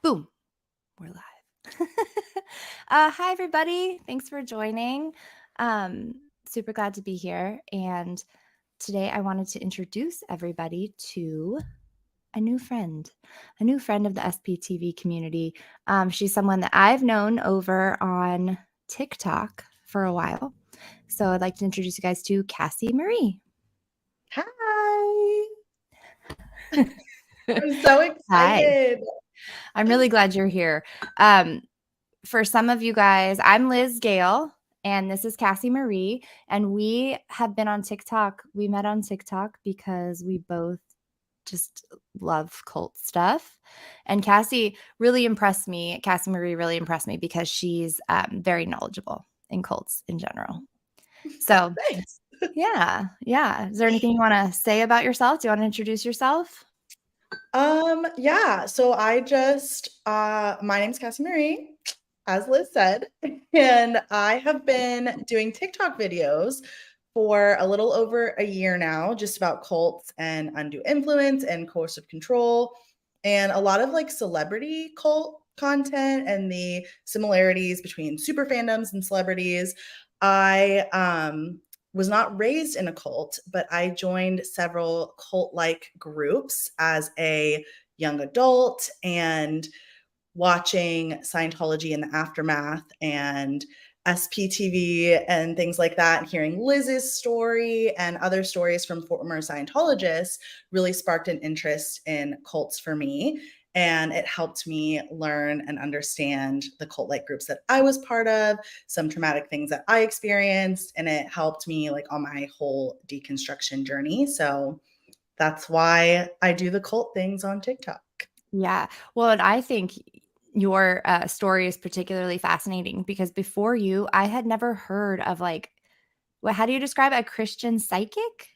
Boom. We're live. Hi, everybody. Thanks for joining. Super glad to be here. And today I wanted to introduce everybody to a new friend of the SPTV community. She's someone that I've known over on TikTok for a while. So I'd like to introduce you guys to Cassie Marie. Hi. I'm so excited. Hi. I'm really glad you're here. For some of you guys, I'm Liz Gale, and this is Cassie Marie, and we have been on TikTok. We met on TikTok because we both just love cult stuff. And Cassie really impressed me. Cassie Marie really impressed me because she's very knowledgeable in cults in general. So, Thanks. yeah. Is there anything you want to say about yourself? Do you want to introduce yourself? Yeah. So my name's Cassie Marie, as Liz said, and I have been doing TikTok videos for a little over a year now, just about cults and undue influence and coercive control, and a lot of like celebrity cult content and the similarities between super fandoms and celebrities. I was not raised in a cult, but I joined several cult-like groups as a young adult and watching Scientology in the aftermath and SPTV and things like that, and hearing Liz's story and other stories from former Scientologists really sparked an interest in cults for me. And it helped me learn and understand the cult-like groups that I was part of, some traumatic things that I experienced, and it helped me like on my whole deconstruction journey. So that's why I do the cult things on TikTok. Yeah. Well, and I think your story is particularly fascinating because before you, I had never heard of how do you describe a Christian psychic?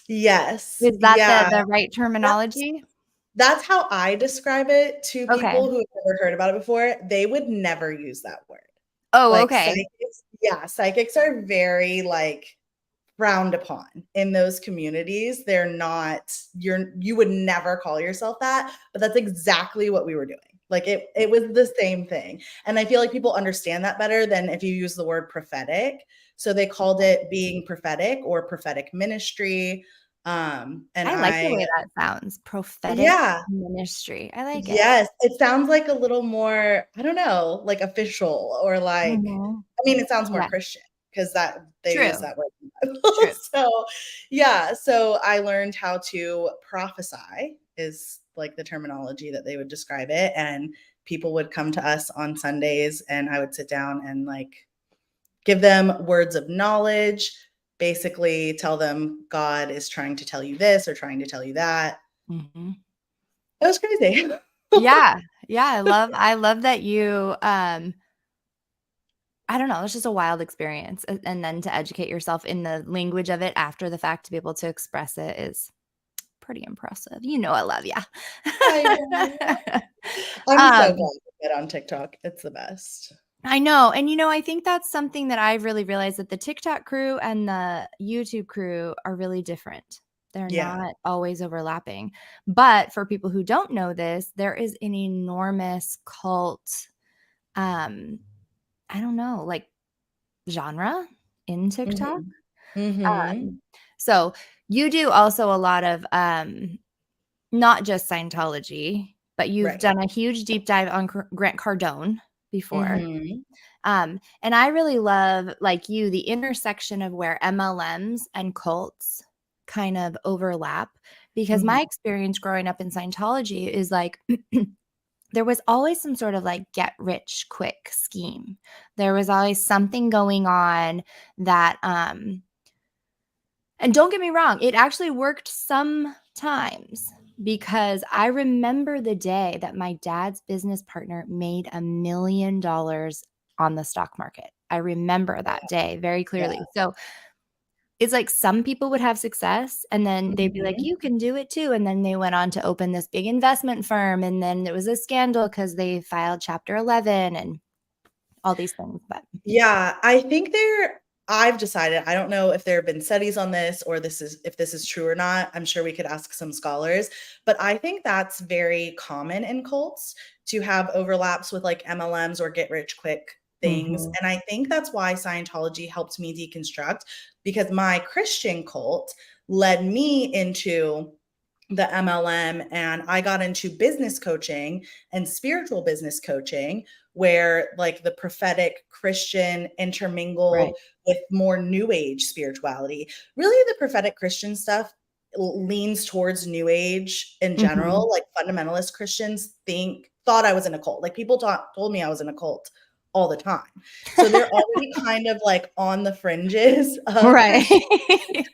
Yes. Is that Yeah. the right terminology? That's how I describe it to Okay. people who have never heard about it before. They would never use that word. Oh, Like okay. psychics are very like frowned upon in those communities. They're not, you would never call yourself that, but that's exactly what we were doing. Like it was the same thing. And I feel like people understand that better than if you use the word prophetic. So they called it being prophetic or prophetic ministry. And I like the way that sounds. Prophetic yeah, ministry. I like it. yes, it sounds like a little more, I don't know, like official or like, Mhm. I mean, it sounds more Yeah. Christian because that they use True. that word in the Bible. True. So, yeah, so I learned how to prophesy is like the terminology that they would describe it, and people would come to us on Sundays and I would sit down and like give them words of knowledge, basically tell them God is trying to tell you this or trying to tell you that. Mhm. It was crazy. Yeah. Yeah. I love that you I don't know, it's just a wild experience, and then to educate yourself in the language of it after the fact to be able to express it is pretty impressive. You know I love ya. I know. I'm so glad to get on TikTok. It's the best. I know, and, I think that's something that I've really realized that the TikTok crew and the YouTube crew are really different. They're Yeah. not always overlapping, but for people who don't know this, there is an enormous cult, um, I don't know, like, genre in TikTok. Mhm. Mhm. So you do also a lot of, not just Scientology, but you've Right. done a huge deep dive on Grant Cardone before. Mhm. And I really love, like you, the intersection of where MLMs and cults kind of overlap, because Mhm. my experience growing up in Scientology is like there was always some sort of like get rich quick scheme. There was always something going on that and don't get me wrong, it actually worked sometimes because I remember the day that my dad's business partner made $1 million on the stock market. I remember that day very Yeah. clearly. So it's like some people would have success and then they'd be like, Mhm. you can do it too. And then they went on to open this big investment firm. And then there was a scandal because they filed Chapter 11 and all these things. But Yeah, I think I've decided, I don't know if there have been studies on this or if this is true or not. I'm sure we could ask some scholars, but I think that's very common in cults to have overlaps with like MLMs or get rich quick things. Mhm. And I think that's why Scientology helped me deconstruct, because my Christian cult led me into the MLM, and I got into business coaching and spiritual business coaching, where like the prophetic Christian Right. intermingled with more new age spirituality. Really, the prophetic Christian stuff leans towards new age in Mhm. general. Like fundamentalist Christians thought I was in a cult. Like people told me I was in a cult all the time. So they're already kind of like on the fringes of Right. Christian.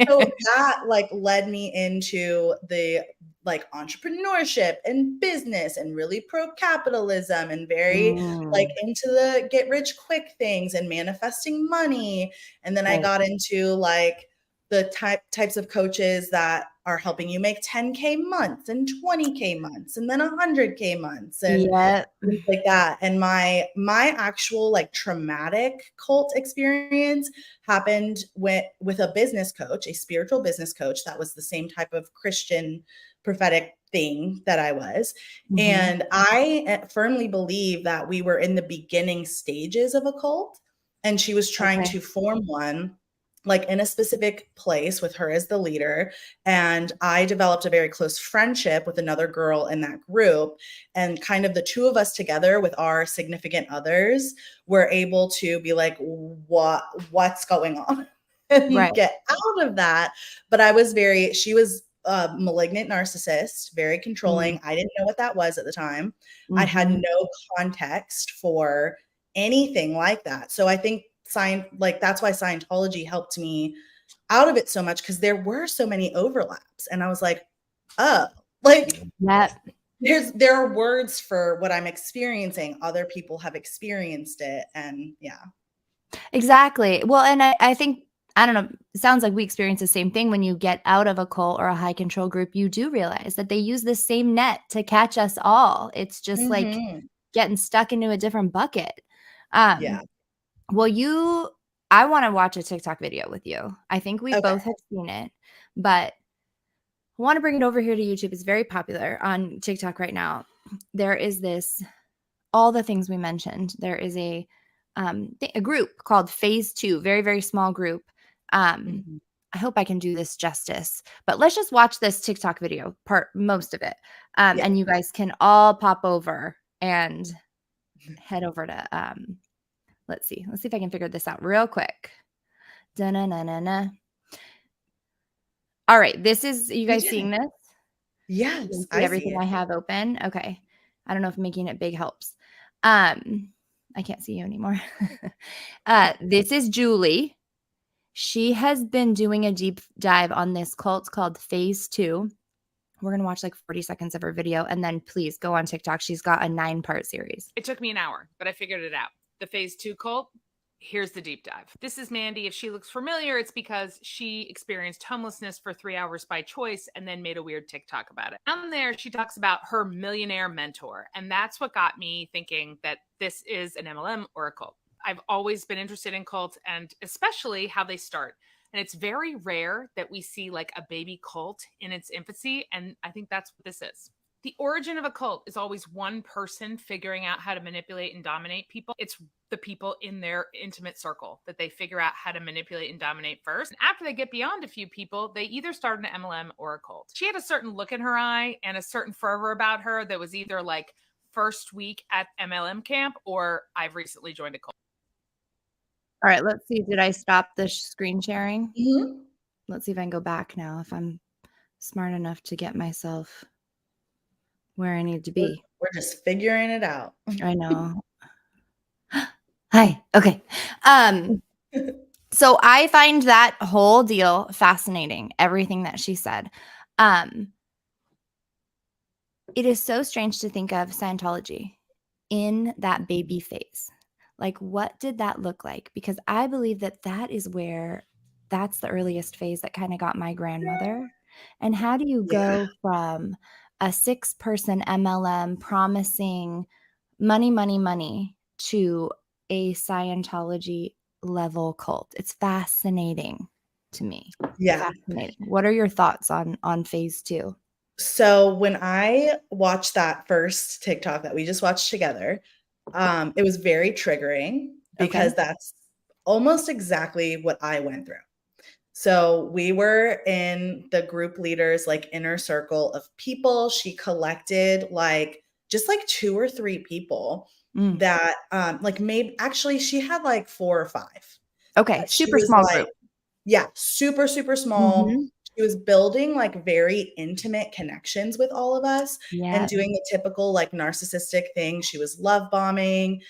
So that like led me into the like entrepreneurship and business and really pro capitalism and very like Mm, into the get rich quick things and manifesting money. And then I right. got into like the types of coaches that are helping you make 10K months and 20K months and then 100K months and Yep. things like that. And my actual like traumatic cult experience happened with a business coach, a spiritual business coach that was the same type of Christian prophetic thing that I was. Mhm. And I firmly believe that we were in the beginning stages of a cult, and she was trying Okay. to form one like in a specific place with her as the leader. And I developed a very close friendship with another girl in that group, and kind of the two of us together with our significant others were able to be like, what's going on and Right. get out of that. But she was a malignant narcissist, very Mm. controlling. I didn't know what that was at the time. I had Mhm. no context for anything like that. So I think that's why Scientology helped me out of it so much, because there were so many overlaps. And I was like, oh, like Yep. there are words for what I'm experiencing. Other people have experienced it. And yeah. Exactly. Well, and I think I don't know, it sounds like we experience the same thing when you get out of a cult or a high control group, you do realize that they use the same net to catch us all. It's just like Hmm. getting stuck into a different bucket. Yeah. Um, well, I wanna watch a TikTok video with you. I think we Okay. both have seen it, but I wanna bring it over here to YouTube. It's very popular on TikTok right now. There is this all the things we mentioned. There is a group called Phase 2, very, very small group. Um, Mhm. I hope I can do this justice, but let's just watch this TikTok video, most of it, Yeah. and you guys can all pop over and head over to, let's see if I can figure this out real quick. Da-na-na-na-na. All right, this is you We guys did seeing it. this? You Yes, can see I see everything it. I have open? Okay. I don't know if making it big helps. Um, I can't see you anymore. This is Julie. She has been doing a deep dive on this cult called Phase 2. We're gonna watch, like, 40 seconds of her video, and then please go on TikTok. She's got a 9-part series. It took me an hour, but I figured it out. The phase 2 cult. Here's the deep dive. This is Mandy. If she looks familiar, it's because she experienced homelessness for 3 hours by choice and then made a weird TikTok about it. On there, she talks about her millionaire mentor. And that's what got me thinking that this is an MLM or a cult. I've always been interested in cults and especially how they start. And it's very rare that we see like a baby cult in its infancy. And I think that's what this is. The origin of a cult is always one person figuring out how to manipulate and dominate people. It's the people in their intimate circle that they figure out how to manipulate and dominate first. And after they get beyond a few people, they either start an MLM or a cult. She had a certain look in her eye and a certain fervor about her that was either like first week at MLM camp or I've recently joined a cult. All right, let's see. Did I stop the screen sharing? Mhm. Let's see if I can go back now if I'm smart enough to get myself where I need to be. We're just figuring it out. I know. Hi. Okay. So I find that whole deal fascinating, everything that she said. Um, it is so strange to think of Scientology in that baby phase. Like, what did that look like? Because I believe that that's the earliest phase that kind of got my grandmother. And how do you Yeah. go from a 6-person MLM promising money, money, money to a Scientology level cult. It's fascinating to me. Yeah. Fascinating. What are your thoughts on phase 2? So when I watched that first TikTok that we just watched together, it was very triggering because that's almost exactly what I went through. So we were in the group leaders like inner circle of people. She collected like just like 2 or 3 people that like maybe actually she had like 4 or 5. Okay, She super was small like, group. yeah, super, super small. She was building like very intimate connections with all of us and doing the typical like narcissistic thing. She was love bombing.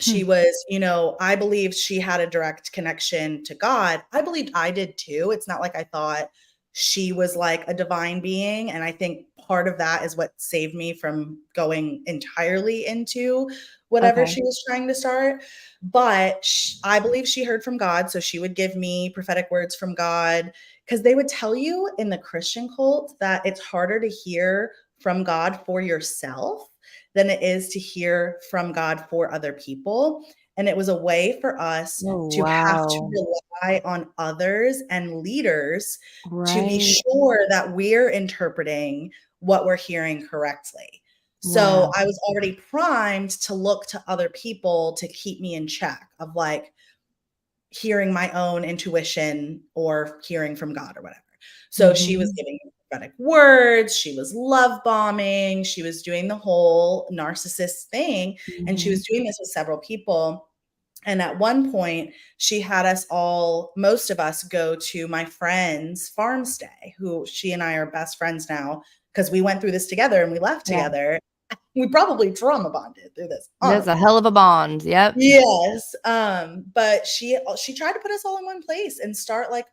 She was, you know, I believed she had a direct connection to God. I believed I did too. It's not like I thought she was like a divine being. And I think part of that is what saved me from going entirely into whatever she was trying to start. But I believe she heard from God. So she would give me prophetic words from God because they would tell you in the Christian cult that it's harder to hear from God for yourself than it is to hear from God for other people. And it was a way for us to have to rely on others and leaders to be sure that we're interpreting what we're hearing correctly. So I was already primed to look to other people to keep me in check of like hearing my own intuition or hearing from God or whatever. So she was giving me prophetic words. She was love bombing. She was doing the whole narcissist thing. And she was doing this with several people. And at one point, she had us all, most of us, go to my friend's farm stay, who she and I are best friends now because we went through this together and we left together. We probably trauma bonded through this. There's a hell of a bond. Yep. Yes. But she tried to put us all in one place and start like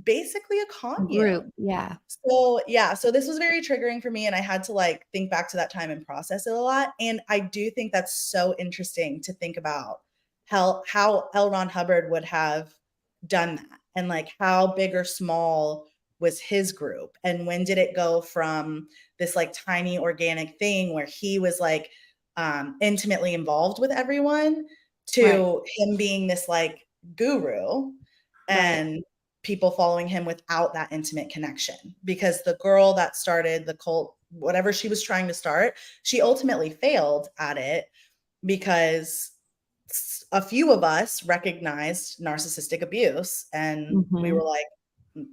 basically a commune. Group. Yeah. So yeah, so this was very triggering for me, and I had to like think back to that time and process it a lot. And I do think that's so interesting to think about how L. Ron Hubbard would have done that, and like how big or small was his group, and when did it go from this like tiny organic thing where he was like intimately involved with everyone to him being this like guru and people following him without that intimate connection. Because the girl that started the cult, whatever she was trying to start, she ultimately failed at it because a few of us recognized narcissistic abuse and we were like,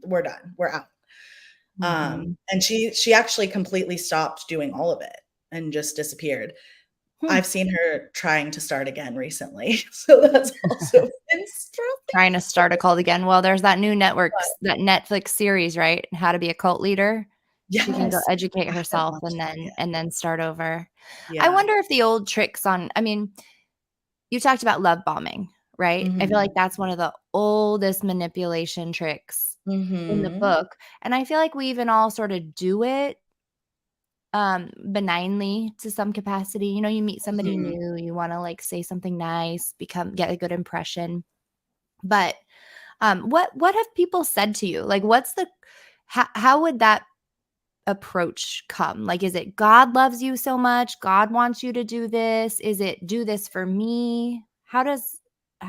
we're done, we're out. And she actually completely stopped doing all of it and just disappeared. I've seen her trying to start again recently. So that's also been stressing. Trying to start a cult again. Well, there's that new that Netflix series, right? How to be a cult leader. She can go educate herself and then start over. I wonder if the old tricks I mean, you talked about love bombing, right? I feel like that's one of the oldest manipulation tricks in the book. And I feel like we even all sort of do it benignly to some capacity. You know, you meet somebody new, you want to like say something nice, get a good impression. But what have people said to you? Like what's the how would that approach come? Like is it God loves you so much, God wants you to do this? Is it do this for me? How does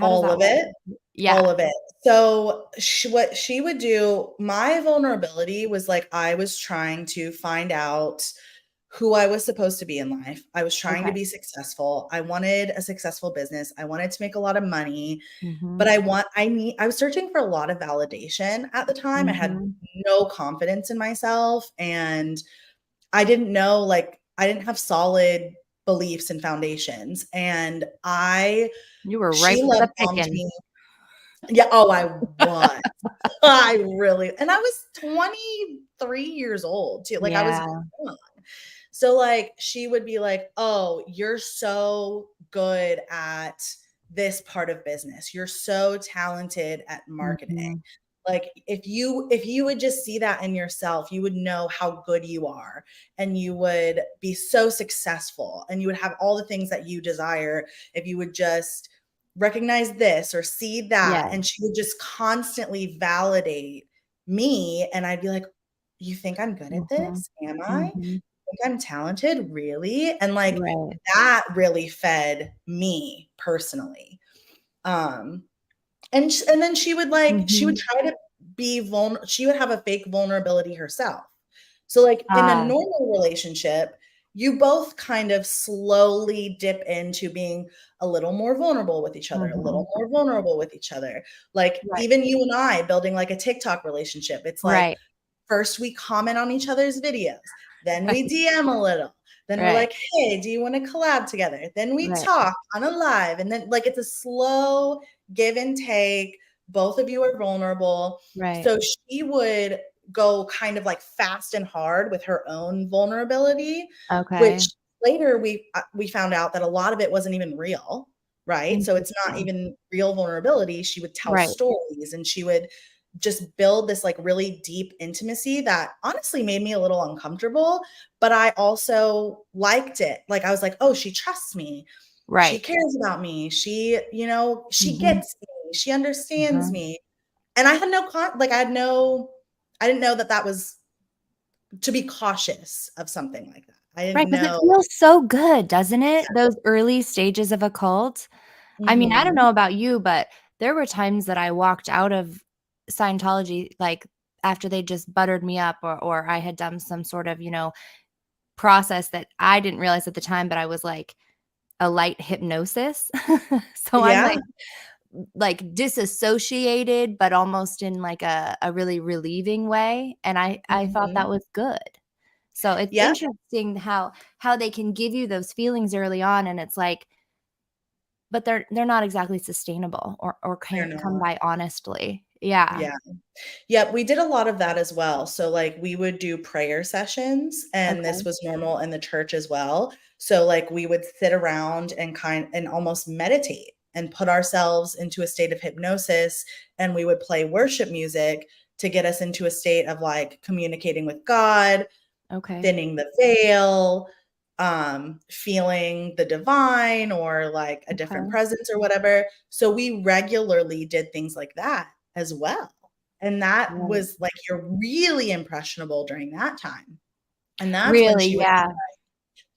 all that of work? it? Yeah. All of it. So what she would do, my vulnerability was like I was trying to find out who I was supposed to be in life. I was trying to be successful. I wanted a successful business. I wanted to make a lot of money, but I was searching for a lot of validation at the time. I had no confidence in myself and I didn't know, like, I didn't have solid beliefs and foundations. And You were she ripe for love the bombed picking. me. Yeah. Oh, I was. I really, and I was 23 years old too. Like I was young. So like she would be like, "Oh, you're so good at this part of business. You're so talented at marketing. Like if you would just see that in yourself, you would know how good you are and you would be so successful and you would have all the things that you desire if you would just recognize this or see that." And she would just constantly validate me and I'd be like, "You think I'm good at this? Am I? Think I'm talented? Really?" And like that really fed me personally. Um, and then she would try to be vulnerable. She would have a fake vulnerability herself. So like in a normal relationship, you both kind of slowly dip into being a little more vulnerable with each other, a little more vulnerable with each other. Like even you and I building like a TikTok relationship. It's like Right. first we comment on each other's videos, then we DM a little. Then we're like, hey, do you want to collab together? Then we talk on a live. And then like it's a slow give and take. Both of you are vulnerable. Right. So she would go kind of like fast and hard with her own vulnerability, which later we found out that a lot of it wasn't even real, right? So it's not even real vulnerability. She would tell stories and she would just build this like really deep intimacy that honestly made me a little uncomfortable, but I also liked it. Like I was like, oh, she trusts me. She cares about me. She, you know, she gets me. She understands me. And I had I didn't know that that was to be cautious of something like that. I didn't Because it know. feels so good, doesn't it? Those early stages of a cult. I mean, I don't know about you, but there were times that I walked out of Scientology, like after they just buttered me up or I had done some sort of, process that I didn't realize at the time, but I was like a light hypnosis. So I'm Yeah. like disassociated, but almost in like a really relieving way. And I thought that was good. So it's interesting how they can give you those feelings early on, and it's like, but they're not exactly sustainable or can't come by honestly. Yeah. Yeah. Yep, we did a lot of that as well. So like we would do prayer sessions and this was normal in the church as well. So like we would sit around and almost meditate and put ourselves into a state of hypnosis, and we would play worship music to get us into a state of like communicating with God, thinning the veil, feeling the divine or like a different presence or whatever. So we regularly did things like that as well. And that was like, you're really impressionable during that time. And that's when Really, yeah.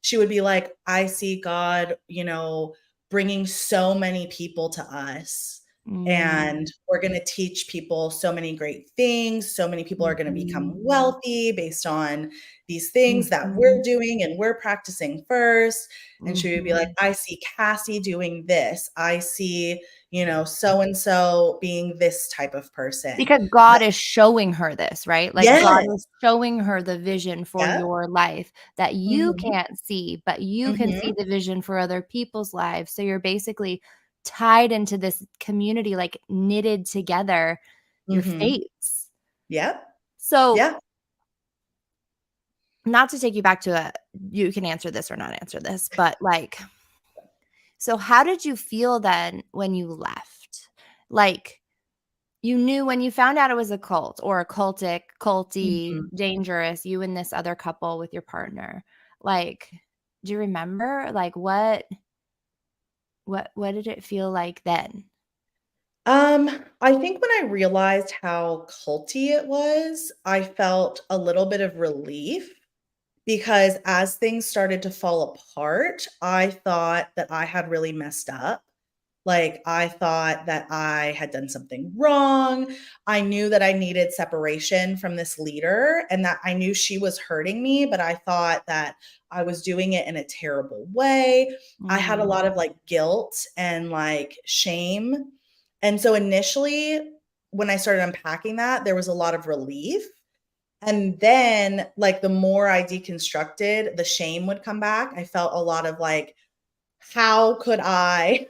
she would be like, I see God, you know, bringing so many people to us. And we're going to teach people so many great things. So many people are going to become wealthy based on these things that we're doing and we're practicing first. And she would be like, I see Cassie doing this. I see, you know, so-and-so being this type of person. Because God is showing her this, right? Like God is showing her the vision for your life that you can't see, but you can see the vision for other people's lives. So you're basically tied into this community, like knitted together your fates. Yep. So not to take you back to you can answer this or not answer this, but like, so how did you feel then when you left? Like, you knew when you found out it was a cult or a culty, dangerous, you and this other couple with your partner. Like, do you remember? Like, what did it feel like then? I think when I realized how culty it was, I felt a little bit of relief because as things started to fall apart, I thought that I had really messed up. Like, I thought that I had done something wrong. I knew that I needed separation from this leader and that I knew she was hurting me, but I thought that I was doing it in a terrible way. I had a lot of like guilt and like shame. And so initially, when I started unpacking that, there was a lot of relief. And then, like, the more I deconstructed, the shame would come back. I felt a lot of like, how could I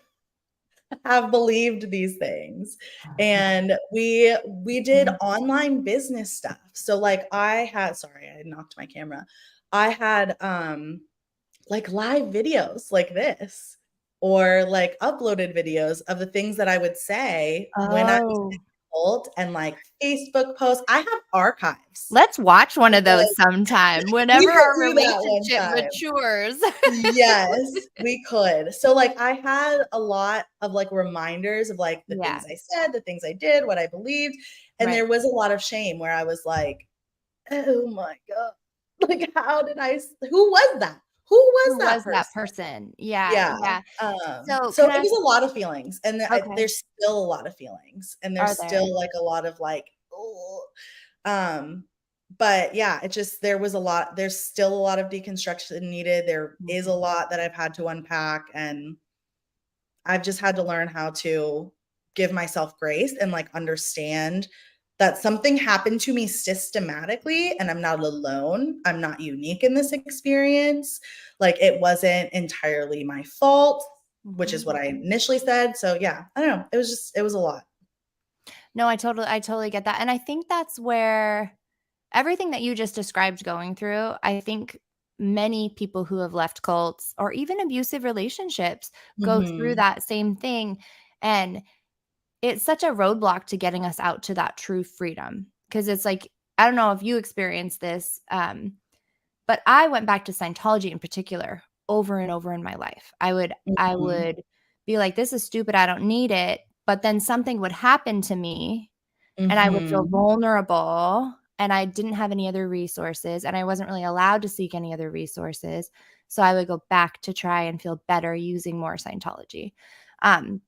have believed these things? And we did online business stuff. So like sorry, I knocked my camera. I had like live videos like this or like uploaded videos of the things that I would say when I was cult and like Facebook posts. I have archives. Let's watch one of those sometime whenever our do that one relationship time. matures. Yes, we could. So like I had a lot of like reminders of like the things I said, the things I did, what I believed. And there was a lot of shame where I was like, oh my God, like who was that? who was Who that was that person? person? Yeah, Yeah. yeah. So So can it I was a lot of feelings, and okay. there's still a lot of feelings, and Are there's there? still like a lot of like, oh, but yeah, it just there's still a lot of deconstruction needed. There is a Mhm. lot that I've had to unpack, and I've just had to learn how to give myself grace and like understand that something happened to me systematically and I'm not alone. I'm not unique in this experience. Like it wasn't entirely my fault, which is Mhm. what I initially said. So yeah, I don't know. It was a lot. No, I totally get that, and I think that's where everything that you just described going through, I think many people who have left cults or even abusive relationships go through Mhm. that same thing, and it's such a roadblock to getting us out to that true freedom because it's like I don't know if you experienced this, but I went back to Scientology in particular over and over in my life. I Mhm. would be like, "This is stupid, I don't need it," but then something would happen to me, and I would feel Mhm. vulnerable, and I didn't have any other resources, and I wasn't really allowed to seek any other resources, so I would go back to try and feel better using more Scientology. Um,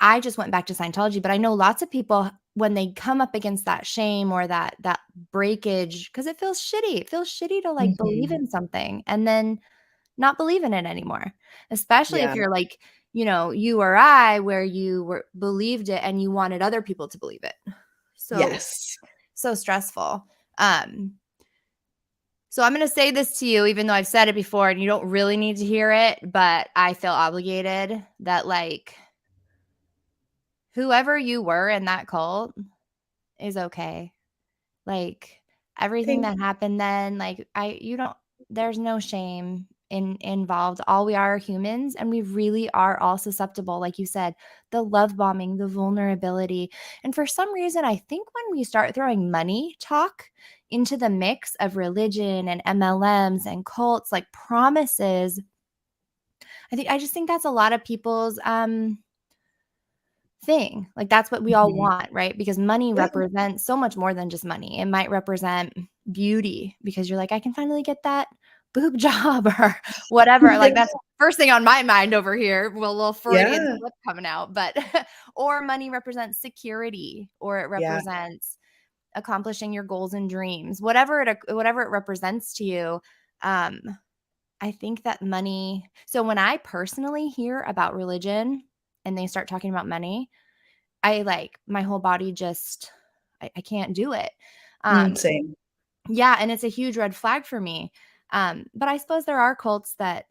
I just went back to Scientology, but I know lots of people when they come up against that shame or that breakage, because it feels shitty. It feels shitty to like believe Mhm. in something and then not believe in it anymore. Especially if Yeah. you're like, you or I, where you believed it and you wanted other people to believe it. So Yes. so stressful. Um, so I'm gonna say this to you, even though I've said it before and you don't really need to hear it, but I feel obligated that like whoever you were in that cult is okay. Like, everything Thank that happened then, like, you don't there's no shame involved. All we are humans, and we really are all susceptible, like you said, the love bombing, the vulnerability, and for some reason, I think when we start throwing money talk into the mix of religion and MLMs and cults, like promises, I just think that's a lot of people's, thing. Like that's what we all Mhm. want, right? Because money Yeah. represents so much more than just money. It might represent beauty because you're like, I can finally get that boob job or whatever. Like Yeah. that's first thing on my mind over here. Well, a little Freudian Yeah. slip coming out, but or money represents security or it Yeah. represents accomplishing your goals and dreams. Whatever it represents to you. Um, I think that money. So when I personally hear about religion and they start talking about money, I like my whole body just I can't do it. Um, Same. yeah, and it's a huge red flag for me. But I suppose there are cults that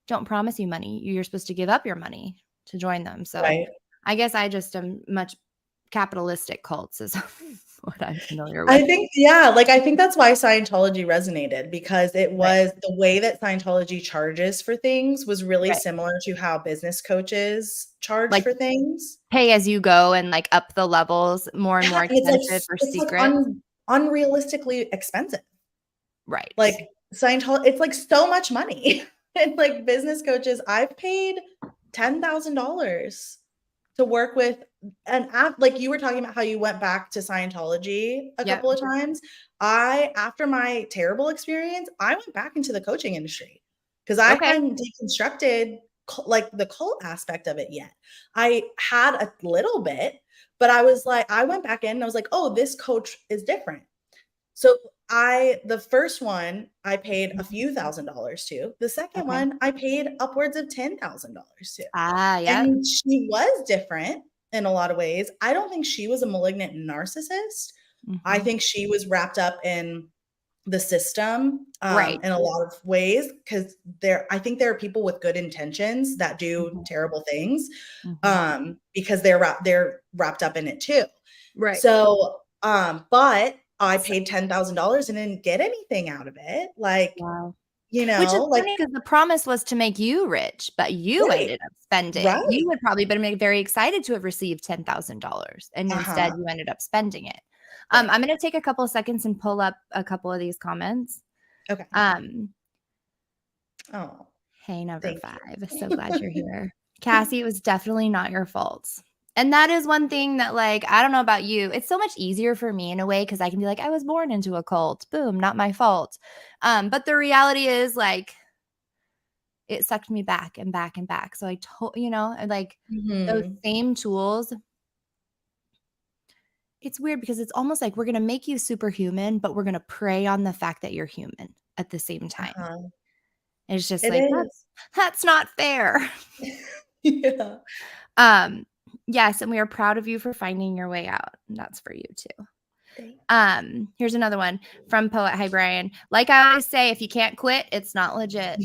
don't promise you money. You're supposed to give up your money to join them. So Right. I guess I just am much capitalistic cults is what I'm familiar with. I think yeah, like, I think that's why Scientology resonated because it Right. was the way that Scientology charges for things was really Right. similar to how business coaches charge Like for things. pay as you go and like up the levels more and Yeah, more and expensive for it's like secrets. unrealistically expensive. Right. Like, Scientology it's, like, so much money. And, like, business coaches I've paid $10,000 to work with an app like, you were talking about how you went back to Scientology a Yep. couple of times. After my terrible experience, I went back into the coaching industry because I Okay. hadn't deconstructed like, the cult aspect of it yet. I had a little bit, but I went back in and I was like, "Oh, this coach is different." So the first one, I paid a Mhm. few $1,000s to. The second Okay. one, I paid upwards of $10,000 to. Ah, yep. And she was different in a lot of ways. I don't think she was a malignant narcissist. I Mhm. think she was wrapped up in the system, Right. in a lot of ways because I think there are people with good intentions that do Mhm. terrible things, Mhm. because they're wrapped up in it too. Right. So, but I paid $10,000 and didn't get anything out of it. Like, Wow. Which is like funny because the promise was to make you rich, but you right, ended up spending. right. You would probably been very excited to have received $10,000, and instead Uh-huh. you ended up spending it. Right. I'm gonna take a couple of seconds and pull up a couple of these comments. Okay. Um, Oh, hey, number thank 5. So you. glad you're here. Cassie, it was definitely not your fault. And that is one thing that, like, I don't know about you. It's so much easier for me in a way because I can be like, I was born into a cult. Boom, not my fault. But the reality is, like, it sucked me back and back and back. So and like those Mhm. same tools. It's weird because it's almost like we're gonna make you superhuman, but we're gonna prey on the fact that you're human at the same time. Uh-huh. It's just It like, is. that's not fair. Yeah. Um, yes, and we are proud of you for finding your way out. That's for you too. Here's another one from Poet Hi Brian. Like I always say, if you can't quit, it's not legit.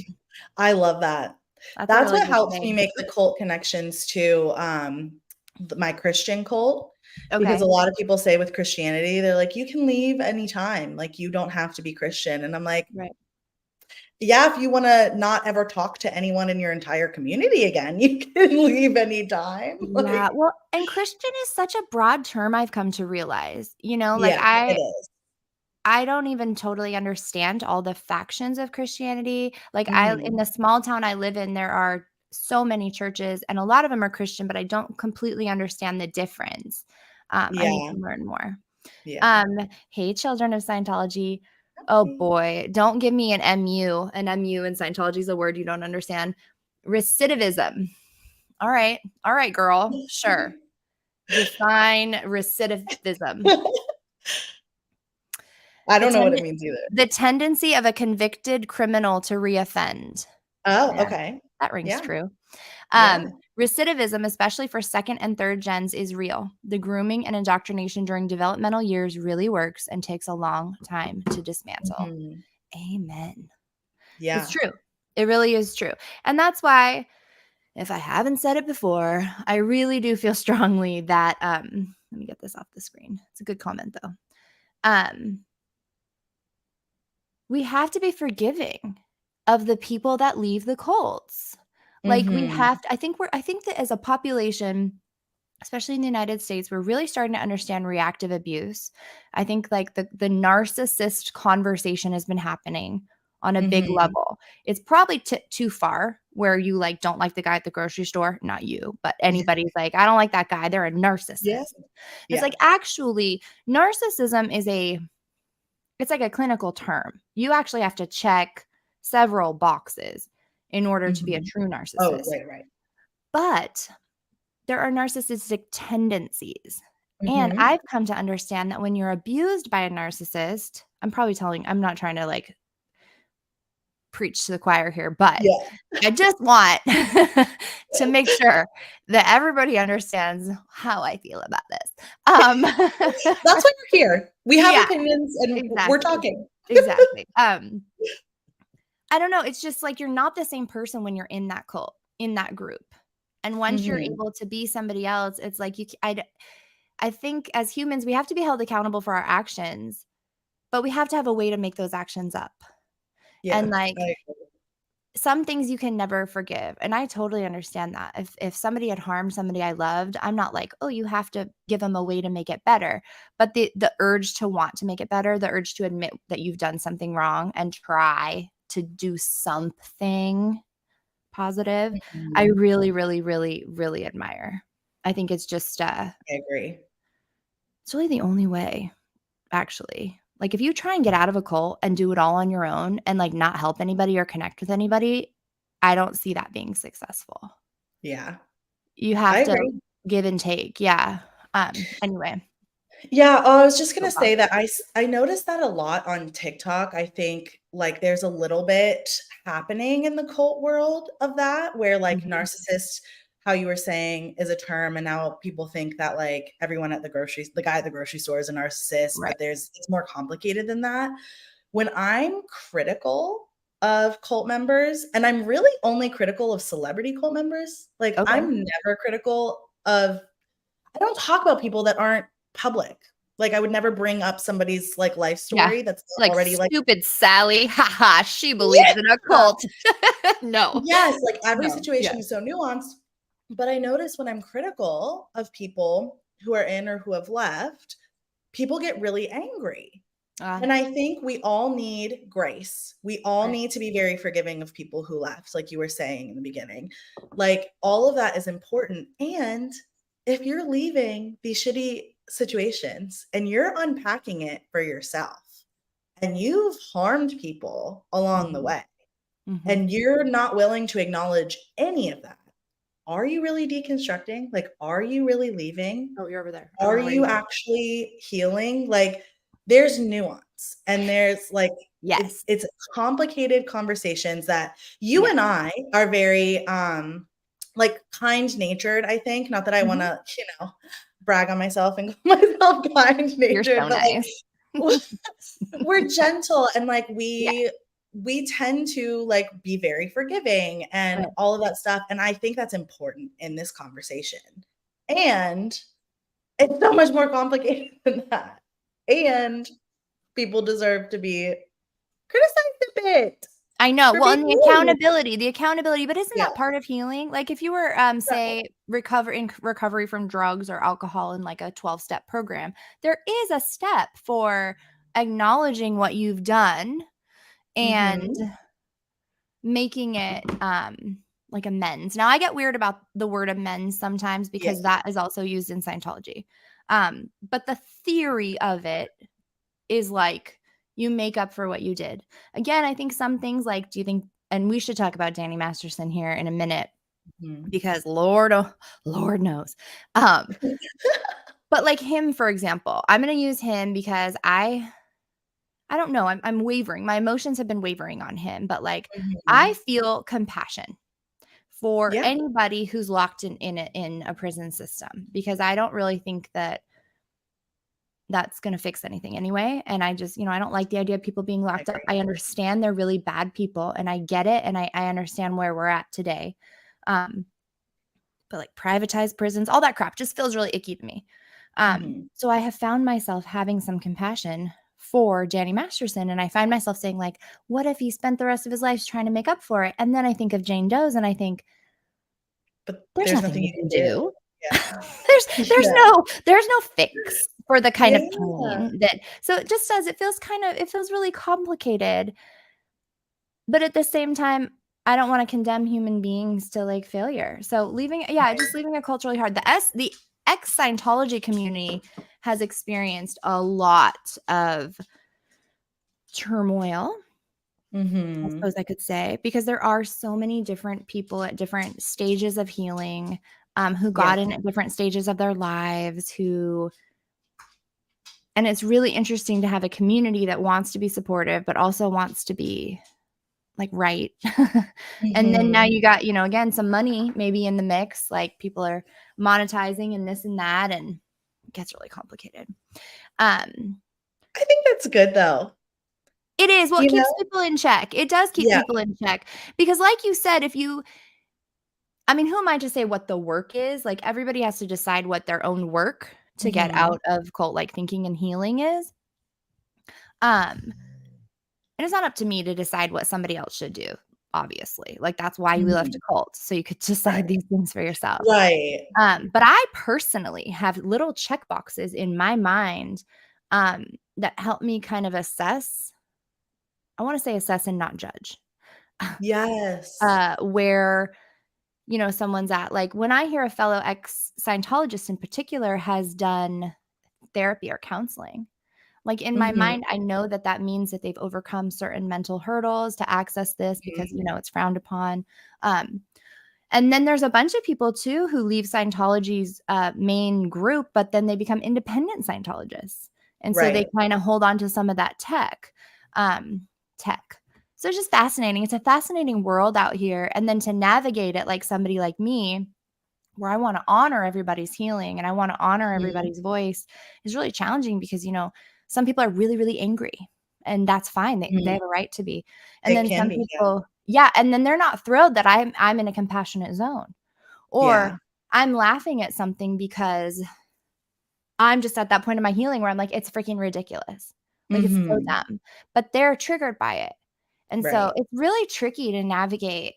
I love that. That's a That's really what good helps me saying. make the cult connections to my Christian cult. Because Okay. a lot of people say with Christianity, they're like, you can leave anytime. Like, you don't have to be Christian. And I'm like, Right. yeah, if you want to not ever talk to anyone in your entire community again, you can leave anytime. Yeah. Well, and Christian is such a broad term I've come to realize. Like Yeah, it is. I don't even totally understand all the factions of Christianity. Like in Mhm. the small town I live in, there are so many churches and a lot of them are Christian, but I don't completely understand the difference. I need Yeah, to learn more. yeah. Hey, children of Scientology. Oh boy, don't give me an MU. An MU in Scientology is a word you don't understand. Recidivism. All right, girl. Sure. Define recidivism. I The don't know what it tend means either. the tendency of a convicted criminal to reoffend. Oh, There, okay. that rings Yeah, true. yeah. Recidivism, especially for second and third gens, is real. The grooming and indoctrination during developmental years really works and takes a long time to dismantle. Mhm. Amen. It's Yeah. true. It really is true. And that's why, if I haven't said it before, I really do feel strongly that let me get this off the screen. It's a good comment though. We have to be forgiving of the people that leave the cults. Like we Mhm. have to, I think that as a population, especially in the United States, we're really starting to understand reactive abuse. I think like the narcissist conversation has been happening on a big Mhm. level. It's probably too far where you like don't like the guy at the grocery store, not you, but anybody's like, I don't like that guy. They're a Yeah. narcissist. It's Yeah. like actually narcissism it's like a clinical term. You actually have to check several boxes in order to be a Mhm. true Oh, narcissist. right. But there are narcissistic tendencies. And Mhm. I've come to understand that when you're abused by a narcissist, I'm not trying to like preach to the choir here, but Yeah. I just want to make sure that everybody understands how I feel about this. That's why we're here. We have Yeah, opinions and we're exactly. talking. Exactly. I don't know, it's just like you're not the same person when you're in that cult, in that group. And once you're Mhm. able to be somebody else, it's like I think as humans, we have to be held accountable for our actions, but we have to have a way to make those actions up. Yeah. And like I some things you can never forgive. And I totally understand that. If somebody had harmed somebody I loved, I'm not like, "Oh, you have to give them a way to make it better." But the urge to want to make it better, the urge to admit that you've done something wrong and try to do something positive, I Mhm. really, really, really, really admire. I think it's just, I agree. it's really the only way, actually. Like, if you try and get out of a cult and do it all on your own and, like, not help anybody or connect with anybody, I don't see that being successful. Yeah. You I have to agree. give and take, yeah. Anyway, Yeah, I was just gonna soapbox. say that I noticed that a lot on TikTok. I think, like, there's a little bit happening in the cult world of that, where, like, Mhm. narcissist, how you were saying, is a term, and now people think that, like, everyone at the guy at the grocery store is a narcissist, Right. but it's more complicated than that. When I'm critical of cult members, and I'm really only critical of celebrity cult members, like, Okay. I'm never critical of I don't talk about people that aren't public. Like, I would never bring up somebody's, like, life Yeah. story that's not Like, already, like "Stupid Sally. Ha ha, she believes Yeah! in a cult." No. Yes, like, every No. Yeah. situation is so nuanced, but I notice when I'm critical of people who are in or who have left, people get really angry. Ah, And I think we all need grace. We all right. need to be very forgiving of people who left, like you were saying in the beginning. Like, all of that is important, and if you're leaving these shitty situations and you're unpacking it for yourself and you've harmed people along the way and you're not willing to acknowledge any of that, are you really deconstructing? Like, are you really leaving? Oh, you're over there. Are you actually healing? Like, there's nuance and there's like, Yes. it's complicated conversations that you and I are very, like kind-natured, I think. Not that I want to, brag on myself and call myself kind-natured, but nice. like, we're gentle and like we tend to like be very forgiving and all of that stuff. And I think that's important in this conversation. And it's so much more complicated than that. And people deserve to be criticized a bit. I know. Well, and the accountability, but isn't that part of healing? Like if you were, say, recovery from drugs or alcohol in like a 12-step program, there is a step for acknowledging what you've done and making it like amends. Now, I get weird about the word amends sometimes because that is also used in Scientology. But the theory of it is like, you make up for what you did. Again, I think some things like, do you think, and we should talk about Danny Masterson here in a minute because Lord knows. But like him, for example, I'm going to use him because I don't know. I'm wavering. My emotions have been wavering on him, but like I feel compassion for anybody who's locked in a prison system because I don't really think that that's going to fix anything anyway. And I just, I don't like the idea of people being locked up. I understand they're really bad people and I get it. And I understand where we're at today. But like privatized prisons, all that crap just feels really icky to me. So I have found myself having some compassion for Danny Masterson. And I find myself saying like, what if he spent the rest of his life trying to make up for it? And then I think of Jane Doe's and I think, but there's nothing you can do. Yeah. there's no fix for the kind of pain that, so it just does, it feels really complicated, but at the same time, I don't want to condemn human beings to like failure. So leaving it culturally hard. The ex-Scientology community has experienced a lot of turmoil, I suppose I could say, because there are so many different people at different stages of healing, who got in at different stages of their lives, and it's really interesting to have a community that wants to be supportive, but also wants to be like right. And then now you got, again, some money maybe in the mix, like people are monetizing and this and that, and it gets really complicated. I think that's good though. It is. Well, it keeps people in check. It does keep people in check because like you said, who am I to say what the work is? Like everybody has to decide what their own work to get out of cult-like thinking and healing is. And it's not up to me to decide what somebody else should do, obviously. Like that's why you left a cult, so you could decide these things for yourself. Right. But I personally have little check boxes in my mind that help me kind of assess. I want to say assess and not judge. Yes. Where someone's at. Like when I hear a fellow ex-Scientologist in particular has done therapy or counseling, like in my mind, I know that means that they've overcome certain mental hurdles to access this because, it's frowned upon. And then there's a bunch of people too who leave Scientology's main group, but then they become independent Scientologists. And so they kind of hold on to some of that tech. So it's just fascinating. It's a fascinating world out here. And then to navigate it like somebody like me, where I want to honor everybody's healing and I want to honor everybody's voice is really challenging because, some people are really, really angry and that's fine. They have a right to be. And then some people, and then they're not thrilled that I'm in a compassionate zone or I'm laughing at something because I'm just at that point in my healing where I'm like, it's freaking ridiculous. Like it's so dumb, but they're triggered by it. And so it's really tricky to navigate.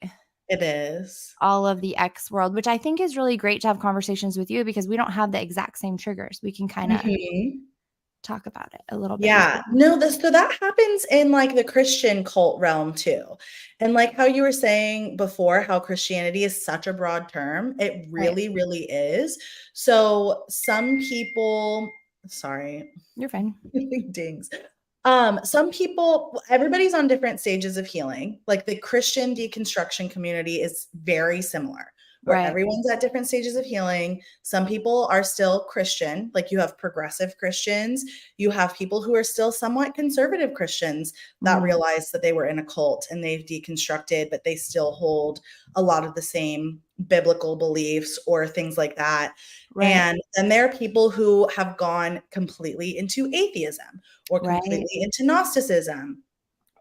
It is. All of the X world, which I think is really great to have conversations with you because we don't have the exact same triggers. We can kind of talk about it a little bit. Yeah, no, so that happens in like the Christian cult realm too. And like how you were saying before, how Christianity is such a broad term, it really, really is. So some people, sorry, You're fine. dings. Some people, everybody's on different stages of healing. Like the Christian deconstruction community is very similar, where Right. everyone's at different stages of healing. Some people are still Christian, like you have progressive Christians, you have people who are still somewhat conservative Christians that realize that they were in a cult and they've deconstructed, but they still hold a lot of the same biblical beliefs or things like that. Right. And then there are people who have gone completely into atheism or completely into Gnosticism,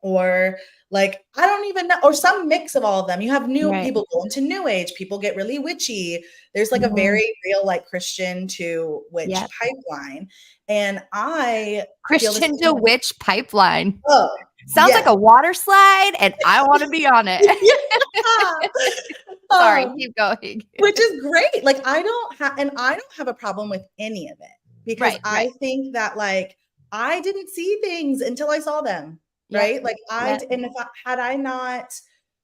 or like, I don't even know, or some mix of all of them. You have new people go into New Age, people get really witchy. There's like a very real like Christian to witch pipeline. And I Christian to witch pipeline. Oh, sounds like a water slide, and I want to be on it. Sorry, keep going. Which is great. Like I don't have a problem with any of it, because I think that like I didn't see things until I saw them. Right. Like and if had I not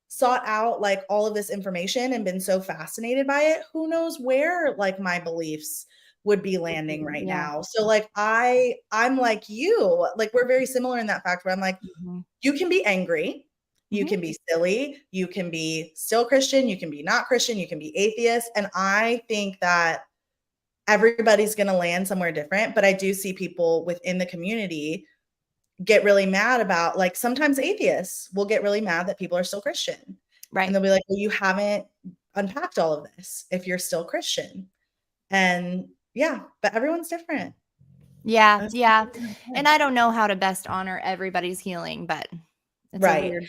sought out like all of this information and been so fascinated by it, who knows where like my beliefs would be landing right now. So like I'm like you, like we're very similar in that fact where I'm like, you can be angry, you can be silly, you can be still Christian, you can be not Christian, you can be atheist. And I think that everybody's going to land somewhere different. But I do see people within the community get really mad about, like, sometimes atheists will get really mad that people are still Christian. Right. And they'll be like, well, you haven't unpacked all of this if you're still Christian. And but everyone's different. Yeah. And I don't know how to best honor everybody's healing, but it's a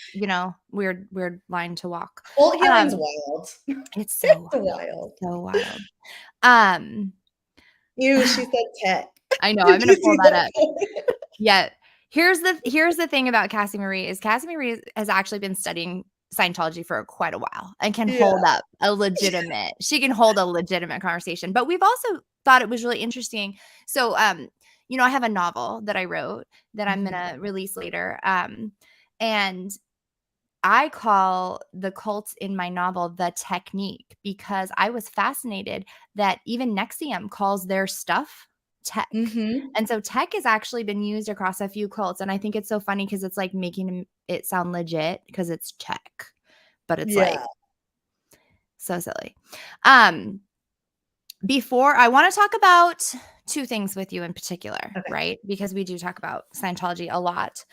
weird, weird line to walk. Well, healing's wild. It's so wild. So wild. Ew, she said tech. I know. I'm gonna pull that up. Yeah. Here's the thing about Cassie Marie is Cassie Marie has actually been studying Scientology for quite a while and can hold up she can hold a legitimate conversation. But we've also thought it was really interesting. So, I have a novel that I wrote that I'm going to release later. And I call the cults in my novel the technique, because I was fascinated that even NXIVM calls their stuff tech. And so tech has actually been used across a few cults. And I think it's so funny because it's like making it sound legit because it's tech, but it's like so silly. Before I want to talk about two things with you in particular, right? Because we do talk about Scientology a lot.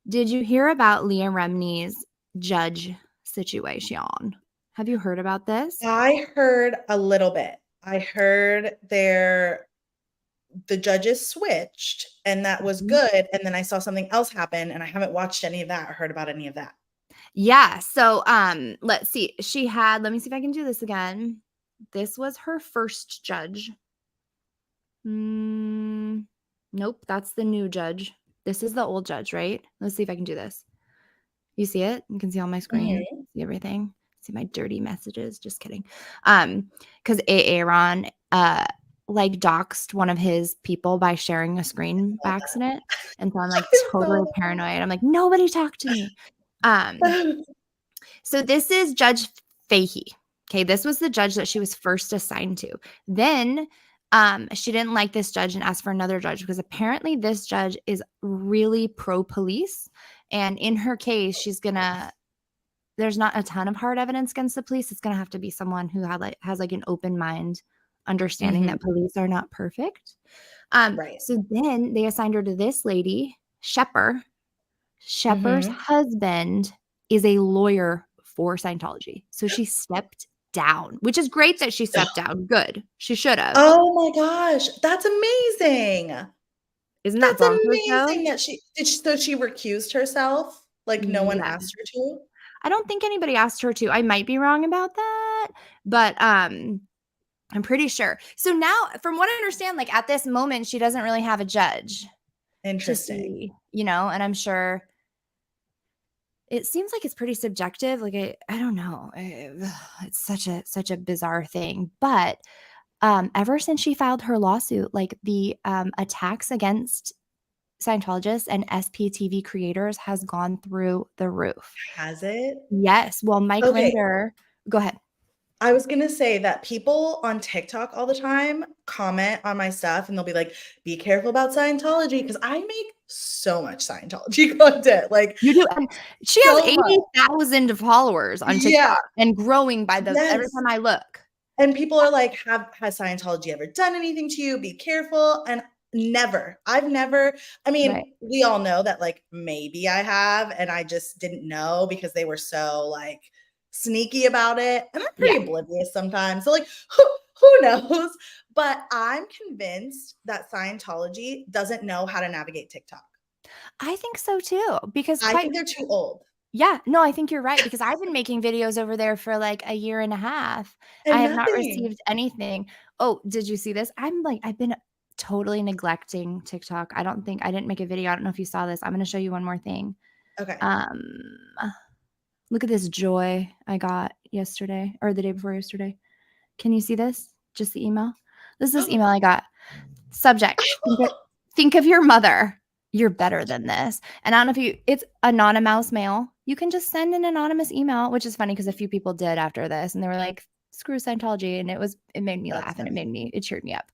Did you hear about Leah Remini's judge situation? Have you heard about this? I heard a little bit. I heard the judges switched, and that was good. And then I saw something else happen, and I haven't watched any of that or heard about any of that. Yeah. So let's see. Let me see if I can do this again. This was her first judge. Nope, that's the new judge. This is the old judge, right? Let's see if I can do this. You see it? You can see on my screen. See everything. See my dirty messages. Just kidding. Because Aaron like doxed one of his people by sharing a screen by accident. And so I'm like totally paranoid. I'm like, nobody talk to me. So this is Judge Fahey. Okay, this was the judge that she was first assigned to. Then she didn't like this judge and asked for another judge, because apparently this judge is really pro-police. And in her case, there's not a ton of hard evidence against the police. It's going to have to be someone who has like an open mind, understanding that police are not perfect. So then they assigned her to this lady, Shepard. Shepard's husband is a lawyer for Scientology. So she stepped down, which is great that she stepped down. Good. She should have. Oh my gosh. That's amazing. Isn't that amazing that she recused herself? Like no one asked her to? I don't think anybody asked her to. I might be wrong about that, but I'm pretty sure. So now, from what I understand, like at this moment, she doesn't really have a judge. Interesting. And I'm sure it seems like it's pretty subjective. Like I don't know. It's such a bizarre thing. But ever since she filed her lawsuit, like the attacks against Scientologists and SPTV creators has gone through the roof. Has it? Yes. Well, Mike Okay. Rinder, go ahead. I was going to say that people on TikTok all the time comment on my stuff and they'll be like, be careful about Scientology, because I make so much Scientology content. Like, You do. And she has so much. 80,000 followers on TikTok Yeah. and growing by the every Yes. time I look. And people are like, has Scientology ever done anything to you? Be careful. And never. I've never, I mean, Right. we all know that like maybe I have, and I just didn't know because they were so like sneaky about it. And I'm pretty oblivious sometimes. So like, who knows? But I'm convinced that Scientology doesn't know how to navigate TikTok. I think so too, because I think they're too old. Yeah, no, I think you're right, because I've been making videos over there for like a year and a half. And I have not nothing. received anything. Oh, did you see this? I've been totally neglecting TikTok. I didn't make a video. I don't know if you saw this. I'm going to show you one more thing. Okay. Look at this joy I got yesterday or the day before yesterday. Can you see this? Just the email. This is email I got. Subject. Think of your mother. You're better than this. And I don't know if it's anonymous mail. You can just send an anonymous email, which is funny because a few people did after this and they were like, screw Scientology. And it made me laugh and it cheered me up.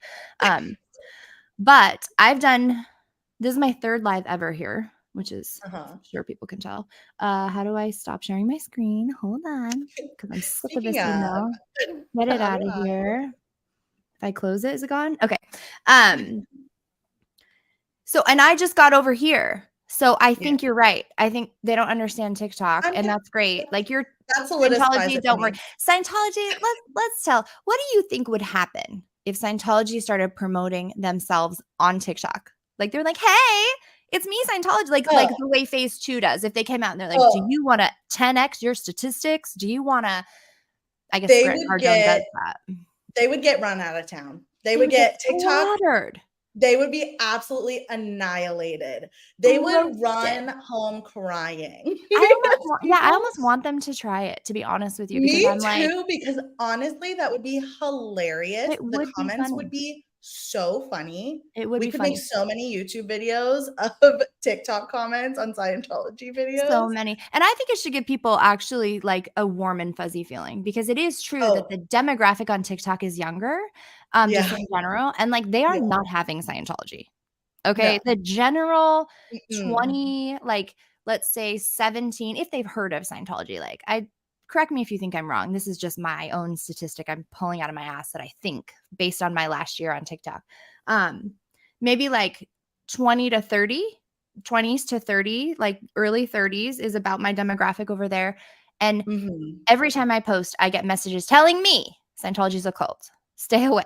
But this is my third live ever here, which is I'm sure people can tell. How do I stop sharing my screen? Hold on. Because I'm sick of this email. Get it out of here. If I close it, is it gone? Okay. So, and I just got over here. So I think you're right. I think they don't understand TikTok, and that's great. Like that's Scientology, don't worry. Scientology, let's tell. What do you think would happen if Scientology started promoting themselves on TikTok? Like they're like, hey, it's me, Scientology. Like the way Phase 2 does. If they came out and they're like, do you want to 10x your statistics? Do you want to? I guess Grant Cardone does that. They would get run out of town. They would get TikTok slaughtered. They would be absolutely annihilated. They would run home crying. I almost want them to try it, to be honest with you. Because Me too, because honestly, that would be hilarious. The comments would be so funny. We could make so many YouTube videos of TikTok comments on Scientology videos. So many. And I think it should give people actually like a warm and fuzzy feeling, because it is true that the demographic on TikTok is younger, just in general. And like they are not having Scientology. Okay. No. The general 20, like let's say 17, if they've heard of Scientology, like correct me if you think I'm wrong. This is just my own statistic I'm pulling out of my ass that I think based on my last year on TikTok. Maybe like 20s to 30, like early 30s is about my demographic over there. And every time I post, I get messages telling me Scientology's a cult. Stay away.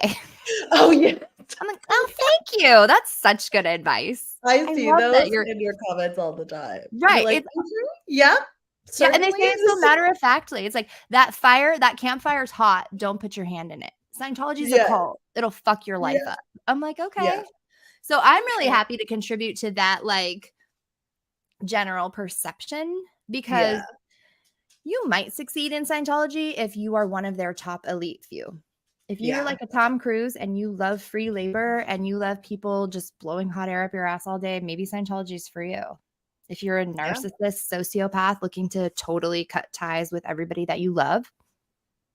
Oh, yeah. I'm like, oh, thank you. That's such good advice. I see those in your comments all the time. Right. Like, yeah. Yeah, and they say it so matter-of-factly. It's like that campfire's hot. Don't put your hand in it. Scientology's a cult. It'll fuck your life up. I'm like, okay. Yeah. So I'm really happy to contribute to that like general perception, because you might succeed in Scientology if you are one of their top elite few. If you're like a Tom Cruise and you love free labor and you love people just blowing hot air up your ass all day, maybe Scientology is for you. If you're a narcissist, sociopath looking to totally cut ties with everybody that you love,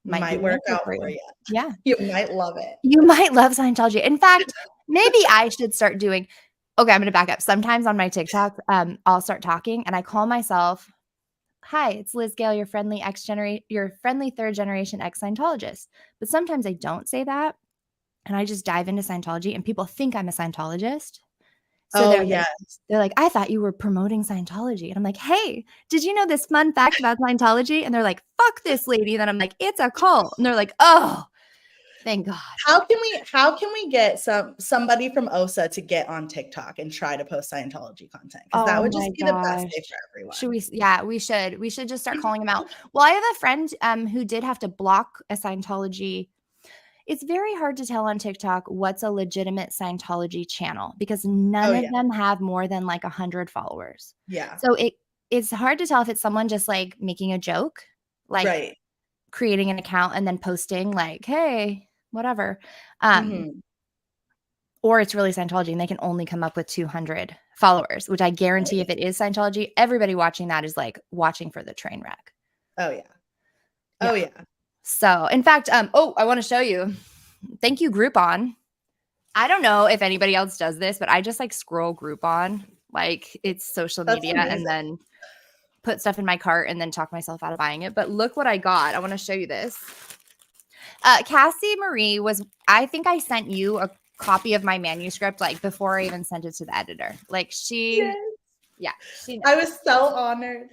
might work out for you. Yeah. You might love it. You might love Scientology. In fact, maybe I should start doing, okay, I'm going to back up. Sometimes on my TikTok, I'll start talking and I call myself, hi, it's Liz Gale, your friendly third generation ex-Scientologist. But sometimes I don't say that. And I just dive into Scientology and people think I'm a Scientologist. So they're like, I thought you were promoting Scientology. And I'm like, hey, did you know this fun fact about Scientology? And they're like, fuck this lady. And then I'm like, it's a cult. And they're like, oh, thank God. How can we get somebody from OSA to get on TikTok and try to post Scientology content? Because that would just be the best day for everyone. We should just start calling them out. Well, I have a friend who did have to block a Scientology. It's very hard to tell on TikTok what's a legitimate Scientology channel, because none of them have more than like 100 followers. Yeah. So it's hard to tell if it's someone just like making a joke, like creating an account and then posting like, hey, whatever. Mhm. Or it's really Scientology and they can only come up with 200 followers, which I guarantee if it is Scientology, everybody watching that is like watching for the train wreck. Oh yeah. Yeah. Oh yeah. So, in fact, I want to show you. Thank you, Groupon. I don't know if anybody else does this, but I just like scroll Groupon, like it's social That's media, amazing. and then put stuff in my cart and then talk myself out of buying it. But look what I got. I want to show you this. Cassie Marie I think I sent you a copy of my manuscript like before I even sent it to the editor. Like she knows. I was so honored.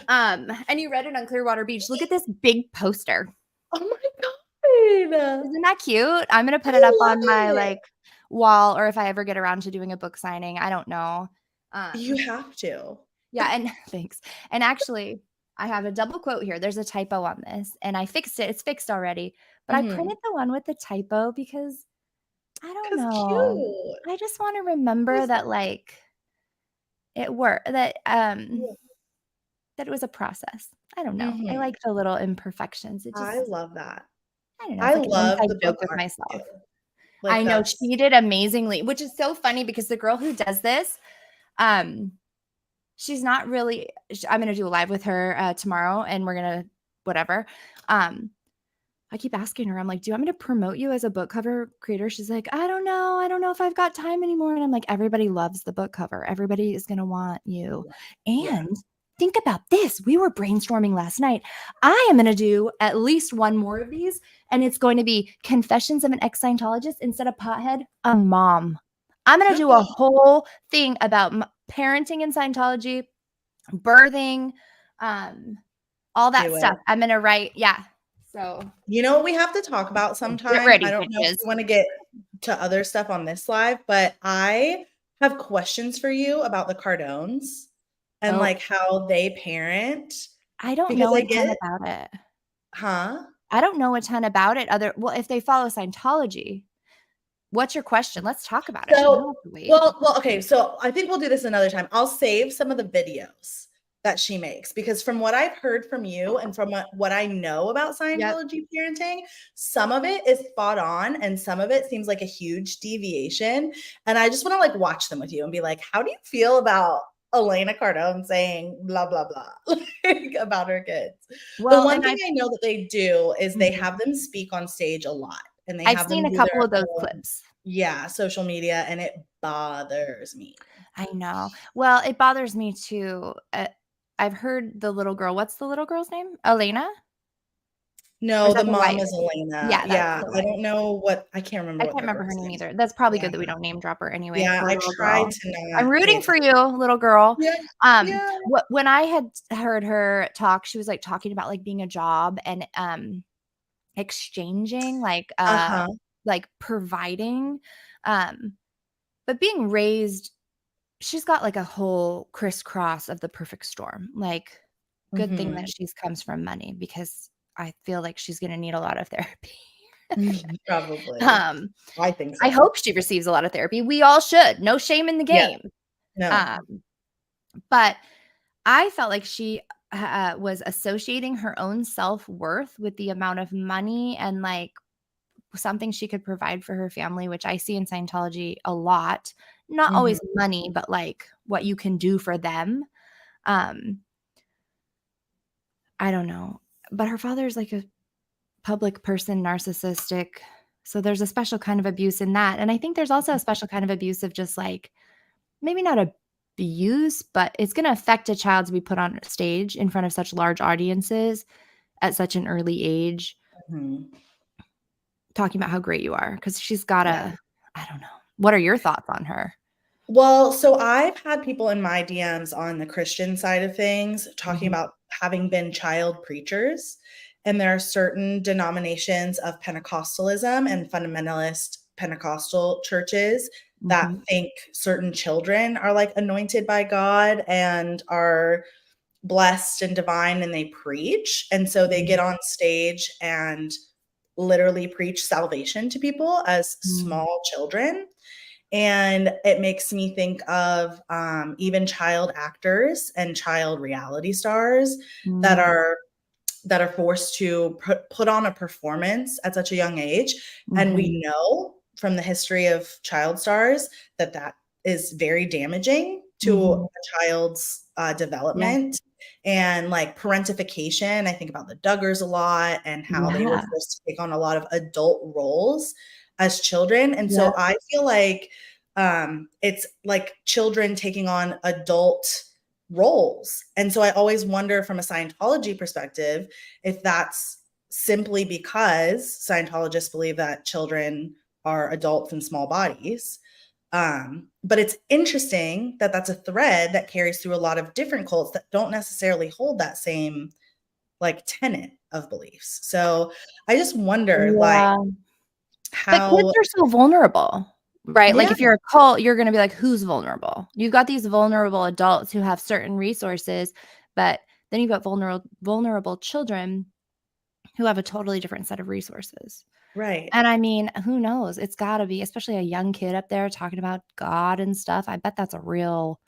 And you read it on Clearwater Beach. Look at this big poster. Oh my God. Isn't that cute? I'm gonna put it up on my like wall, or if I ever get around to doing a book signing, I don't know. You have to. Yeah, and thanks. And actually, I have a double quote here. There's a typo on this, and I fixed it. It's fixed already, but I printed the one with the typo because I don't know. Cute. I just want to remember that like it worked. That that it was a process. I don't know. I like the little imperfections. It just I love that. I don't know. I It's like an love inside the joke book with art myself. too. Like I know she did amazingly, which is so funny because the girl who does this, she's not really. I'm gonna do a live with her tomorrow, and we're gonna whatever. I keep asking her, I'm like, do you want me to promote you as a book cover creator? She's like, I don't know. I don't know if I've got time anymore. And I'm like, everybody loves the book cover. Everybody is going to want you. And think about this. We were brainstorming last night. I am going to do at least one more of these. And it's going to be Confessions of an Ex-Scientologist instead of Pothead, a mom. I'm going to do a whole thing about parenting in Scientology, birthing, all that stuff. I'm going to write. Yeah. So, you know what we have to talk about sometime? Get ready, I don't know if you want to get to other stuff on this live, but I have questions for you about the Cardones and like how they parent. I don't know a ton about it. Huh? I don't know a ton about it. Well, if they follow Scientology, what's your question? Let's talk about it. So, well, okay. So I think we'll do this another time. I'll save some of the videos that she makes because from what I've heard from you and from what I know about Scientology parenting, some of it is spot on and some of it seems like a huge deviation. And I just want to like watch them with you and be like, how do you feel about Elena Cardone saying blah, blah, blah like, about her kids? Well, the one thing I know that they do is they have them speak on stage a lot. And they I've seen a couple of those clips. Yeah, social media, and it bothers me. I know. Well, it bothers me too. I've heard the little girl. What's the little girl's name? Elena? No, the mom is Elena. Yeah, I don't know what. I can't remember. I can't remember her name either. That's probably good that we don't name drop her anyway. Yeah, I tried to not. I'm rooting for you, little girl. Yeah. When I had heard her talk, she was like talking about like being a job and exchanging, like providing, but being raised. She's got like a whole crisscross of the perfect storm. Like, good thing that she's comes from money because I feel like she's going to need a lot of therapy. Probably. I think so. I hope she receives a lot of therapy. We all should. No shame in the game. No. But I felt like she was associating her own self-worth with the amount of money and like something she could provide for her family, which I see in Scientology a lot. Not always money, but like what you can do for them. I don't know. But her father is like a public person, narcissistic. So there's a special kind of abuse in that. And I think there's also a special kind of abuse of just like, maybe not abuse, but it's going to affect a child to be put on stage in front of such large audiences at such an early age. Talking about how great you are. Because she's got I don't know. What are your thoughts on her? Well, so I've had people in my DMs on the Christian side of things talking about having been child preachers. And there are certain denominations of Pentecostalism and fundamentalist Pentecostal churches that think certain children are like anointed by God and are blessed and divine and they preach. And so they get on stage and literally preach salvation to people as small children. And it makes me think of even child actors and child reality stars that are that are forced to put on a performance at such a young age. And we know from the history of child stars that that is very damaging to a child's development. And like parentification, I think about the Duggars a lot and how they were forced to take on a lot of adult roles as children. And so I feel like it's like children taking on adult roles. And so I always wonder from a Scientology perspective if that's simply because Scientologists believe that children are adults in small bodies. But it's interesting that that's a thread that carries through a lot of different cults that don't necessarily hold that same like tenet of beliefs. So I just wonder like But kids how are so vulnerable, right? Like Yeah. if you're a cult, you're going to be like, who's vulnerable? You've got these vulnerable adults who have certain resources, but then you've got vulnerable children who have a totally different set of resources. Right. And I mean, who knows? It's got to be, especially a young kid up there talking about God and stuff. I bet that's a real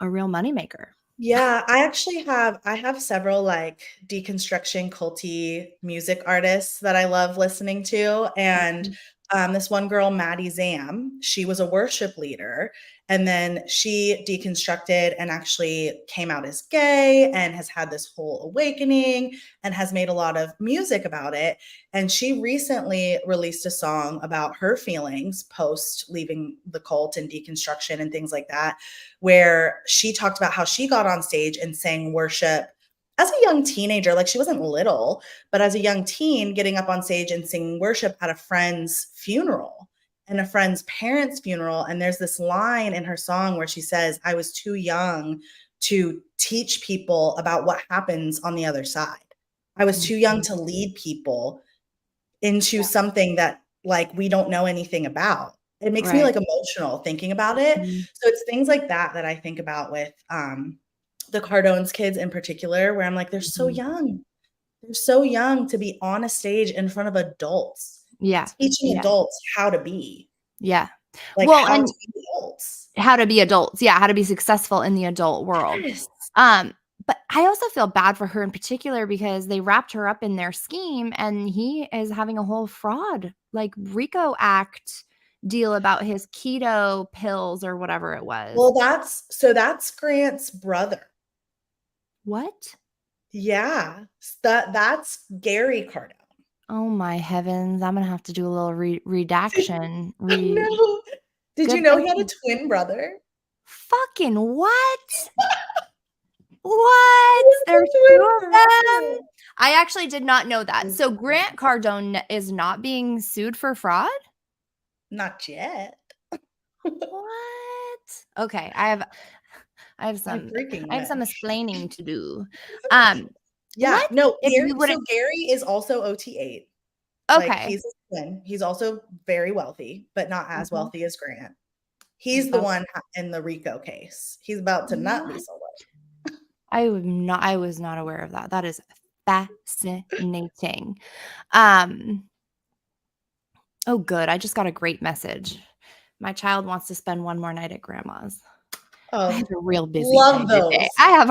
moneymaker. Yeah, I have several like deconstruction culty music artists that I love listening to. And this one girl, Maddie Zam, she was a worship leader. And then she deconstructed and actually came out as gay and has had this whole awakening and has made a lot of music about it. And she recently released a song about her feelings post leaving the cult and deconstruction and things like that, where she talked about how she got on stage and sang worship as a young teenager. Like she wasn't little, but as a young teen, getting up on stage and singing worship at a friend's funeral and a friend's parents' funeral. And there's this line in her song where she says, I was too young to teach people about what happens on the other side. I was too young to lead people into something that like we don't know anything about. It makes me like emotional thinking about it. So it's things like that that I think about with the Cardone's kids in particular, where I'm like, they're so young. They're so young to be on a stage in front of adults. Teaching adults how to be. Like well, how and to be adults. How to be adults. Yeah, how to be successful in the adult world. Yes. But I also feel bad for her in particular because they wrapped her up in their scheme and he is having a whole fraud, like RICO Act deal about his keto pills or whatever it was. Well, that's Grant's brother. What? Yeah. That's Gary Cardone. Oh my heavens. I'm going to have to do a little redaction. No. Did you know he had a twin brother? Fucking what? What? There's two of them? I actually did not know that. So Grant Cardone is not being sued for fraud? Not yet. What? Okay, I have some explaining to do. Yeah, what no, if Gary, you wouldn't? so Gary is also OT8. Okay. Like he's a twin. He's also very wealthy, but not as wealthy as Grant. He's the one in the RICO case. He's about to not be so wealthy. I was not aware of that. That is fascinating. Oh, good. I just got a great message. My child wants to spend one more night at grandma's. Oh, I have a real busy love day those. today. I have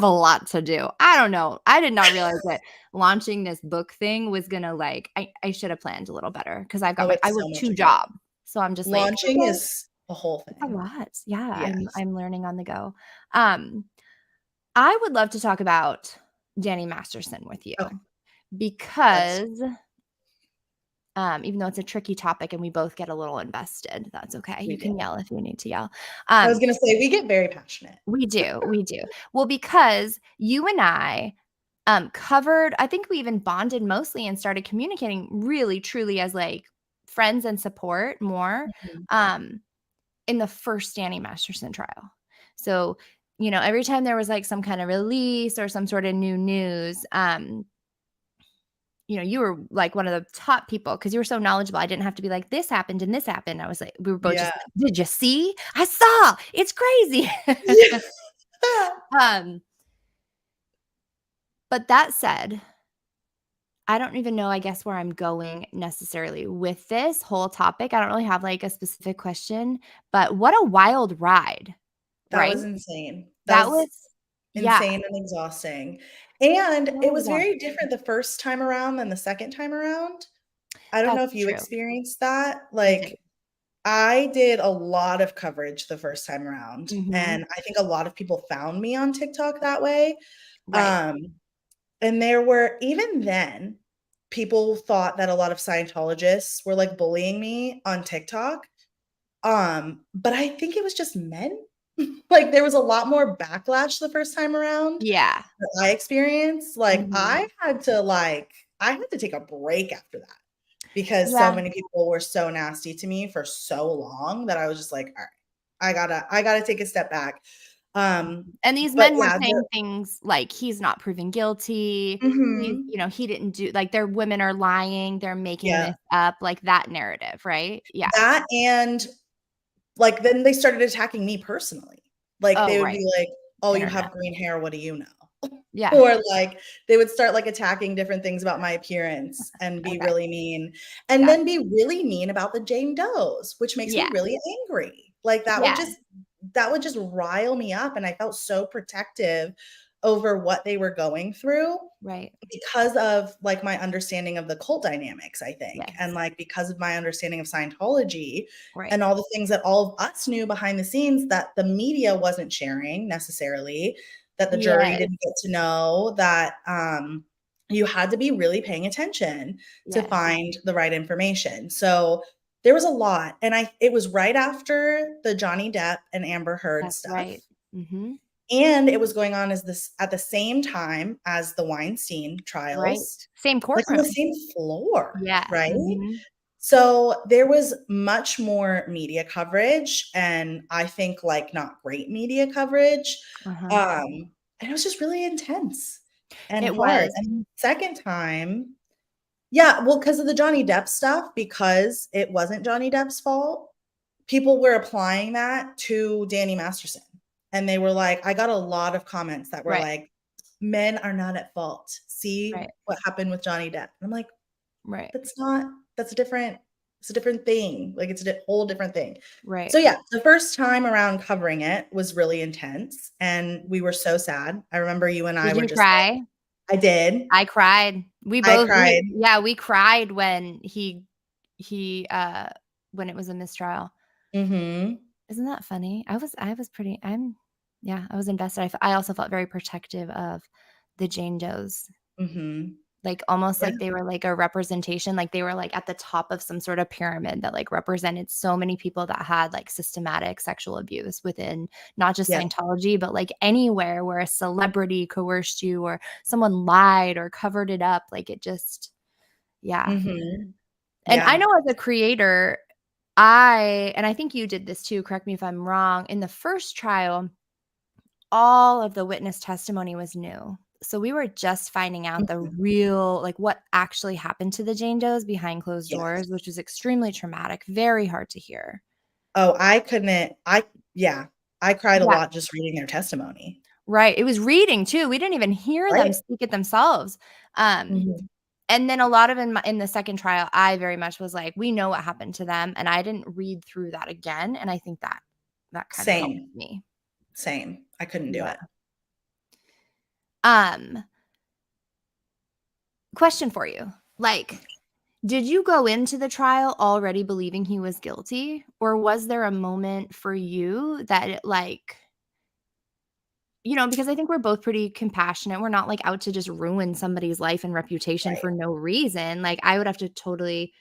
a lot to do. I don't know. I did not realize that launching this book thing was gonna like. I should have planned a little better because I've got I work two jobs, so I'm just launching like, is a whole thing. A lot. Yeah, Yes. I'm learning on the go. I would love to talk about Danny Masterson with you because even though it's a tricky topic and we both get a little invested, that's okay. You can yell if you need to yell. I was going to say, we get very passionate. We do. Well, because you and I covered, I think we even bonded mostly and started communicating really, truly as like friends and support more in the first Danny Masterson trial. So, every time there was like some kind of release or some sort of new news, you were like one of the top people because you were so knowledgeable. I didn't have to be like, this happened and this happened. I was like, we were both just like, did you see? I saw. It's crazy. But that said, I don't even know, I guess, where I'm going necessarily with this whole topic. I don't really have like a specific question, but what a wild ride. That was insane. That was insane and exhausting. And So it was very exhausting. different the first time around than the second time around. I don't know That's if you true. experienced that. I did. Like, I did a lot of coverage the first time around, and I think a lot of people found me on TikTok that way. Right. And there were, even then, people thought that a lot of Scientologists were like bullying me on TikTok. But I think it was just men. Like, there was a lot more backlash the first time around Yeah. that I experienced. Like, Mhm. I had to take a break after that because so Yeah. many people were so nasty to me for so long that I was just like, all right, I gotta take a step back. And these But men were yeah, saying things like, "He's not proven guilty. He's mhm, he didn't do," like, their women are lying, they're making yeah, this up, like, that narrative, right? Yeah. that, and like, then they started attacking me personally. Like, Oh, they would right. be like, "Oh, you Internet. have green hair, what do you know?" Yeah. Or, like, they would start, like, attacking different things about my appearance and be Okay. really mean, and Yeah. then be really mean about the Jane Does, which makes me Yeah. really angry. Like, Yeah. that would just rile me up, and I felt so protective over what they were going through Right. because of, like, my understanding of the cult dynamics, I think, and, Yes. like, because of my understanding of Scientology Right. and all the things that all of us knew behind the scenes that the media wasn't sharing necessarily, that the jury Yes. didn't get to know, that, you had to be really paying attention to Yes. find the right information. So, there was a lot, and it was right after the Johnny Depp and Amber Heard That's stuff, right. Mhm. and it was going on as this at the same time as the Weinstein Right. trials, Same like, on the courtroom. same floor, Yeah. right? Mhm. So, there was much more media coverage, and I think, like, not great media coverage, Uh-huh. and it was just really intense and It hard, was. and second time, yeah, well, because of the Johnny Depp stuff, because it wasn't Johnny Depp's fault, people were applying that to Danny Masterson, and they were like, I got a lot of comments that were Right. like, "Men are not at fault. See Right. what happened with Johnny Depp." And I'm like, Right. "That's not that's a different it's a different thing, like, it's a whole different thing." Right. So, yeah, the first time around covering it was really intense, and we were so sad. I remember you and I Did were you just like, cry? I did. I cried. We I both we cried. yeah, we cried when when it was a mistrial. Mhm. Isn't that funny? I was pretty yeah, I was invested. I also felt very protective of the Jane Does, Mhm. like, almost Yeah. like they were, like, a representation, like, they were, like, at the top of some sort of pyramid that, like, represented so many people that had, like, systematic sexual abuse within not just Yeah. Scientology, but, like, anywhere where a celebrity coerced you or someone lied or covered it up, like, it just yeah. Mhm. And I Yeah. know as a creator, I think you did this too, correct me if I'm wrong, in the first trial, all of the witness testimony was new. So we were just finding out the Mhm. real like, what actually happened to the Jane Does behind closed Yes. doors, which was extremely traumatic, very hard to hear. Oh, I couldn't I yeah, I cried a Yeah, lot just reading their testimony. right, it was reading too, we didn't even hear them Right? speak it themselves. Um, Mhm. and then a lot of in the second trial, I very much was like, "We know what happened to them," and I didn't read through that again, and I think that kind of helped Same, me. same. I couldn't do Yeah. it. Um, Question for you. Like, did you go into the trial already believing he was guilty? Or was there a moment for you that it like because I think we're both pretty compassionate. We're not like out to just ruin somebody's life and reputation Right. for no reason. Like I would have to totally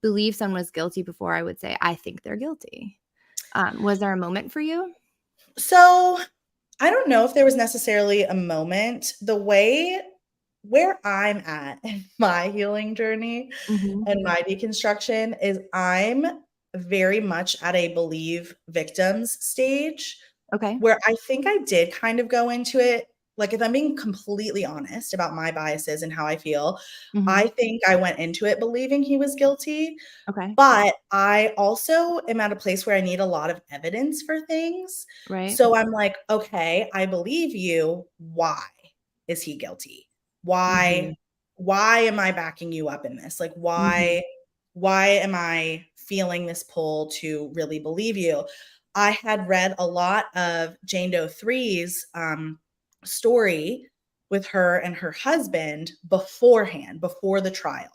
believe someone was guilty before I would say, I think they're guilty. Was there a moment for you? So, I don't know if there was necessarily a moment. The way where I'm at in my healing journey Mhm. and my deconstruction is I'm very much at a believe victims stage. Okay. Where I think I did kind of go into it like, if I'm being completely honest about my biases and how I feel, I Mhm. think I went into it believing he was guilty, Okay. but I also am at a place where I need a lot of evidence for things. Right. So I'm like, "Okay, I believe you. Why is he guilty? Why Mhm. why am I backing you up in this? Like, Mhm. why am I feeling this pull to really believe you?" I had read a lot of Jane Doe 3's, story with her and her husband beforehand, before the trial,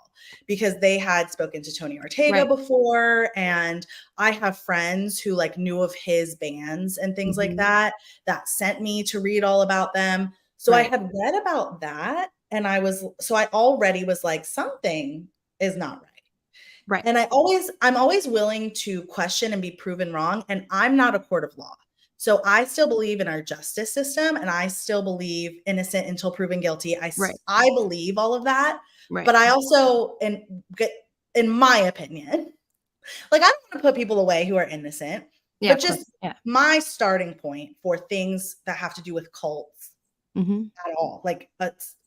because they had spoken to Tony Ortega before, and I have friends who like knew of his bands and things like that sent me to read all about them. So I had read about that, and I already was like, something is not right. Right. And I'm always willing to question and be proven wrong. And I'm not a court of law. So I still believe in our justice system, and I still believe innocent until proven guilty. I believe all of that. Right. But I also, in my opinion, like, I don't want to put people away who are innocent, but just my starting point for things that have to do with cults at all, like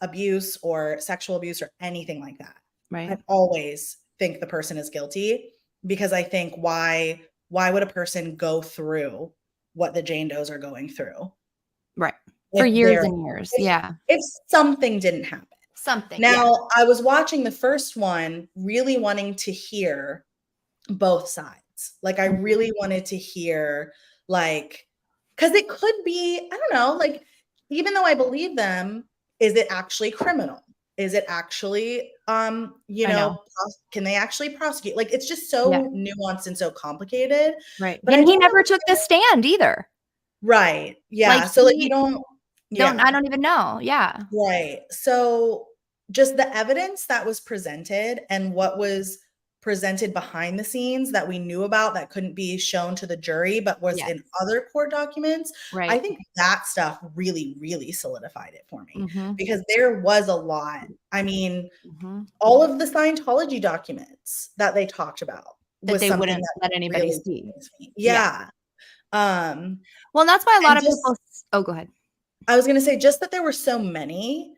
abuse or sexual abuse or anything like that. Right. I always think the person is guilty, because I think why would a person go through what the Jane Does are going through? Right. For years and years. If something didn't happen. Something. Now, I was watching the first one, really wanting to hear both sides. Like, I really wanted to hear, like, because it could be, I don't know, like, even though I believe them, is it actually criminal? Is it actually, can they actually prosecute? Like, it's just so nuanced and so complicated. Right. But he never took the stand either. Right. Yeah. Like, so like, you don't, I don't even know. Yeah. Right. So just the evidence that was presented and what was presented behind the scenes that we knew about that couldn't be shown to the jury, but was in other court documents. Right. I think that stuff really, really solidified it for me, because there was a lot. I mean, all of the Scientology documents that they talked about that they wouldn't let anybody see. Yeah. Well, that's why a lot of people. Oh, go ahead. I was going to say, just that there were so many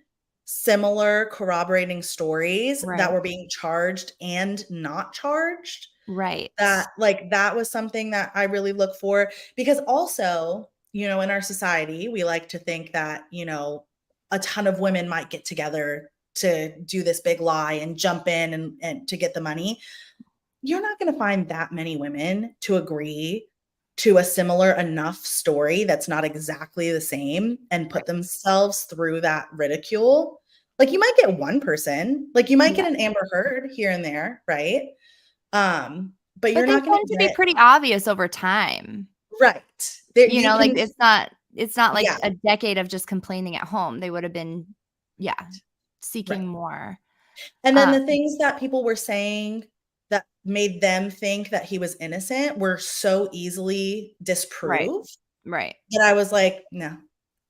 similar corroborating stories that were being charged and not charged. Right. That was something that I really look for, because also, in our society, we like to think that, a ton of women might get together to do this big lie and jump in and to get the money. You're not going to find that many women to agree to a similar enough story that's not exactly the same and put themselves through that ridicule. Like, you might get one person, like you might get an Amber Heard here and there, right? But you're not going to be pretty obvious over time, right? It's not like a decade of just complaining at home. They would have been, seeking more. And then the things that people were saying that made them think that he was innocent were so easily disproved. Right. That I was like, no,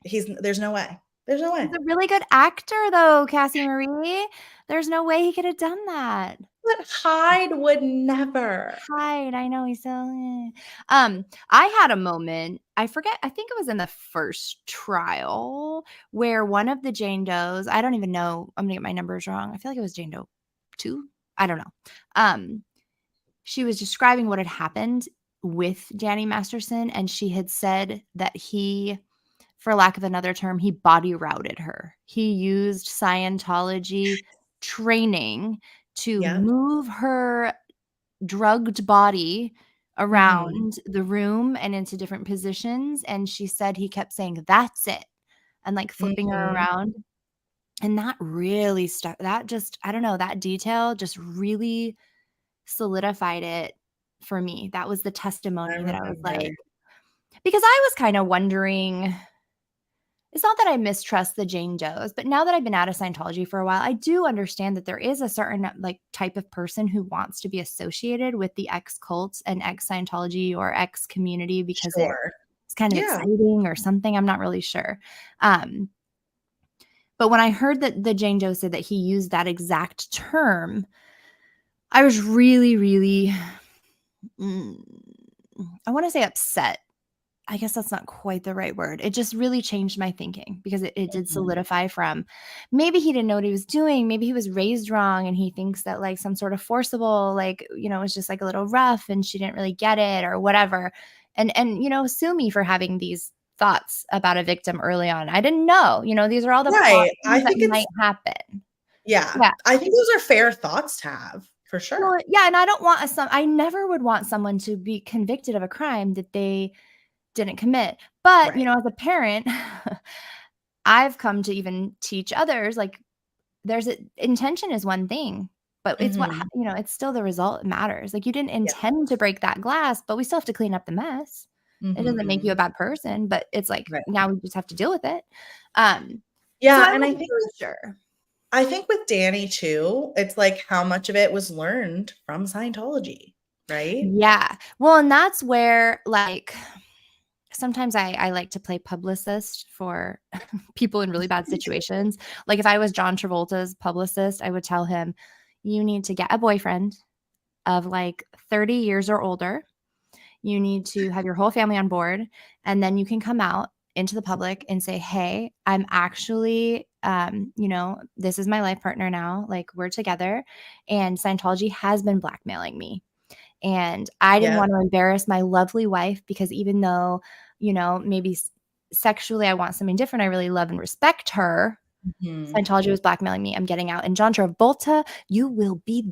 there's no way. There's no way. He's a really good actor, though, Cassie Marie. There's no way he could have done that. But Hyde would never. Hyde, I know, he's so. I had a moment. I forget. I think it was in the first trial where one of the Jane Does. I don't even know. I'm gonna get my numbers wrong. I feel like it was Jane Doe 2. I don't know. She was describing what had happened with Danny Masterson, and she had said that he, for lack of another term, he body routed her. He used Scientology training to move her drugged body around the room and into different positions. And she said he kept saying, "That's it," and like flipping her around. And that really stuck. That just, I don't know, that detail just really solidified it for me. That was the testimony that I was like, because I was kind of wondering, it's not that I mistrust the Jane Does, but now that I've been out of Scientology for a while, I do understand that there is a certain like type of person who wants to be associated with the ex-cults and ex-Scientology or ex-community because it's kind of exciting or something. I'm not really sure. But when I heard that the Jane Doe said that he used that exact term, I was really, really, I want to say upset. I guess that's not quite the right word. It just really changed my thinking because it did solidify from maybe he didn't know what he was doing. Maybe he was raised wrong and he thinks that like some sort of forcible, like, it was just like a little rough and she didn't really get it or whatever. And sue me for having these thoughts about a victim early on. I didn't know, these are all the things that might happen. Yeah. I think those are fair thoughts to have. For sure. Well, and I don't want I never would want someone to be convicted of a crime that they didn't commit. But, as a parent, I've come to even teach others, like, intention is one thing, but it's what Mhm. it's still the result that matters. Like, you didn't Yeah. intend to break that glass, but we still have to clean up the mess. It doesn't make you a Mhm. bad person, but it's like, Right. now we just have to deal with it. So Yeah, I and wasn't really sure. I think with Danny too, it's like how much of it was learned from Scientology, right? Yeah. Well, and that's where, like, sometimes I like to play publicist for people in really bad situations. Like, if I was John Travolta's publicist, I would tell him, "You need to get a boyfriend of, like, 30 years or older. You need to have your whole family on board, and then you can come out into the public and say, 'Hey, I'm actually, this is my life partner now, like, we're together, and Scientology has been blackmailing me. And I didn't Yeah. want to embarrass my lovely wife because even though, maybe sexually I want something different, I really love and respect her. Mhm. Scientology was blackmailing me. I'm getting out. And John Travolta, you will be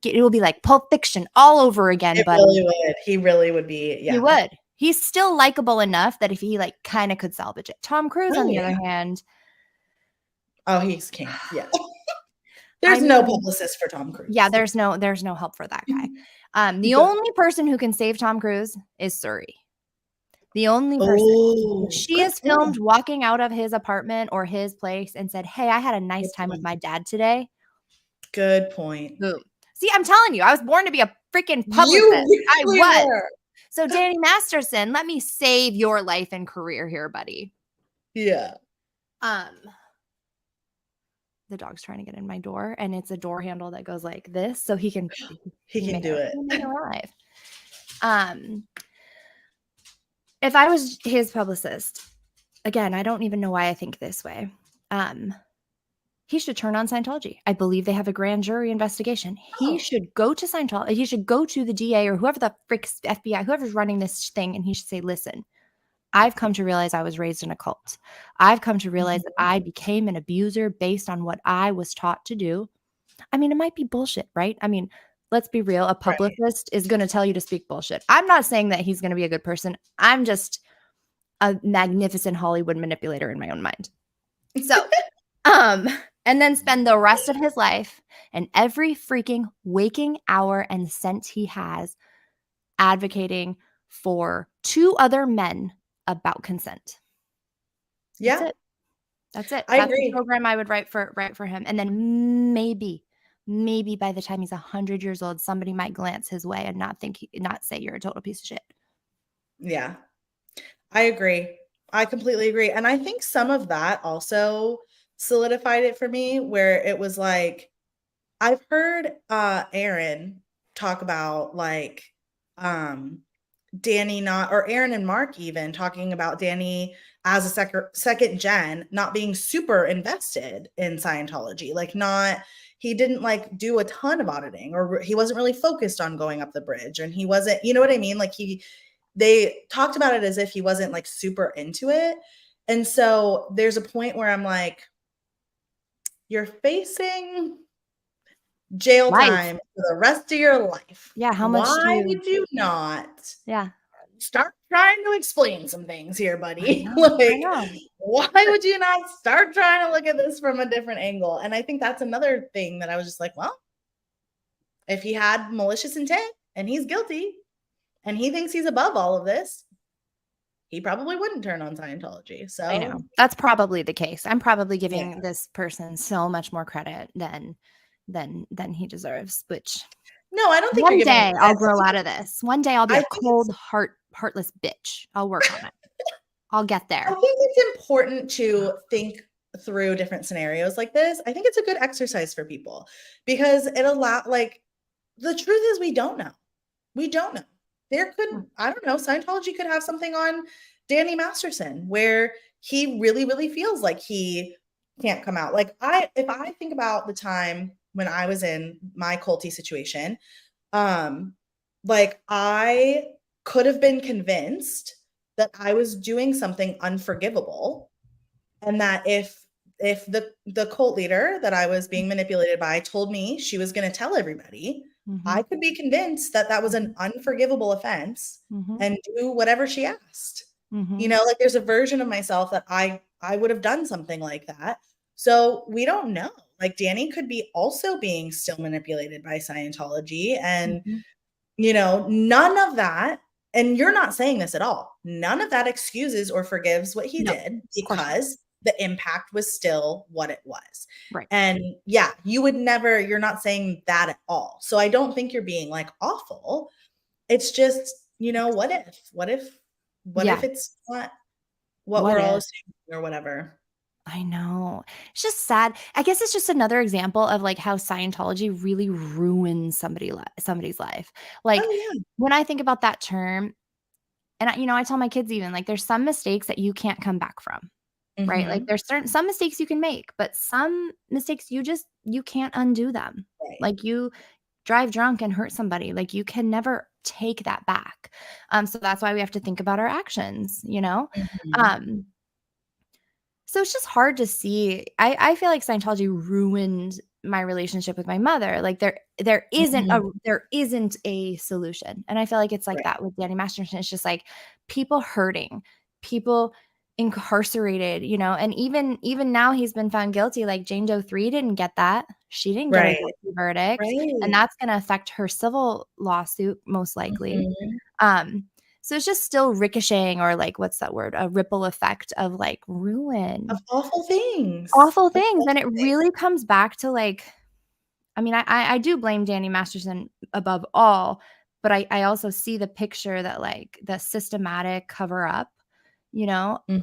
it will be like Pulp Fiction all over again, It buddy. really would. He really would be, He yeah. would. He's still likable enough that if he like kind of could salvage it. Tom Cruise, Oh, on the other yeah. hand, Oh, he can't. Yeah. I There's no mean, publicist for Tom yeah, Cruise. there's no help for that guy. The Good. only person who can save Tom Cruise is Suri. The only person. If Oh, she good is filmed point. walking out of his apartment or his place and said, "Hey, I had a nice Good time with point. my dad today." Good point. Boom. See, I'm telling you, I was born to be a freaking publicist. You I really was. were. So, Danny Masterson, let me save your life and career here, buddy. Yeah. The dog's trying to get in my door, and it's a door handle that goes like this, so he can He can do it. He may arrive. If I was his publicist, again, I don't even know why I think this way. He should turn on Scientology. I believe they have a grand jury investigation. He Oh. should go to Scientology. He should go to the DA or whoever the frick's FBI, whoever's running this thing, and he should say, "Listen, I've come to realize I was raised in a cult. I've come to realize that I became an abuser based on what I was taught to do." I mean, it might be bullshit, right? I mean, let's be real. A Right. publicist is going to tell you to speak bullshit. I'm not saying that he's going to be a good person. I'm just a magnificent Hollywood manipulator in my own mind. So, and then spend the rest of his life and every freaking waking hour and cent he has advocating for 2 other men about consent. That's Yeah. it. That's it. I That's the agree. program I would write for him. And then maybe by the time he's 100 years old, somebody might glance his way and not say you're a total piece of shit. Yeah. I agree. I completely agree. And I think some of that also solidified it for me, where it was like, I've heard Aaron talk about like Danny not, or Aaron and Mark even talking about Danny as a second gen not being super invested in Scientology. Like he didn't like do a ton of auditing, or he wasn't really focused on going up the bridge, and he wasn't, you know what I mean? Like they talked about it as if he wasn't like super into it. And so there's a point where I'm like, you're facing jail Life. time for the rest of your life. Yeah, how much do Why you would you not Yeah. start trying to explain some things here, buddy? I Like, know. why would you not start trying to look at this from a different angle? And I think that's another thing that I was just like, well, if he had malicious intent and he's guilty and he thinks he's above all of this, he probably wouldn't turn on Scientology. So I know. That's probably the case. I'm probably yeah. giving this person so much more credit than he deserves, which No, I don't think one you're giving day him I'll credit. grow out of this. One day I'll be I a think cold, heartless bitch. I'll work on it. I'll get I there. think it's important to think through different scenarios like this. I think it's a good exercise for people because it like the truth is we don't know. We don't know. There could, I don't know, Scientology could have something on Danny Masterson where he really, really feels like he can't come out. Like if I think about the time when I was in my culty situation, like I could have been convinced that I was doing something unforgivable, and that if the cult leader that I was being manipulated by told me she was going to tell everybody, I could be convinced that that was an unforgivable offense and do whatever she asked. You know, like there's a version of myself that I I would have done something like that. So we don't know. Like Danny could be also being still manipulated by Scientology, and Mhm. none of that, and you're not saying this at all, none of that excuses or forgives what he No, did, of course not. because the impact was still what it was. Right. And yeah, you're not saying that at all. So I don't think you're being like awful. It's just, what if Yeah. it's not what What we're all if? assuming or whatever. I know. It's just sad. I guess it's just another example of like how Scientology really ruins somebody's life. Like Oh yeah. when I think about that term, and I tell my kids even like there's some mistakes that you can't come back from, right? Like Mhm. there's some mistakes you can make, but some mistakes you can't undo them. Right. Like you drive drunk and hurt somebody, like you can never take that back. So that's why we have to think about our actions. Mhm. Um, so it's just hard to see. I feel like Scientology ruined my relationship with my mother. Like Mhm. there isn't a solution. And I feel like it's like Right. that with Danny Masterson. It's just like people hurting, people incarcerated, and even now he's been found guilty. Like Jane Doe 3 didn't get that. She didn't get a Right. guilty verdict. And Right. that's gonna affect her civil lawsuit, most likely. Mhm. Um, so it's just still ricocheting, or like, what's that word? A ripple effect of like Of ruin, awful things. awful Of things. And awful it things. really comes back to like, I mean, I do blame Danny Masterson above all, but I also see the picture that like the systematic cover up, you know, Mhm.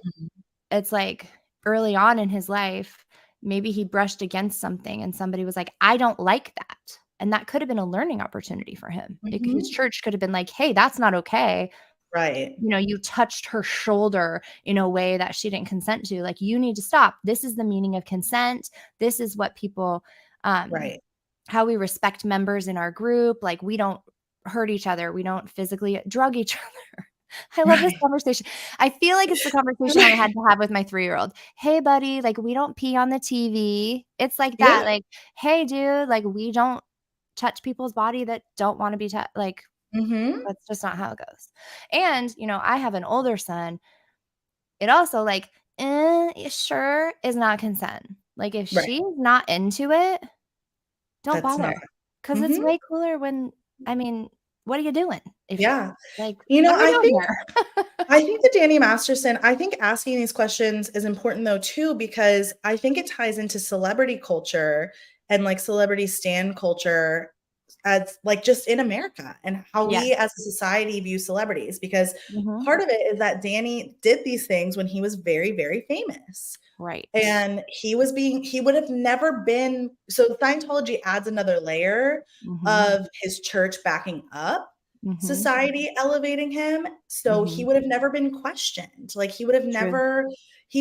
it's like early on in his life, maybe he brushed against something and somebody was like, I don't like that. And that could have been a learning opportunity for him. His Mhm. church could have been like, hey, that's not okay. Right. You touched her shoulder in a way that she didn't consent to. Like, you need to stop. This is the meaning of consent. This is what people, Right. how we respect members in our group. Like, we don't hurt each other. We don't physically drug each other. I love this Right. conversation. I feel like it's the conversation I had to have with my 3-year-old. Hey, buddy, like, we don't pee on the TV. It's like that. Yeah. Like, hey, dude, like, we don't touch people's body that don't want to be touched. Like, Mhm. that's just not how it goes. And, I have an older son. It also like, sure is not consent. Like if Right. she's not into it, don't That's bother. not. Because it's Mhm. way cooler when, I mean, what are you doing? If Yeah. like, what are we I doing think here? the Danny Masterson, I think asking these questions is important though too, because I think it ties into celebrity culture and like celebrity stan culture, as like just in America, and how Yes. we as a society view celebrities, because Mhm. part of it is that Danny did these things when he was very, very famous. Right. And he would have never been, so Scientology adds another layer Mhm. of his church backing up Mhm. society elevating him. So he Mhm. would have never been questioned. Like True. he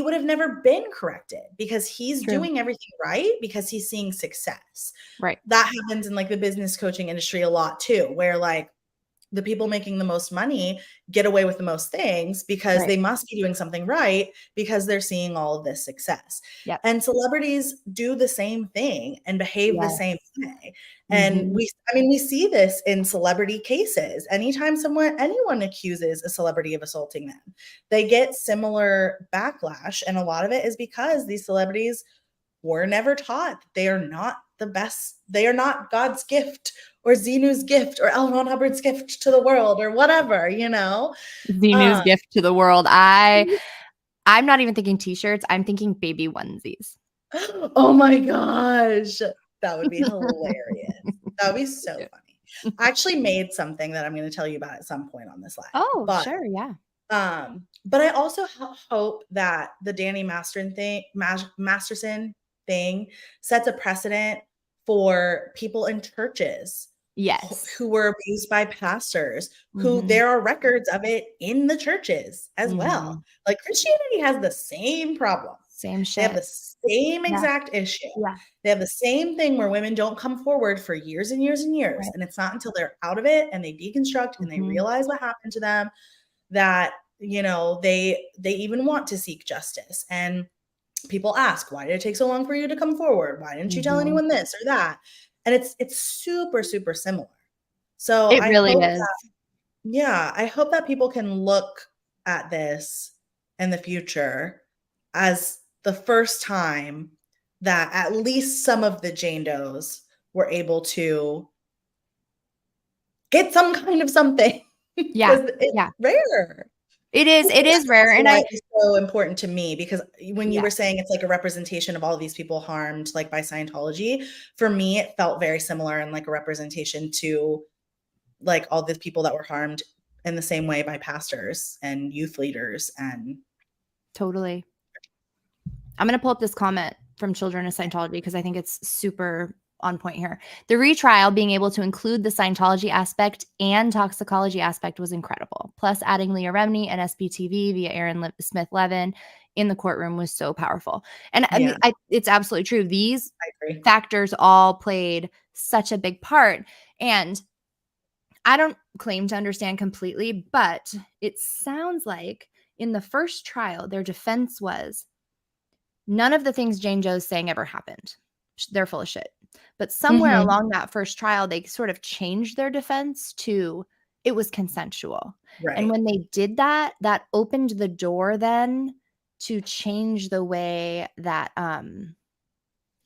would have never been corrected, because he's True. doing everything right, because he's seeing success. Right. That happens in like the business coaching industry a lot too, where like the people making the most money get away with the most things because Right. they must be doing something right, because they're seeing all of this success. Yep. And celebrities do the same thing and behave the Yes. same way. And Mhm. we see this in celebrity cases. Anytime anyone accuses a celebrity of assaulting them, they get similar backlash. And a lot of it is because these celebrities were never taught that they are not the best. They are not God's gift or Xenu's gift or L. Ron Hubbard's gift to the world or whatever. Xenu's Uh, gift to the world. I'm not even thinking t-shirts. I'm thinking baby onesies. oh my gosh. That would be hilarious. That would be so funny. I actually made something that I'm going to tell you about at some point on this live. Oh, But sure. Yeah. but I also hope that the Danny Masterson thing sets a precedent for people in churches Yes. who were abused by pastors, who Mhm. there are records of it in the churches as well. Mhm. Like Christianity has the same problem. Same They have shit. the same Yeah. exact issue. Yeah. They have the same thing where women don't come forward for years and years and years. Right. And it's not until they're out of it and they deconstruct and they Mhm. realize what happened to them that they even want to seek justice. And people ask, why did it take so long for you to come forward? Why didn't you tell Mhm. anyone this or that? And it's super, super similar. So It really is. I hope that people can look at this in the future as the first time that at least some of the Jane Does were able to get some kind of something. Yeah. Because it's Yeah. rare. It is rare. And why it's so important to me, because when you Yeah. were saying it's like a representation of all of these people harmed like by Scientology, for me it felt very similar and like a representation to like all the people that were harmed in the same way by pastors and youth leaders. And totally. I'm going to pull up this comment from Children of Scientology because I think it's super on point here. The retrial, being able to include the Scientology aspect and toxicology aspect, was incredible. Plus, adding Leah Remini and SBTV via Aaron Smith Levin in the courtroom was so powerful. And I mean, it's absolutely true. These factors all played such a big part. And I don't claim to understand completely, but it sounds like in the first trial, their defense was none of the things Jane Doe's saying ever happened. They're full of shit. But somewhere along that first trial, they sort of changed their defense to it was consensual. Right. And when they did that, that opened the door then to change the way that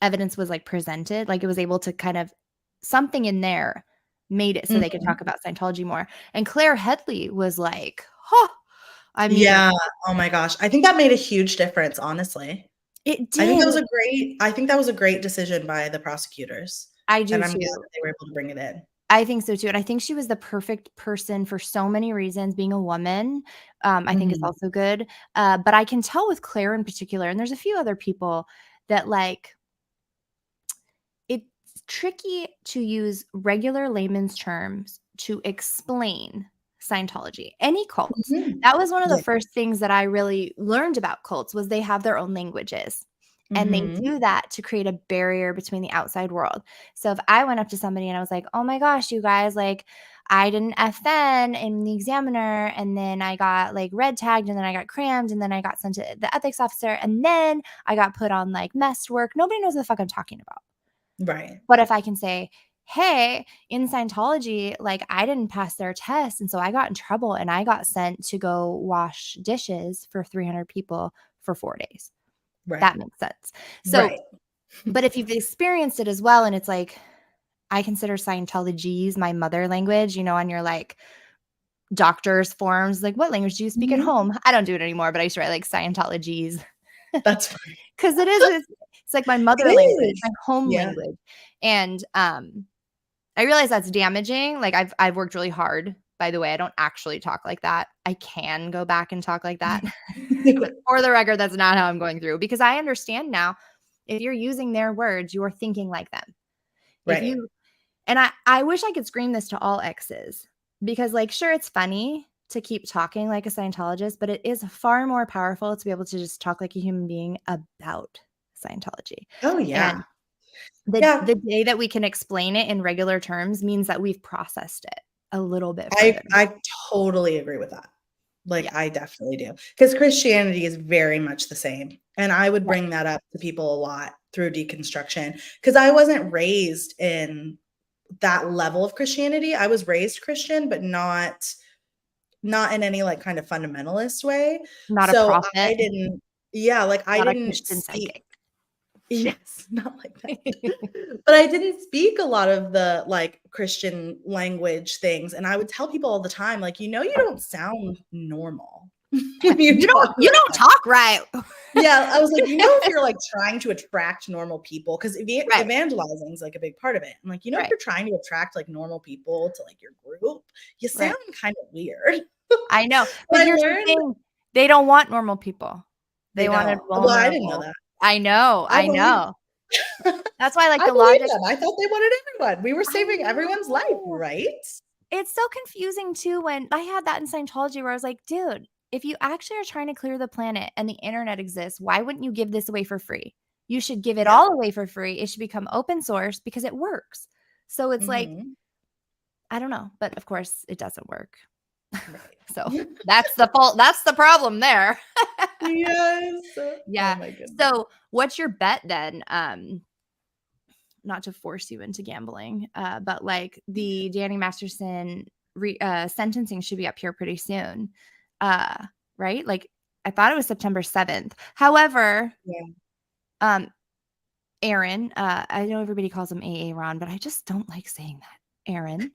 evidence was like presented. Like it was able to kind of something in there made it so they could talk about Scientology more. And Claire Headley was like, huh. I mean, yeah. Oh my gosh. I think that made a huge difference, honestly. It did. I think that was a great decision by the prosecutors. I do and I'm too. glad that they were able to bring it in. I think so too. And I think she was the perfect person for so many reasons. Being a woman, I think is also good. But I can tell with Claire in particular, and there's a few other people that like, it's tricky to use regular layman's terms to explain Scientology, any cults. That was one of the first things that I really learned about cults was they have their own languages. And they do that to create a barrier between the outside world. So if I went up to somebody and I was like, oh my gosh, you guys, like I didn't FN in the examiner and then I got like red tagged and then I got crammed and then I got sent to the ethics officer and then I got put on like mess work. Nobody knows what the fuck I'm talking about. Right. But if I can say, hey, in Scientology, like I didn't pass their test. And so I got in trouble and I got sent to go wash dishes for 300 people for 4 days. Right. That makes sense. So, but if you've experienced it as well, and it's like, I consider Scientology my mother language, you know, on your like doctor's forms, like what language do you speak at home? I don't do it anymore, but I used to write like Scientology's. That's fine. Because it's like my mother language, my home language. And I realize that's damaging. Like I've worked really hard. By the way, I don't actually talk like that. I can go back and talk like that. But for the record, that's not how I'm going through because I understand now if you're using their words, you're thinking like them. Right. And I wish I could scream this to all exes because like, sure, it's funny to keep talking like a Scientologist, but it is far more powerful to be able to just talk like a human being about Scientology. Oh, yeah. And the day that we can explain it in regular terms means that we've processed it a little bit further. I totally agree with that. Like, I definitely do. Because Christianity is very much the same. And I would bring that up to people a lot through deconstruction because I wasn't raised in that level of Christianity. I was raised Christian, but not in any like kind of fundamentalist way. Not a prophet. I didn't, like I not didn't a Christian psychic. Yes, not like that. But I didn't speak a lot of the like Christian language things. And I would tell people all the time, like, you don't sound normal. you don't talk right. Yeah. I was like, if you're like trying to attract normal people, because evangelizing is like a big part of it. I'm like, if you're trying to attract like normal people to like your group, you sound kind of weird. I know. But here's the thing. They don't want normal people. They wanted vulnerable. Well, I didn't know that. I know. That's why like the logic. logic. I thought they wanted everyone. We were saving everyone's life, right? It's so confusing too when I had that in Scientology where I was like, dude, if you actually are trying to clear the planet and the internet exists, why wouldn't you give this away for free? You should give it all away for free. It should become open source because it works. So it's like, I don't know, but of course it doesn't work. So that's the fault. That's the problem there. Yes. Yeah. Oh my goodness. So what's your bet then? Not to force you into gambling, but like the Danny Masterson sentencing should be up here pretty soon. Right? Like I thought it was September 7th. However, Yeah. Aaron, I know everybody calls him AA Ron, but I just don't like saying that. Aaron.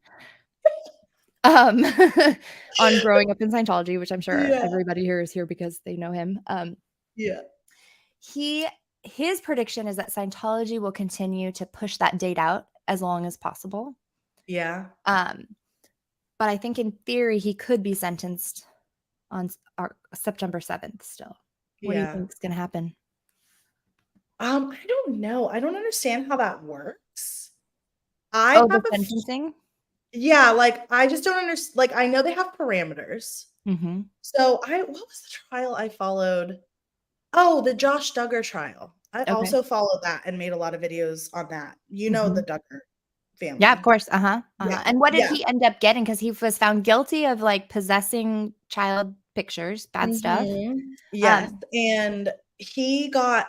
On growing up in Scientology, which I'm sure Yeah. everybody here is here because they know him. Yeah. His prediction is that Scientology will continue to push that date out as long as possible. Yeah. But I think in theory he could be sentenced on September 7th still. What do you think is going to happen? I don't know. I don't understand how that works. The sentencing? Yeah, like I just don't understand. Like I know they have parameters. Mm-hmm. So what was the trial I followed? Oh, the Josh Duggar trial. I also followed that and made a lot of videos on that. You know the Duggar family. Yeah, of course. Yeah. And what did he end up getting? Because he was found guilty of like possessing child pictures, bad stuff. Yes. And he got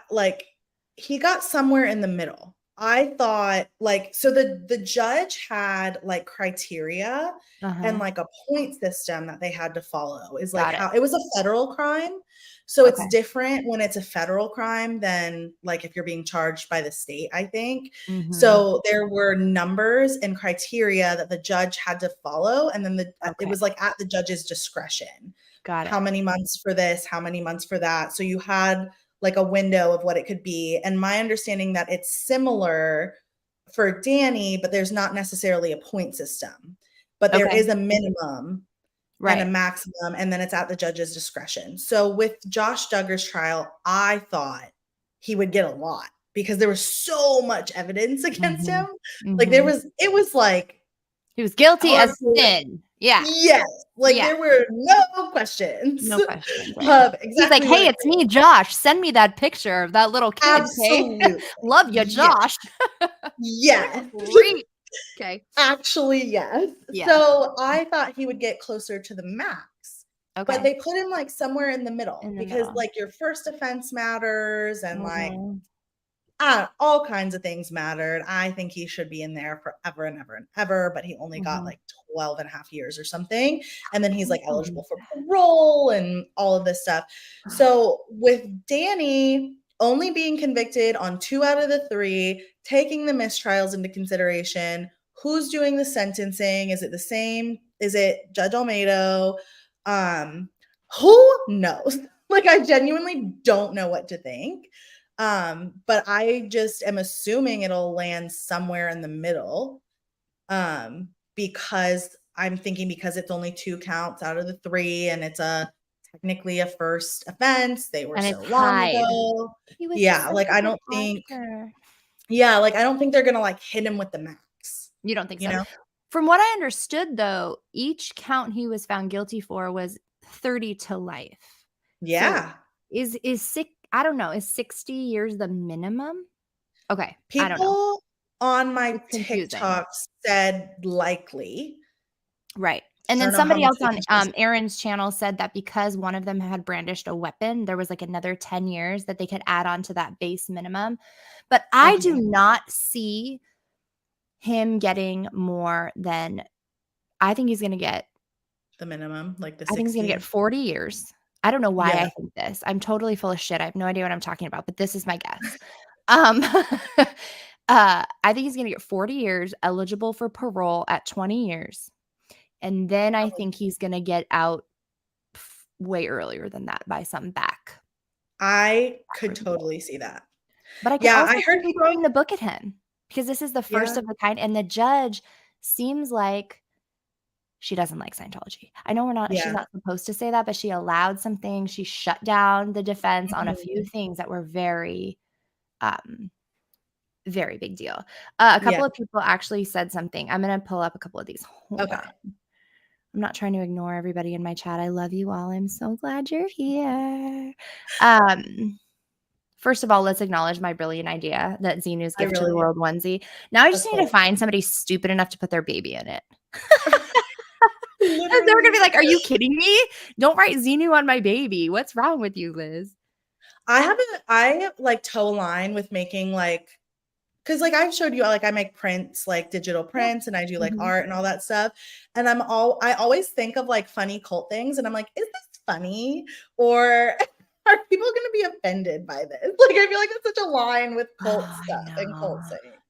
somewhere in the middle. I thought so the judge had like criteria and like a point system that they had to follow is like how it was a federal crime. So it's different when it's a federal crime than like if you're being charged by the state, I think. So there were numbers and criteria that the judge had to follow. And then it was like at the judge's discretion. Got it. How many months for this? How many months for that? So you had like a window of what it could be. And my understanding that it's similar for Danny, but there's not necessarily a point system, but there is a minimum and a maximum, and then it's at the judge's discretion. So with Josh Duggar's trial, I thought he would get a lot because there was so much evidence against him. Like it was like he was guilty as sin. Yeah. Yes. Like there were no questions. No questions. Exactly. He's like, hey, it's me, Josh. Send me that picture of that little kid. Absolutely. Love you, Josh. Yes. Okay. Actually, yes. Yeah. So I thought he would get closer to the max. Okay. But they put him like somewhere in the middle because like your first offense matters and like all kinds of things mattered. I think he should be in there forever and ever and ever, but he only got like 12 and a half years or something. And then he's like eligible for parole and all of this stuff. So with Danny only being convicted on 2 out of the 3, taking the mistrials into consideration, who's doing the sentencing? Is it the same? Is it Judge Almeida? Who knows? Like, I genuinely don't know what to think. But I just am assuming it'll land somewhere in the middle. Because I'm thinking because it's only 2 counts out of the 3 and it's technically a first offense. They were so long ago. Yeah, like I don't think they're gonna like hit him with the max. You don't think so? Know? From what I understood though, each count he was found guilty for was 30 to life. Yeah. So is sick. I don't know. Is 60 years the minimum? Okay. People I don't know. On my TikTok said likely. Right. And then somebody else on Aaron's channel said that because one of them had brandished a weapon, there was like another 10 years that they could add on to that base minimum. But I do not see him getting more than, I think he's going to get the minimum, like the 60. I think he's going to get 40 years. I don't know why I think this. I'm totally full of shit. I have no idea what I'm talking about, but this is my guess. I think he's going to get 40 years, eligible for parole at 20 years. And then I think he's going to get out way earlier than that by some back. I could totally see that. But I could also see people throwing the book at him because this is the first of the kind. And the judge seems like she doesn't like Scientology. I know she's not supposed to say that, but she allowed some things. She shut down the defense on a few things that were very, very big deal. A couple of people actually said something. I'm going to pull up a couple of these. Hold on. I'm not trying to ignore everybody in my chat. I love you all. I'm so glad you're here. First of all, let's acknowledge my brilliant idea that Xenu's Gift to the World onesie. Now I just need to find somebody stupid enough to put their baby in it. They were going to be like, are you kidding me? Don't write Xenu on my baby. What's wrong with you, Liz? I like toe line with making like, because like I've showed you, like I make prints, like digital prints, and I do like art and all that stuff. And I always think of like funny cult things, and I'm like, is this funny, or are people going to be offended by this? Like, I feel like that's such a line with cult Oh, I stuff and cult know. sayings.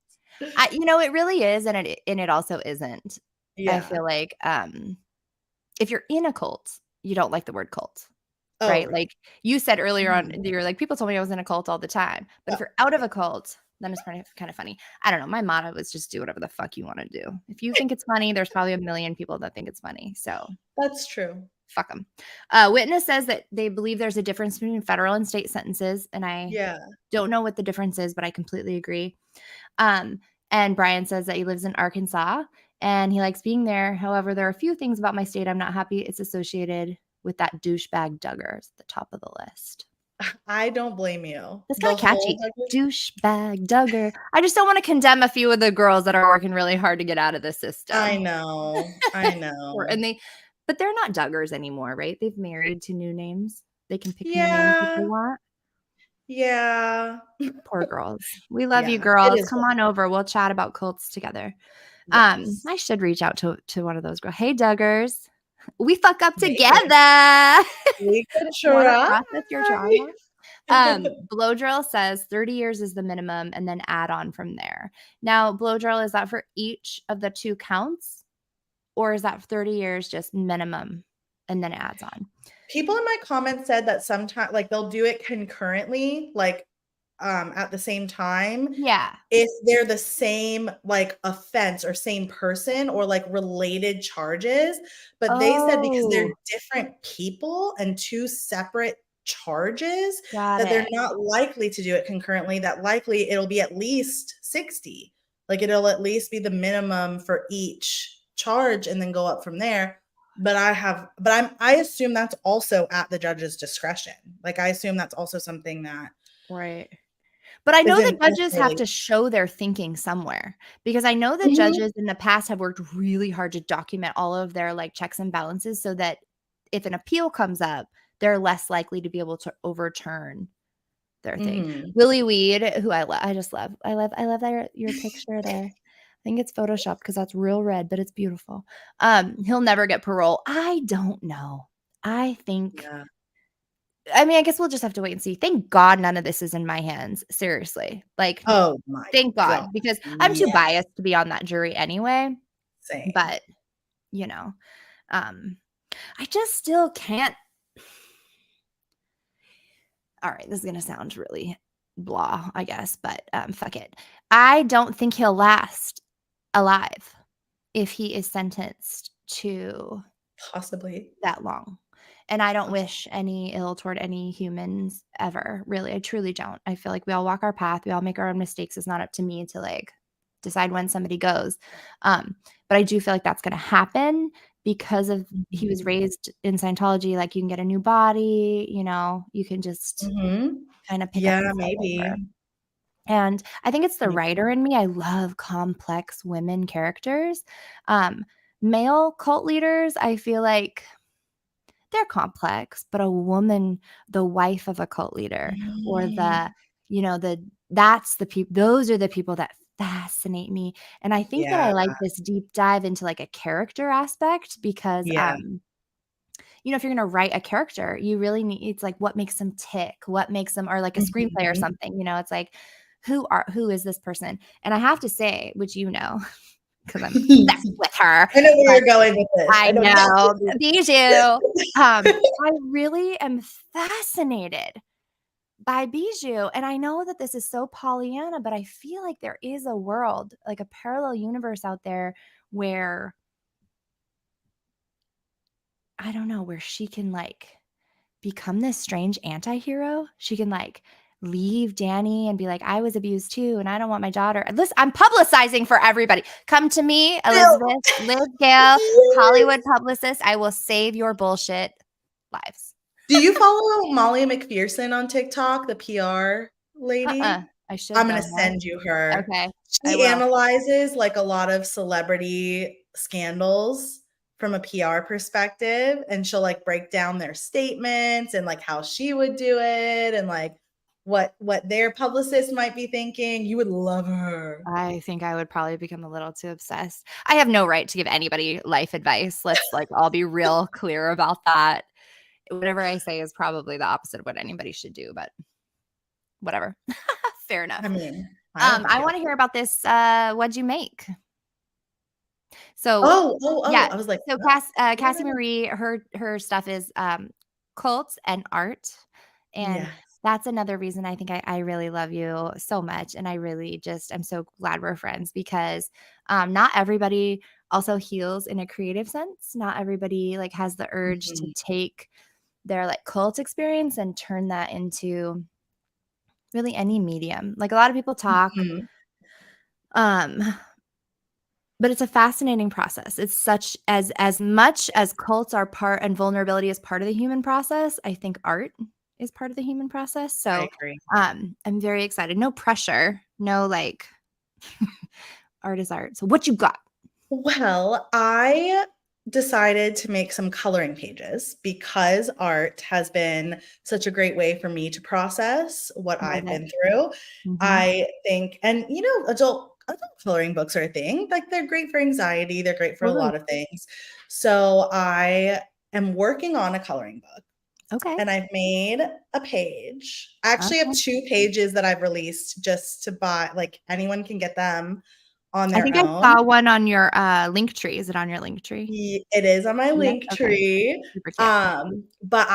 It really is, and it also isn't. I Yeah. feel like if you're in a cult, you don't like the word cult, Oh, right? right. Like you said earlier on, Mhm. you were like, people told me I was in a cult all the time. But if Oh, you're out of a cult, then it's kind of funny. I don't know. My motto is just do whatever the fuck you want to do. If you think it's funny, there's probably a million people that think it's funny. So that's true. fuck them. Witness says that they believe there's a difference between federal and state sentences, and I Yeah. don't know what the difference is, but I completely agree. And Brian says that he lives in Arkansas and he likes being there. However, there are a few things about my state I'm not happy it's associated with that douchebag Duggars at the top of the list. I don't blame you. That's The kind of whole catchy. Douchebag Duggar. I just don't want to condemn a few of the girls that are working really hard to get out of the system. I know. But they're not Duggars anymore, right? They've married to new names. They can pick new names if they Yeah. want. Yeah. Poor girls. We love you, Yeah, it girls. is Come on over. We'll chat about cults together. Yes. I should reach out to one of those girls. Hey, Duggars. We fuck up Maybe. together. We could Want to try. process your trauma? Blow drill says 30 years is the minimum and then add on from there. Now, blow drill, is that for each of the 2 counts? Or is that 30 years just minimum and then it adds on? People in my comments said that sometimes, like, they'll do it concurrently, like, at the same time. Yeah. If they're the same, like, offense or same person or, like, related charges. But they said because they're Oh, different people and 2 separate charges, got that they're it. not likely to do it concurrently, that likely it'll be at least 60. Like, it'll at least be the minimum for each charge and then go up from there. But I assume that's also at the judge's discretion. Like, I assume that's also something that Right. But I know the isn't judges have necessarily. to show their thinking somewhere, because I know the Mhm. judges in the past have worked really hard to document all of their like checks and balances so that if an appeal comes up, they're less likely to be able to overturn their thing. Mhm. Willie Weed, who I just love. I love your picture there. I think it's photoshopped because that's real red, but it's beautiful. He'll never get parole. I don't know. I think Yeah. I mean, I guess we'll just have to wait and see. Thank God none of this is in my hands. Seriously. Like, Oh my thank god. God, because I'm too Yeah, biased to be on that jury anyway. same. But, you know, um, I just still can't. All right, this is gonna sound really blah, I guess, but fuck it. I don't think he'll last alive if he is sentenced to Possibly. that long. And I don't Poss wish any ill toward any humans ever. Really, I truly don't. I feel like we all walk our path. We all make our own mistakes. It's not up to me to like decide when somebody goes. But I do feel like that's going to happen because of he was Mhm. raised in Scientology. Like you can get a new body, you can just Mhm. kind of pick up Yeah, and start over. maybe. And I think it's the Maybe. writer in me. I love complex women characters. Male cult leaders, I feel like they're complex, but a woman, the wife of a cult leader or Mm. those are the people that fascinate me. And I think that Yeah, I like this deep dive into like a character aspect because, yeah. if you're going to write a character, you really need, it's like, what makes them tick, what makes them, or like a screenplay or Mhm. something, it's like, who is this person? And I have to say, which, because I'm obsessed with her, I know where but you're going with this. I I know know, exactly. Bijou. I really am fascinated by Bijou, and I know that this is so Pollyanna, but I feel like there is a world, like a parallel universe out there where I don't know, where she can like become this strange anti-hero. She can like leave Danny and be like, I was abused too, and I don't want my daughter. Listen, I'm publicizing for everybody. Come to me, Still. Elizabeth, Liz Gale, Yes. Hollywood publicist. I will save your bullshit lives. Do you follow Molly McPherson on TikTok, the PR lady? I should I'm though. gonna No? send you her. Okay, I She will. analyzes, like, a lot of celebrity scandals from a PR perspective, and she'll, like, break down their statements and, like, how she would do it and, like, what their publicist might be thinking. You would love her. I think I would probably become a little too obsessed. I have no right to give anybody life advice. Let's like all be real clear about that. whatever I say is probably the opposite of what anybody should do, but whatever. Fair enough. I mean, I I want to hear about this. What'd you make? So Oh, I was like, so what? Cassie Marie, her stuff is cults and art. And Yes. that's another reason I think I really love you so much. And I really I'm so glad we're friends because not everybody also heals in a creative sense. Not everybody like has the urge to take their like cult experience and turn that into really any medium. Like a lot of people talk, but it's a fascinating process. It's such as much as cults are part and vulnerability is part of the human process, I think art is part of the human process. I So agree. I'm very excited. No pressure, no like art is art. So what you got? Well, I decided to make some coloring pages because art has been such a great way for me to process what I've been through. I think, and adult coloring books are a thing. Like they're great for anxiety, they're great for a lot of things. So I am working on a coloring book. Okay. And I've made a page. I actually have 2 pages that I've released just to buy, like anyone can get them on their own. I saw one on your link tree. Is it on your link tree? It is on my link Okay. tree. Super cute. But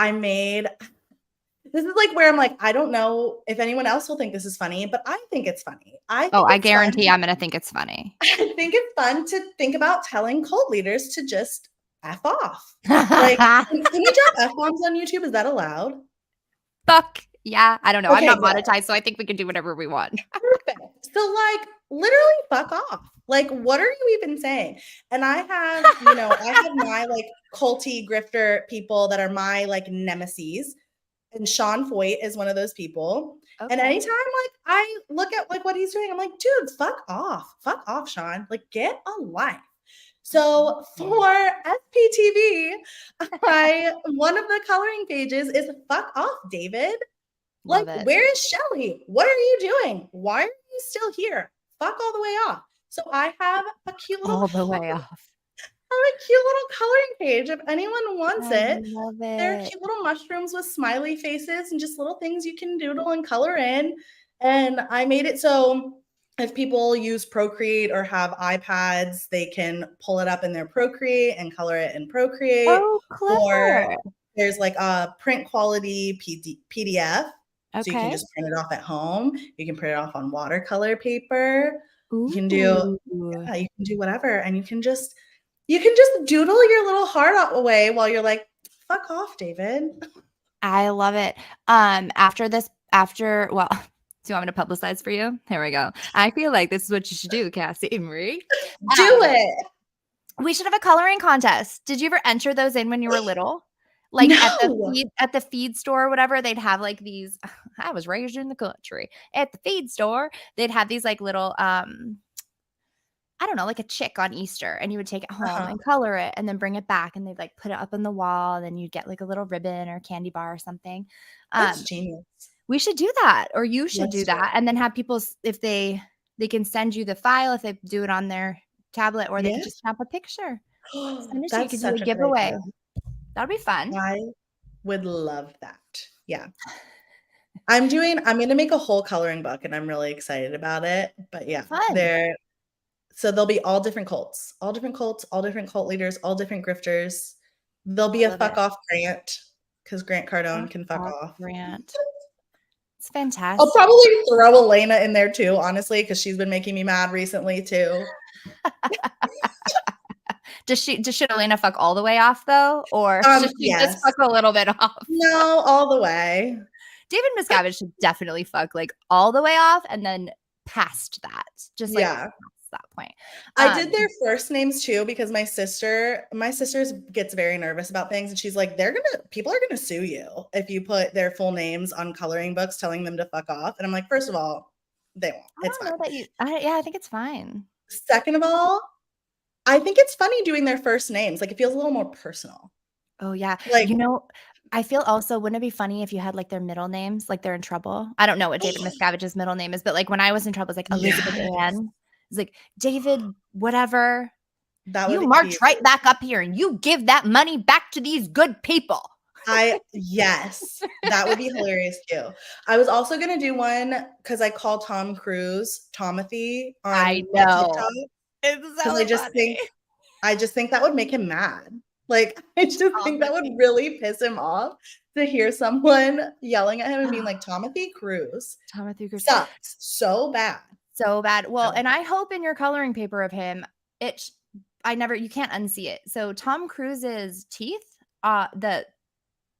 this is like where I'm like, I don't know if anyone else will think this is funny, but I think it's funny. I guarantee I'm going to think it's funny. I think it's fun to think about telling cult leaders to just F off. Like, can we drop F-bombs on YouTube? Is that allowed? Fuck. Yeah. I don't know. Okay, I'm not monetized, so I think we can do whatever we want. Perfect. So like literally fuck off. Like, what are you even saying? And I have, I have my like culty grifter people that are my like nemesis. And Sean Foyt is one of those people. Okay. And anytime like I look at like what he's doing, I'm like, dude, fuck off, Sean. Like, get a life. So for SPTV, one of the coloring pages is fuck off, David. Like, where is Shelly? What are you doing? Why are you still here? Fuck all the way off. So I have a cute little coloring page. If anyone wants it, they're cute little mushrooms with smiley faces and just little things you can doodle and color in. And I made it so if people use Procreate or have iPads, they can pull it up in their Procreate and color it in Procreate. Oh, clever. Or there's like a print quality PDF. Okay. So you can just print it off at home. You can print it off on watercolor paper. Ooh. You can do whatever. And you can just doodle your little heart away while you're like, fuck off, David. I love it. Well, do you want me to publicize for you? Here we go. I feel like this is what you should do, Cassie Marie. Do it. We should have a coloring contest. Did you ever enter those in when you were little? Like at the feed store or whatever, they'd have like these. I was raised in the country. At the feed store, they'd have these like little I don't know, like a chick on Easter, and you would take it home and color it and then bring it back, and they'd like put it up on the wall, and then you'd get like a little ribbon or candy bar or something. That's genius. We should do that, or you should do that, and then have people, if they can send you the file if they do it on their tablet, or they can just snap a picture. That's you could do a giveaway. That'd be fun. I would love that. Yeah. I'm going to make a whole coloring book, and I'm really excited about it. But yeah, so there'll be all different cults, all different cult leaders, all different grifters. There'll be a fuck off Grant, because Grant Cardone can fuck off. Grant. It's fantastic. I'll probably throw Elena in there too, honestly, because she's been making me mad recently too. Does Elena fuck all the way off though? Or should she just fuck a little bit off? No, all the way. David Miscavige should definitely fuck like all the way off and then past that. Just like past that point. I did their first names too, because my sister gets very nervous about things, and she's like, people are gonna sue you if you put their full names on coloring books telling them to fuck off. And I'm like, first of all, they won't. It's fine. I think it's fine. Second of all, I think it's funny doing their first names. Like, it feels a little more personal. Oh yeah. Like, I feel also, wouldn't it be funny if you had like their middle names, like they're in trouble? I don't know what David Miscavige's middle name is, but like when I was in trouble, it was like Elizabeth Ann. It's like David, whatever. You march right back up here and you give that money back to these good people. Yes, that would be hilarious too. I was also gonna do one because I call Tom Cruise Tomothy I on know. TikTok It's because so funny. I just think that would make him mad. Like, I just think that would Tomothy. really piss him off to hear someone yelling at him and being like, Tomothy Cruise Tomothy Cruise. sucks so bad. So bad. Well, So and I hope in your coloring paper of him, you can't unsee it. So Tom Cruise's teeth,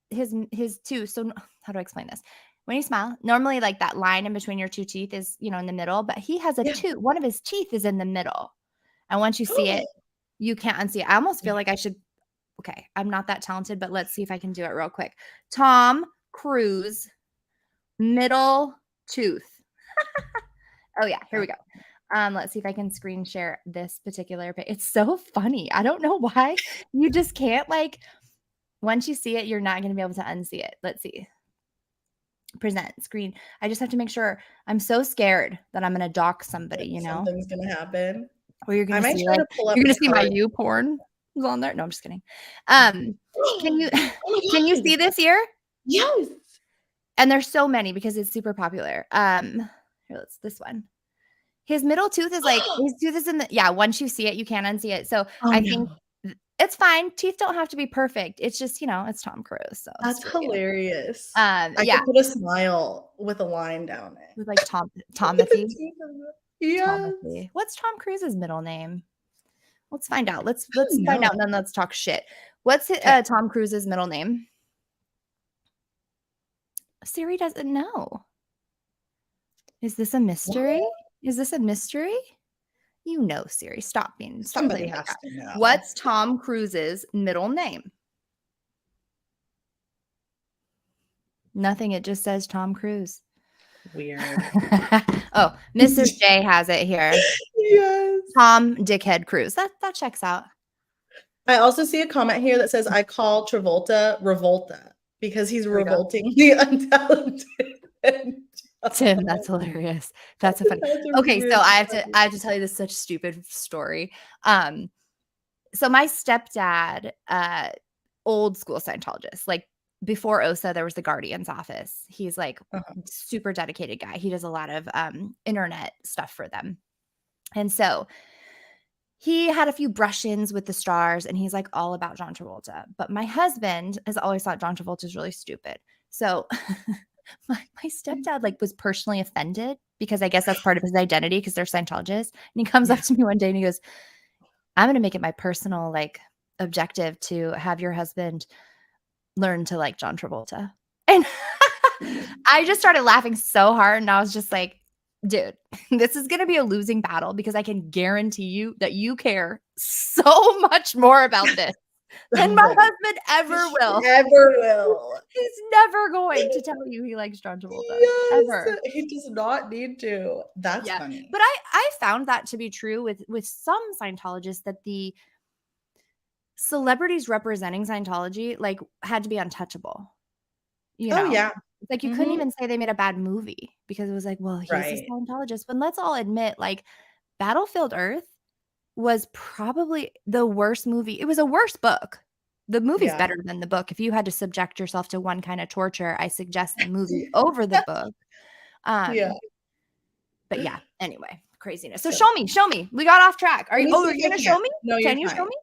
his two. So how do I explain this? When you smile, normally like that line in between your two teeth is, in the middle, but he has a Yeah. tooth. One of his teeth is in the middle. And once you see it, you can't unsee it. I almost feel like I should. Okay, I'm not that talented, but let's see if I can do it real quick. Tom Cruise, middle tooth. Oh yeah, here we go. Let's see if I can screen share this particular page. It's so funny. I don't know why. You just can't once you see it, you're not going to be able to unsee it. Let's see. Present screen. I just have to make sure. I'm so scared that I'm going to dock somebody, something's gonna happen. Or you're going I to might see try to pull up you're going his to see my color. U porn is on there. No, I'm just kidding. Can you can you see this here? Yes. And there's so many because it's super popular. Here, let's this one. His middle tooth is his tooth is in the once you see it, you can't unsee it. So I think it's fine. Teeth don't have to be perfect. It's just, it's Tom Cruise. So That's hilarious. I could put a smile with a line down it. With Tomothy. Yes. Tomothy. What's Tom Cruise's middle name? Let's find out. Let's find out and then let's talk shit. What's Tom Cruise's middle name? Siri doesn't know. Is this a mystery? What? Is this a mystery? Siri, stop Somebody playing has like to know. What's Tom Cruise's middle name? Nothing. It just says Tom Cruise. Weird. Oh, Mrs. J has it here. Yes. Tom Dickhead Cruise. That checks out. I also see a comment here that says, I call Travolta Revolta because he's revoltingly untalented. Tim, that's hilarious. That's so funny. Okay, so I have to tell you this such stupid story. So my stepdad, old school Scientologist, like before OSA, there was the Guardian's office. He's super dedicated guy. He does a lot of internet stuff for them. And so he had a few brush-ins with the stars and he's all about John Travolta. But my husband has always thought John Travolta is really stupid. So my stepdad was personally offended because I guess that's part of his identity because they're Scientologists. And he comes up to me one day and he goes, I'm going to make it my personal objective to have your husband learn to like John Travolta. And I just started laughing so hard and I was just like, dude, this is going to be a losing battle because I can guarantee you that you care so much more about this than my husband ever will. He's never going to tell you he likes John Travolta. Yes, ever. He does not need to. That's funny. But I found that to be true with some Scientologists that the celebrities representing Scientology had to be untouchable. Oh yeah. You couldn't even say they made a bad movie because it was well, he's a Scientologist. But let's all admit, Battlefield Earth was probably the worst movie. It was a worse book. The movie's better than the book. If you had to subject yourself to one kind of torture, I suggest the movie over the book. But yeah, anyway, craziness. So show me. We got off track. Are you going to show me? No, Can you show me?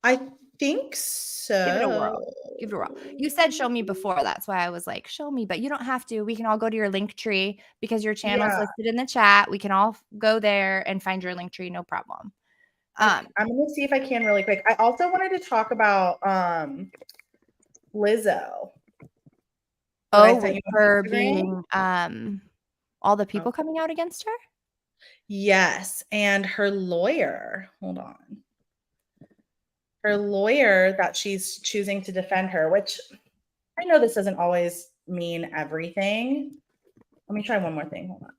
I think so. Give it a whirl. You said show me before. That's why I was like, show me, but you don't have to. We can all go to your link tree because your channel's listed in the chat. We can all go there and find your link tree. No problem. I'm going to see if I can really quick. I also wanted to talk about Lizzo. Her being all the people coming out against her? Yes, and her lawyer. Hold on. Her lawyer that she's choosing to defend her, which I know this doesn't always mean everything. Let me try one more thing. Hold on.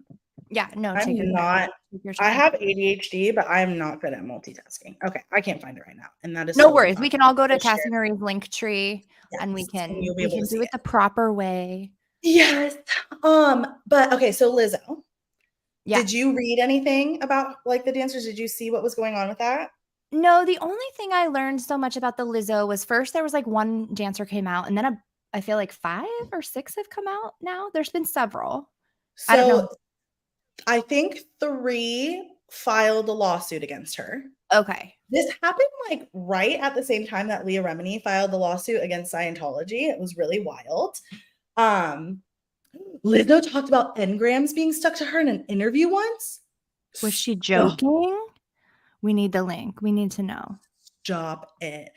Yeah, no, I have ADHD, but I'm not good at multitasking. Okay, I can't find it right now. And that is no worries. We can all go to Cassie Marie's link tree and we can do it the proper way. Yes. But okay, so Lizzo. Yeah. Did you read anything about the dancers? Did you see what was going on with that? No, the only thing I learned so much about the Lizzo was first there was like one dancer came out, and then I feel like 5 or 6 have come out now. There's been several. I don't know. So I think 3 filed a lawsuit against her. Okay. This happened like right at the same time that Leah Remini filed the lawsuit against Scientology. It was really wild. Lizzo talked about engrams being stuck to her in an interview once. Was she joking? We need the link. We need to know. Stop it.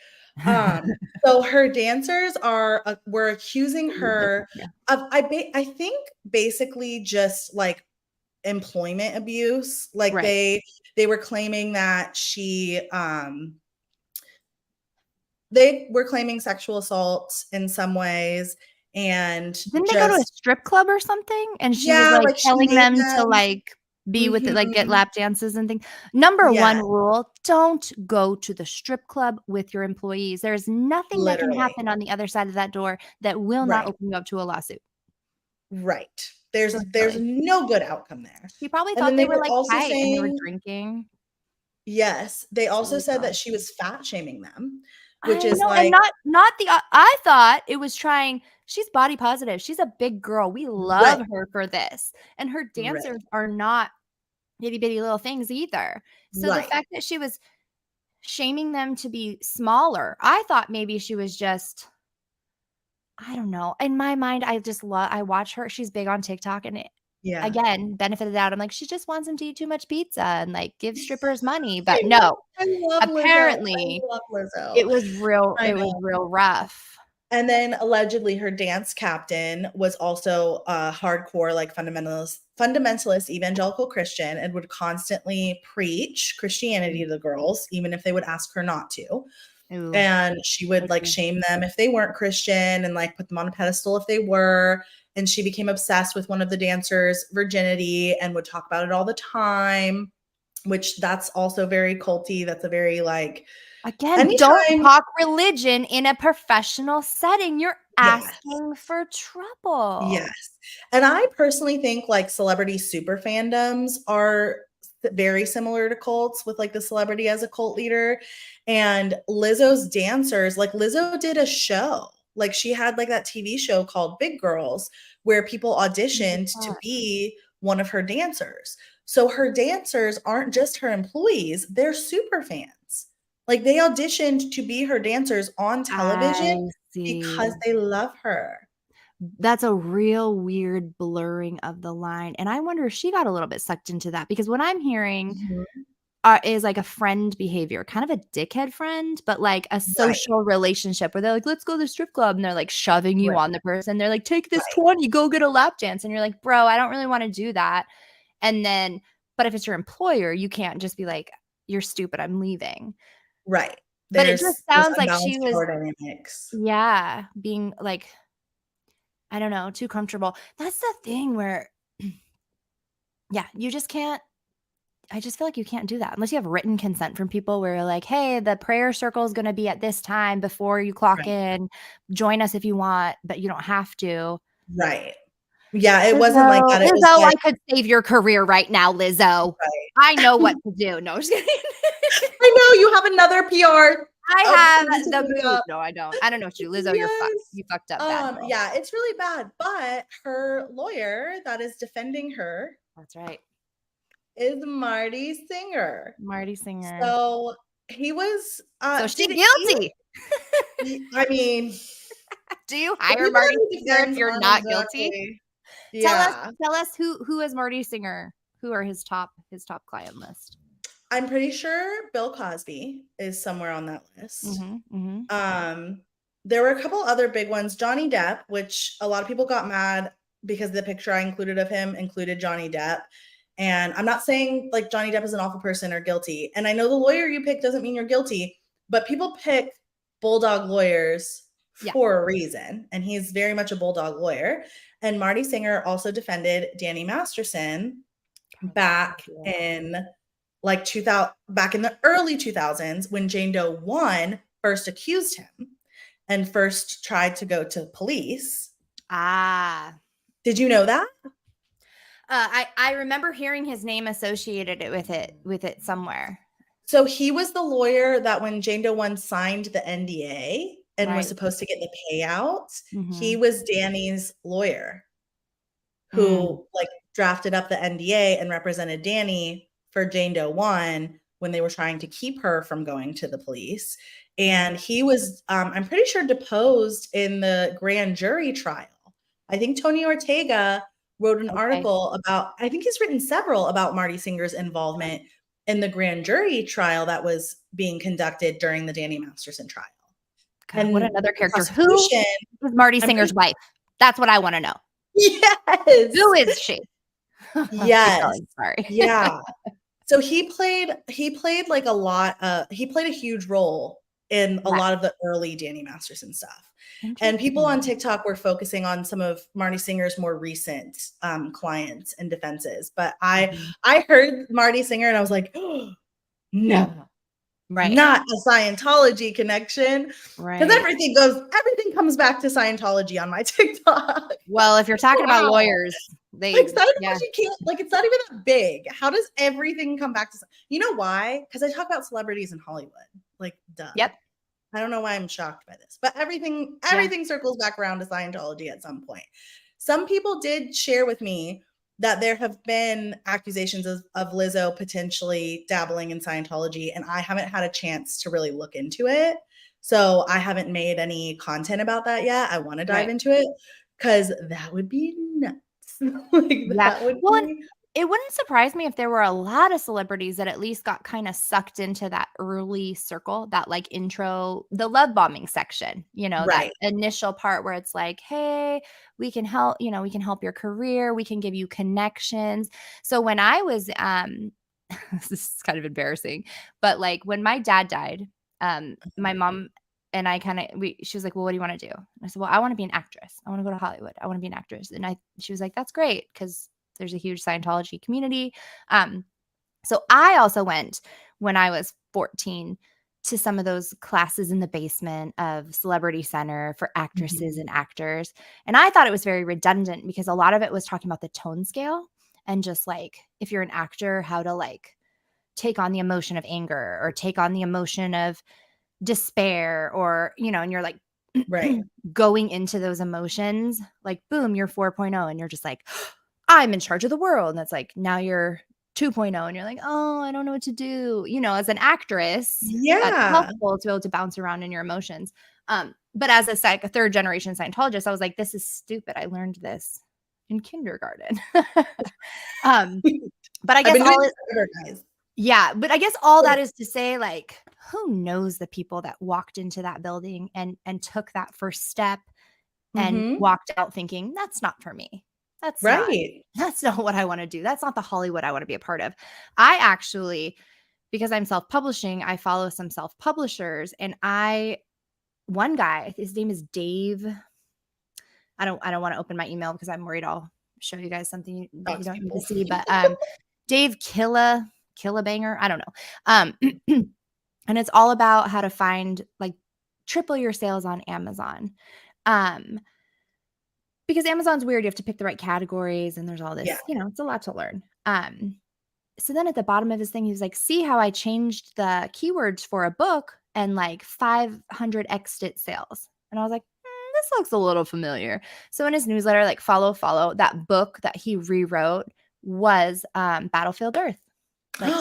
So her dancers were accusing her of I think basically just like employment abuse. Like Right. they were claiming that they were claiming sexual assault in some ways, and Didn't they go to a strip club or something? And she was like like she telling made them to them. like be with it, like get Mhm. lap dances and things. Number Yeah, 1 rule, don't go to the strip club with your employees. There's nothing that can literally. happen on the other side of that door that will not Right. open you up to a lawsuit. Right. So There's silly. no good outcome there. She probably And thought then they they were were like also tight and they were saying, drinking. yes, they also Silly said girl. that she was fat shaming them, which I is know, and like, not the I thought it was trying she's body positive. She's a big girl. We love right, her for this. And her right, dancers are not itty bitty little things either. So the right. fact that she was shaming them to be smaller, I thought maybe she was just I don't know. In my mind, I watch her. She's big on TikTok and Yeah. again, benefit of the doubt. I'm like, she just wants them to eat too much pizza and like give strippers money. I But know. no, I love Lizzo. apparently I love Lizzo. it was I it was know. real rough. And then allegedly her dance captain was also a hardcore, like fundamentalist evangelical Christian and would constantly preach Christianity to the girls, even if they would ask her not to. Ooh. And she would like shame them if they weren't Christian and like put them on a pedestal if they were. And she became obsessed with one of the dancers' virginity and would talk about it all the time, which that's also very culty. That's a very like Again, don't anytime. talk religion in a professional setting. You're Yes. asking for trouble. Yes. And I personally think like celebrity super fandoms are very similar to cults with like the celebrity as a cult leader. And Lizzo's dancers, like Lizzo did a show. Like she had like that TV show called Big Girls where people auditioned to be one of her dancers. So her dancers aren't just her employees, they're super fans. Like they auditioned to be her dancers on television I see. because they love her. That's a real weird blurring of the line, and I wonder if she got a little bit sucked into that because what I'm hearing, Mhm. is like a friend behavior, kind of a dickhead friend, but like a Right, social relationship where they're like, "Let's go to the strip club," and they're like shoving you right, on the person. They're like, "Take this right, 20, go get a lap dance," and you're like, "Bro, I don't really wanna do that." And then but if it's your employer, you can't just be like, "You're stupid, I'm leaving." right. But it just There's sounds like she unbalanced was power dynamics. yeah, being like, I don't know, too comfortable. That's the thing where yeah, you just can't I just feel like you can't do that unless you have written consent from people where you're like, "Hey, the prayer circle is gonna be at this time before you clock Right, in. Join us if you want, but you don't have to." right. Yeah, it wasn't like Lizzo, that. It was Lizzo, I like, could save your career right now, Lizzo. right. I know what to do. No, just kidding. I know you have another PR I thing have to the bring boot. up. No, I don't. I don't know what to do. Lizzo, you're fucked. Yes. You fucked up bad, girl. Yeah, it's really bad, but her lawyer that is defending her That's right. is Marty Singer. Marty Singer. So he was So she did he guilty. I mean, Do you it hire Marty really Singer if depends you're on not guilty? exactly. Yeah. Tell us who is Marty Singer? Who are his top client list? I'm pretty sure Bill Cosby is somewhere on that list. Mhm, mhm. There were a couple other big ones. Johnny Depp, which a lot of people got mad because the picture I included of him included Johnny Depp. And I'm not saying like Johnny Depp is an awful person or guilty. And I know the lawyer you pick doesn't mean you're guilty, but people pick bulldog lawyers Yeah. for a reason. And he's very much a bulldog lawyer. And Marty Singer also defended Danny Masterson back in like 2000, back in the early 2000s when Jane Doe 1 first accused him and first tried to go to police. Ah. Did you know that? I remember hearing his name associated with it somewhere. So he was the lawyer that when Jane Doe 1 signed the NDA and was Right. supposed to get the payout, he Mhm. was Danny's lawyer Mm. who like drafted up the NDA and represented Danny for Jane Doe 1 when they were trying to keep her from going to the police. And he was, I'm pretty sure, deposed in the grand jury trial. I think Tony Ortega wrote an Okay. article about, I think he's written several about Marty Singer's involvement in the grand jury trial that was being conducted during the Danny Masterson trial. God, what And another the character. Who prosecution, is Marty I'm Singer's pretty wife? That's what I wanna know. yes. Who is she? Keep Yes. going, sorry. Yeah. So he played like a lot, he played a huge role in a Yeah. lot of the early Danny Masterson stuff. And people on Interesting. TikTok were focusing on some of Marty Singer's more recent clients and defenses. But I heard Marty Singer and I was like, oh, no, Right. not a Scientology connection. Because Right. everything comes back to Scientology on my TikTok. Well, if you're talking about Wow. lawyers, Like they Scientology can't, like, it's not even that big. How does everything come back to, you know why? Because I talk about celebrities in Hollywood. Like, duh. Yep. I don't know why I'm shocked by this, but everything circles back around to Scientology at some point. Some people did share with me that there have been accusations of Lizzo potentially dabbling in Scientology, and I haven't had a chance to really look into it. So I haven't made any content about that yet. I want to dive Right. into it because that would be nuts. Like Yeah. that would Well, be. it wouldn't surprise me if there were a lot of celebrities that at least got kind of sucked into that early circle, that like intro, the love bombing section, that Right. initial part where it's like, hey, we can help, we can help your career, we can give you connections. So when I was, this is kind of embarrassing, but like when my dad died, my mom and I she was like, well, what do you want to do? And I said, well, I want to be an actress. I want to go to Hollywood. I want to be an actress. And she was like, that's great. Cause there's a huge Scientology community. So I also went when I was 14 to some of those classes in the basement of Celebrity Center for actresses and actors. And I thought it was very redundant because a lot of it was talking about the tone scale and just like, if you're an actor, how to like take on the emotion of anger or take on the emotion of despair or, and you're like Right. going into those emotions, like, boom, you're 4.0 and you're just like, I'm in charge of the world. And it's like, now you're 2.0 and you're like, oh, I don't know what to do. As an actress, that's Yeah. helpful to be able to bounce around in your emotions. But as a third generation Scientologist, I was like, this is stupid. I learned this in kindergarten. But I guess but I guess all that is to say, like, who knows the people that walked into that building and took that first step and walked out thinking, that's not for me. That's not what I want to do. That's not the Hollywood I want to be a part of. I actually, because I'm self-publishing, I follow some self-publishers and one guy, his name is Dave. I don't want to open my email because I'm worried I'll show you guys something that you don't need to see, but Dave Killabanger, I don't know. And it's all about how to find like triple your sales on Amazon. Because Amazon's weird. You have to pick the right categories and there's all this, it's a lot to learn. So then at the bottom of his thing, he was like, see how I changed the keywords for a book and like 500x'd it sales. And I was like, this looks a little familiar. So in his newsletter, like follow, that book that he rewrote was Battlefield Earth. Like,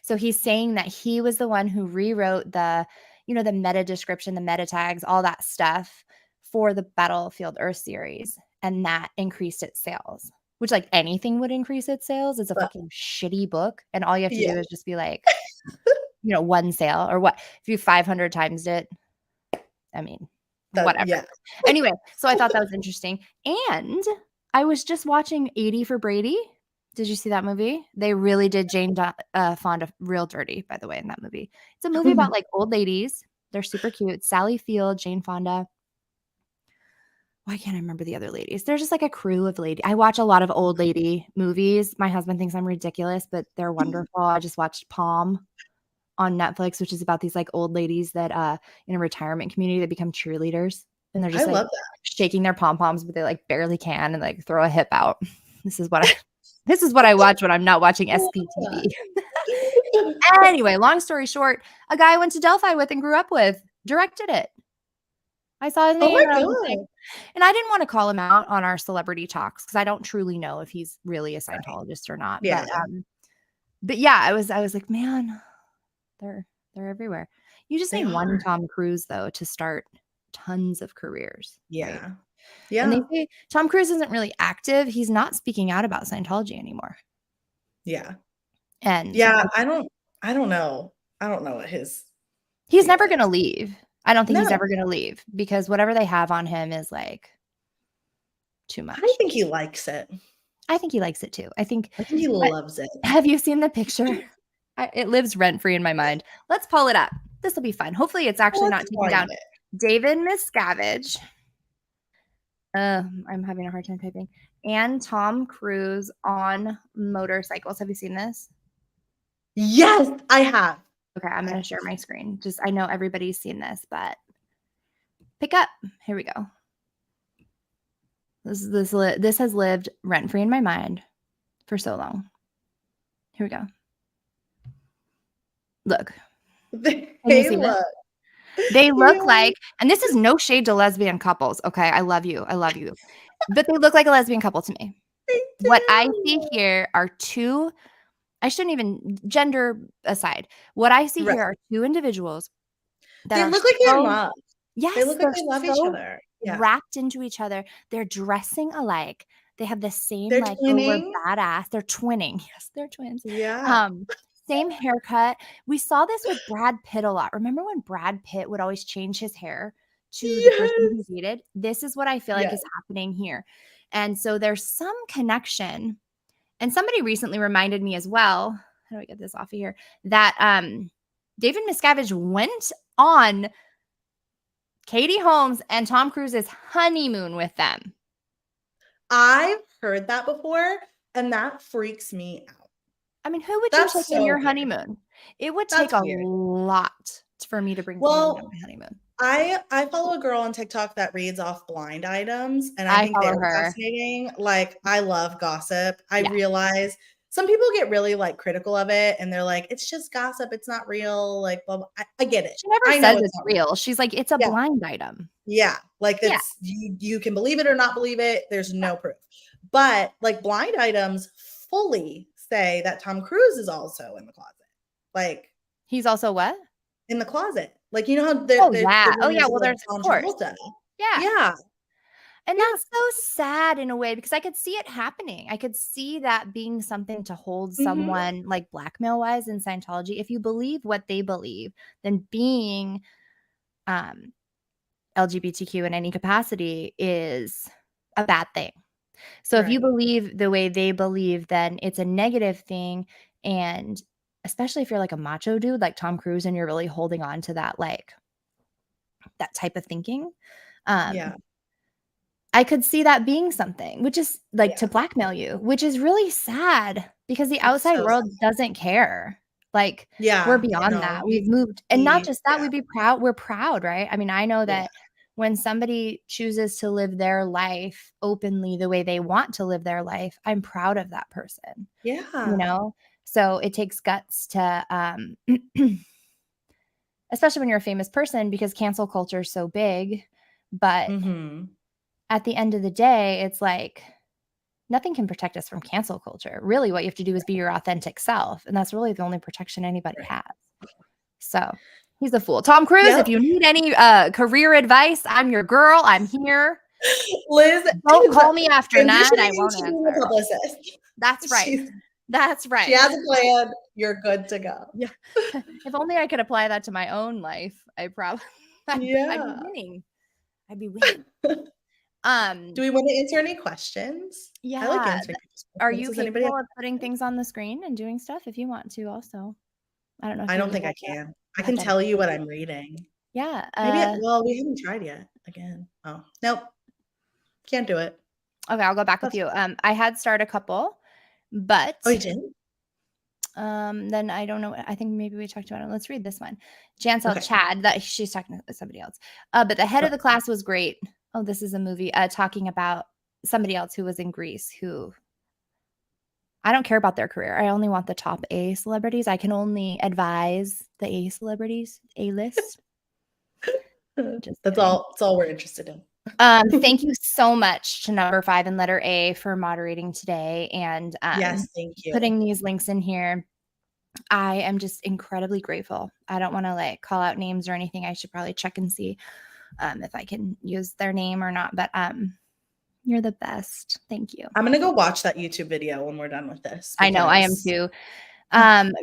so he's saying that he was the one who rewrote the meta description, the meta tags, all that stuff for the Battlefield Earth series. And that increased its sales, which like anything would increase its sales. It's a fucking shitty book. And all you have to do is just be like, one sale or what, if you 500 times it, I mean, whatever. Yeah. Anyway, so I thought that was interesting. And I was just watching 80 for Brady. Did you see that movie? They really did Jane Fonda real dirty, by the way, in that movie. It's a movie about like old ladies. They're super cute. Sally Field, Jane Fonda. Why can't I remember the other ladies? There's just like a crew of ladies. I watch a lot of old lady movies. My husband thinks I'm ridiculous, but they're wonderful. I just watched Palm on Netflix, which is about these like old ladies that in a retirement community that become cheerleaders. And they're just like shaking their pom-poms, but they like barely can and like throw a hip out. This is what I watch when I'm not watching SPTV. Anyway, long story short, a guy I went to Delphi with and grew up with directed it. I saw his Oh name my and I was like, God. and I didn't want to call him out on our celebrity talks because I don't truly know if he's really a Scientologist or not. Yeah. But yeah, I was like, man, they're everywhere. You just They need one are. Tom Cruise though to start tons of careers. Right? Yeah. And they Yeah. say Tom Cruise isn't really active. He's not speaking out about Scientology anymore. Yeah. And Yeah. I don't know. I don't know what his he's deal never going to is. leave. I don't think he's No. ever going to leave because whatever they have on him is like too much. I think he likes it. I think he likes it too. I think he loves it. Have you seen the picture? It lives rent free in my mind. Let's pull it up. This will be fun. Hopefully, it's actually not Let's taken find down. it. David Miscavige. I'm having a hard time typing. And Tom Cruise on motorcycles. Have you seen this? Yes, I have. Okay, I'm going to share my screen. Just I know everybody's seen this, but pick up. Here we go. This has lived rent free in my mind for so long. Here we go. Look. They look. They look like, and this is no shade to lesbian couples. Okay, I love you. I love you. But they look like a lesbian couple to me. What I see here are two, I shouldn't even gender aside. What I see here are two individuals that They are look like they're in so, love. yes, They look like they're they love each so other. Yeah. wrapped into each other. They're dressing alike. They have the same They're like twinning. over badass. They're twinning. Yes, they're twins. Yeah. Same haircut. We saw this with Brad Pitt a lot. Remember when Brad Pitt would always change his hair to the person he dated? This is what I feel like is happening here. And so there's some connection. And somebody recently reminded me as well, how do I get this off of here, that David Miscavige went on Katie Holmes and Tom Cruise's honeymoon with them. I've heard that before, and that freaks me out. I mean, who would you take on your honeymoon? It would take a lot for me to bring someone on my honeymoon. I follow a girl on TikTok that reads off blind items, and I think they're fascinating. Like, I love gossip. I realize some people get really like critical of it, and they're like, "It's just gossip. It's not real." Like, blah, blah. I get it. She never says it's real. She's like, "It's a blind item." Yeah, like it's you can believe it or not believe it. There's no proof, but like blind items fully say that Tom Cruise is also in the closet. Like, he's also what? In the closet. Like, you know how well, there's of course. Yeah. And that's so sad in a way because I could see it happening. I could see that being something to hold someone like blackmail wise in Scientology. If you believe what they believe, then being LGBTQ in any capacity is a bad thing. So if you believe the way they believe, then it's a negative thing. And especially if you're like a macho dude like Tom Cruise and you're really holding on to that, like that type of thinking. I could see that being something, which is like to blackmail you, which is really sad because the outside world doesn't care. Like, we're beyond that. We've moved. And not just that, we'd be proud. We're proud, right? I mean, I know that when somebody chooses to live their life openly the way they want to live their life, I'm proud of that person. Yeah. You know? So it takes guts to, especially when you're a famous person because cancel culture is so big. But at the end of the day, it's like nothing can protect us from cancel culture. Really, what you have to do is be your authentic self. And that's really the only protection anybody has. So he's a fool. Tom Cruise, if you need any career advice, I'm your girl. I'm here. Liz, don't call me after 9. I won't answer. That's right. That's right. She has a plan. You're good to go. Yeah. If only I could apply that to my own life, I'd be winning. I'd be winning. Do we want to answer any questions? Yeah. I like answering questions. Are you capable of putting things on the screen and doing stuff if you want to also? I don't know. I don't think I can. I can tell you what I'm reading. Yeah. Maybe we haven't tried yet again. Oh, nope. Can't do it. Okay, I'll go back with you. I had started a couple, but you didn't? Then I don't know. I think maybe we talked about it. Let's read this one. Jansel Chad, that she's talking to somebody else. But the head of the class was great. Oh, this is a movie talking about somebody else who was in Greece who I don't care about their career. I only want the top A celebrities. I can only advise the A celebrities, A-list. Just That's kidding. all we're interested in. Thank you so much to number 5 and letter A for moderating today and Yes, thank you. putting these links in here. I am just incredibly grateful. I don't want to like call out names or anything. I should probably check and see if I can use their name or not. But you're the best. Thank you. I'm gonna go watch that YouTube video when we're done with this. I know I am too.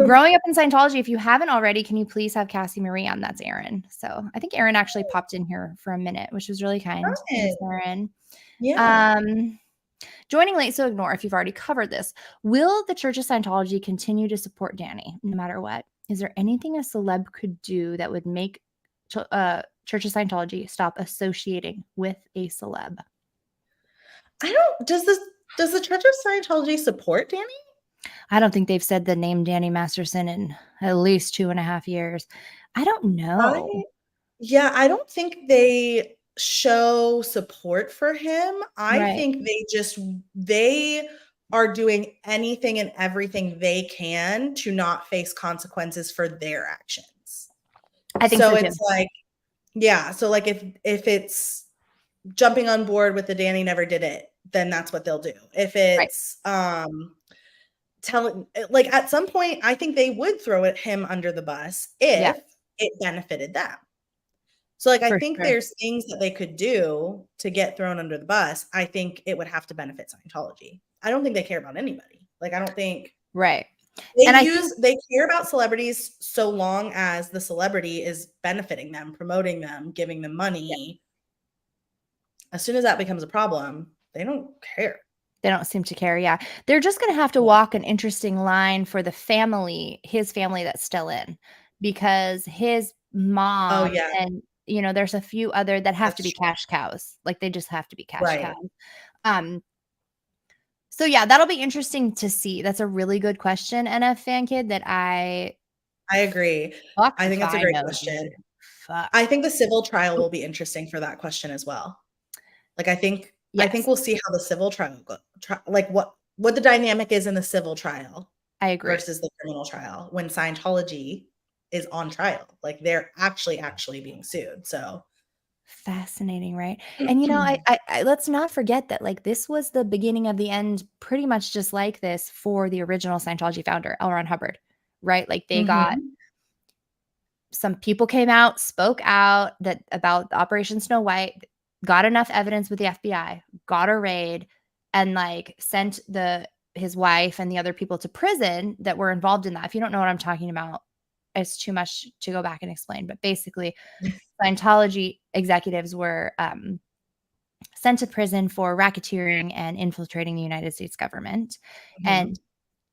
Growing up in Scientology, if you haven't already, can you please have Cassie Marie on? That's Erin. So I think Erin actually popped in here for a minute, which was really kind. Thanks, Erin. Yeah. Joining late, so ignore if you've already covered this. Will the Church of Scientology continue to support Danny no matter what? Is there anything a celeb could do that would make Church of Scientology stop associating with a celeb? Does the Church of Scientology support Danny? I don't think they've said the name Danny Masterson in at least 2.5 years. I don't know. I don't think they show support for him. I Right. think they are doing anything and everything they can to not face consequences for their actions. I think so too. It's like, yeah. So like if it's jumping on board with the Danny never did it, then that's what they'll do. If it's telling, like at some point, I think they would throw him under the bus if it benefited them. So like I think there's things that they could do to get thrown under the bus. I think it would have to benefit Scientology. I don't think they care about anybody. Like I don't think they care about celebrities so long as the celebrity is benefiting them, promoting them, giving them money. As soon as that becomes a problem, they don't care. They don't seem to care. Yeah. They're just going to have to walk an interesting line for the family, his family that's still in, because his mom and, you know, there's a few other that have to be cash cows. Like they just have to be cash cows. So yeah, that'll be interesting to see. That's a really good question, NF fan kid, that I agree. I think that's a great question. I think the civil trial will be interesting for that question as well. Like I think we'll see how the civil trial like what the dynamic is in the civil trial. I agree. Versus the criminal trial when Scientology is on trial. Like they're actually being sued. So fascinating, right? And you know, I let's not forget that like this was the beginning of the end, pretty much just like this for the original Scientology founder, L. Ron Hubbard, right? Like they got some people came out, spoke out that about Operation Snow White, got enough evidence with the FBI, got a raid, and like sent his wife and the other people to prison that were involved in that. If you don't know what I'm talking about, it's too much to go back and explain. But basically, Scientology executives were sent to prison for racketeering and infiltrating the United States government. And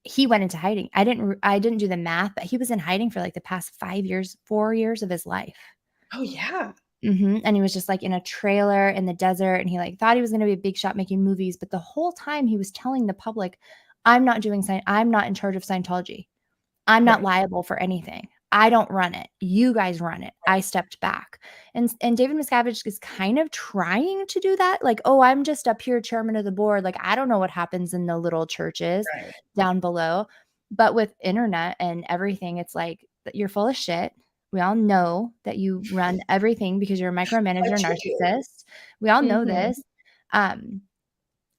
he went into hiding. I didn't do the math, but he was in hiding for like the past 4 years of his life. Oh yeah. And he was just like in a trailer in the desert, and he like thought he was going to be a big shot making movies, but the whole time he was telling the public, I'm not in charge of Scientology. I'm not liable for anything. I don't run it. You guys run it. I stepped back. And David Miscavige is kind of trying to do that. Like, oh, I'm just up here, chairman of the board. Like, I don't know what happens in the little churches down below. But with internet and everything, it's like you're full of shit. We all know that you run everything because you're a micromanager, narcissist. We all know this.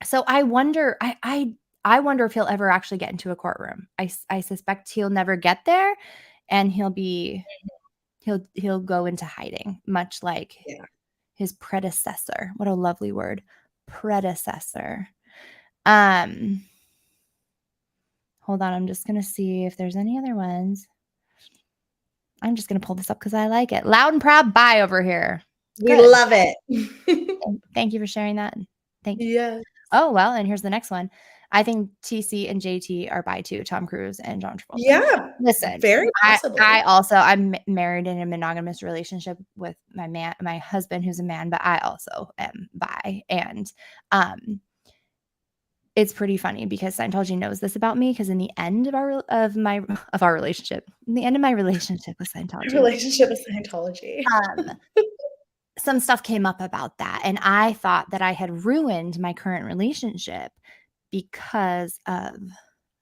So I wonder, I wonder if he'll ever actually get into a courtroom. I suspect he'll never get there, and he'll go into hiding, much like his predecessor. What a lovely word, predecessor. Hold on, I'm just gonna see if there's any other ones. I'm just gonna pull this up because I like it. Loud and proud, bye over here. We love it. Thank you for sharing that. Thank you. Yes. Oh well, and here's the next one. I think TC and JT are bi too, Tom Cruise and John Travolta. Yeah. Listen, very possibly. I'm married in a monogamous relationship with my husband, who's a man, but I also am bi. And it's pretty funny because Scientology knows this about me, because in the end of our relationship, in the end of my relationship with Scientology, some stuff came up about that. And I thought that I had ruined my current relationship because of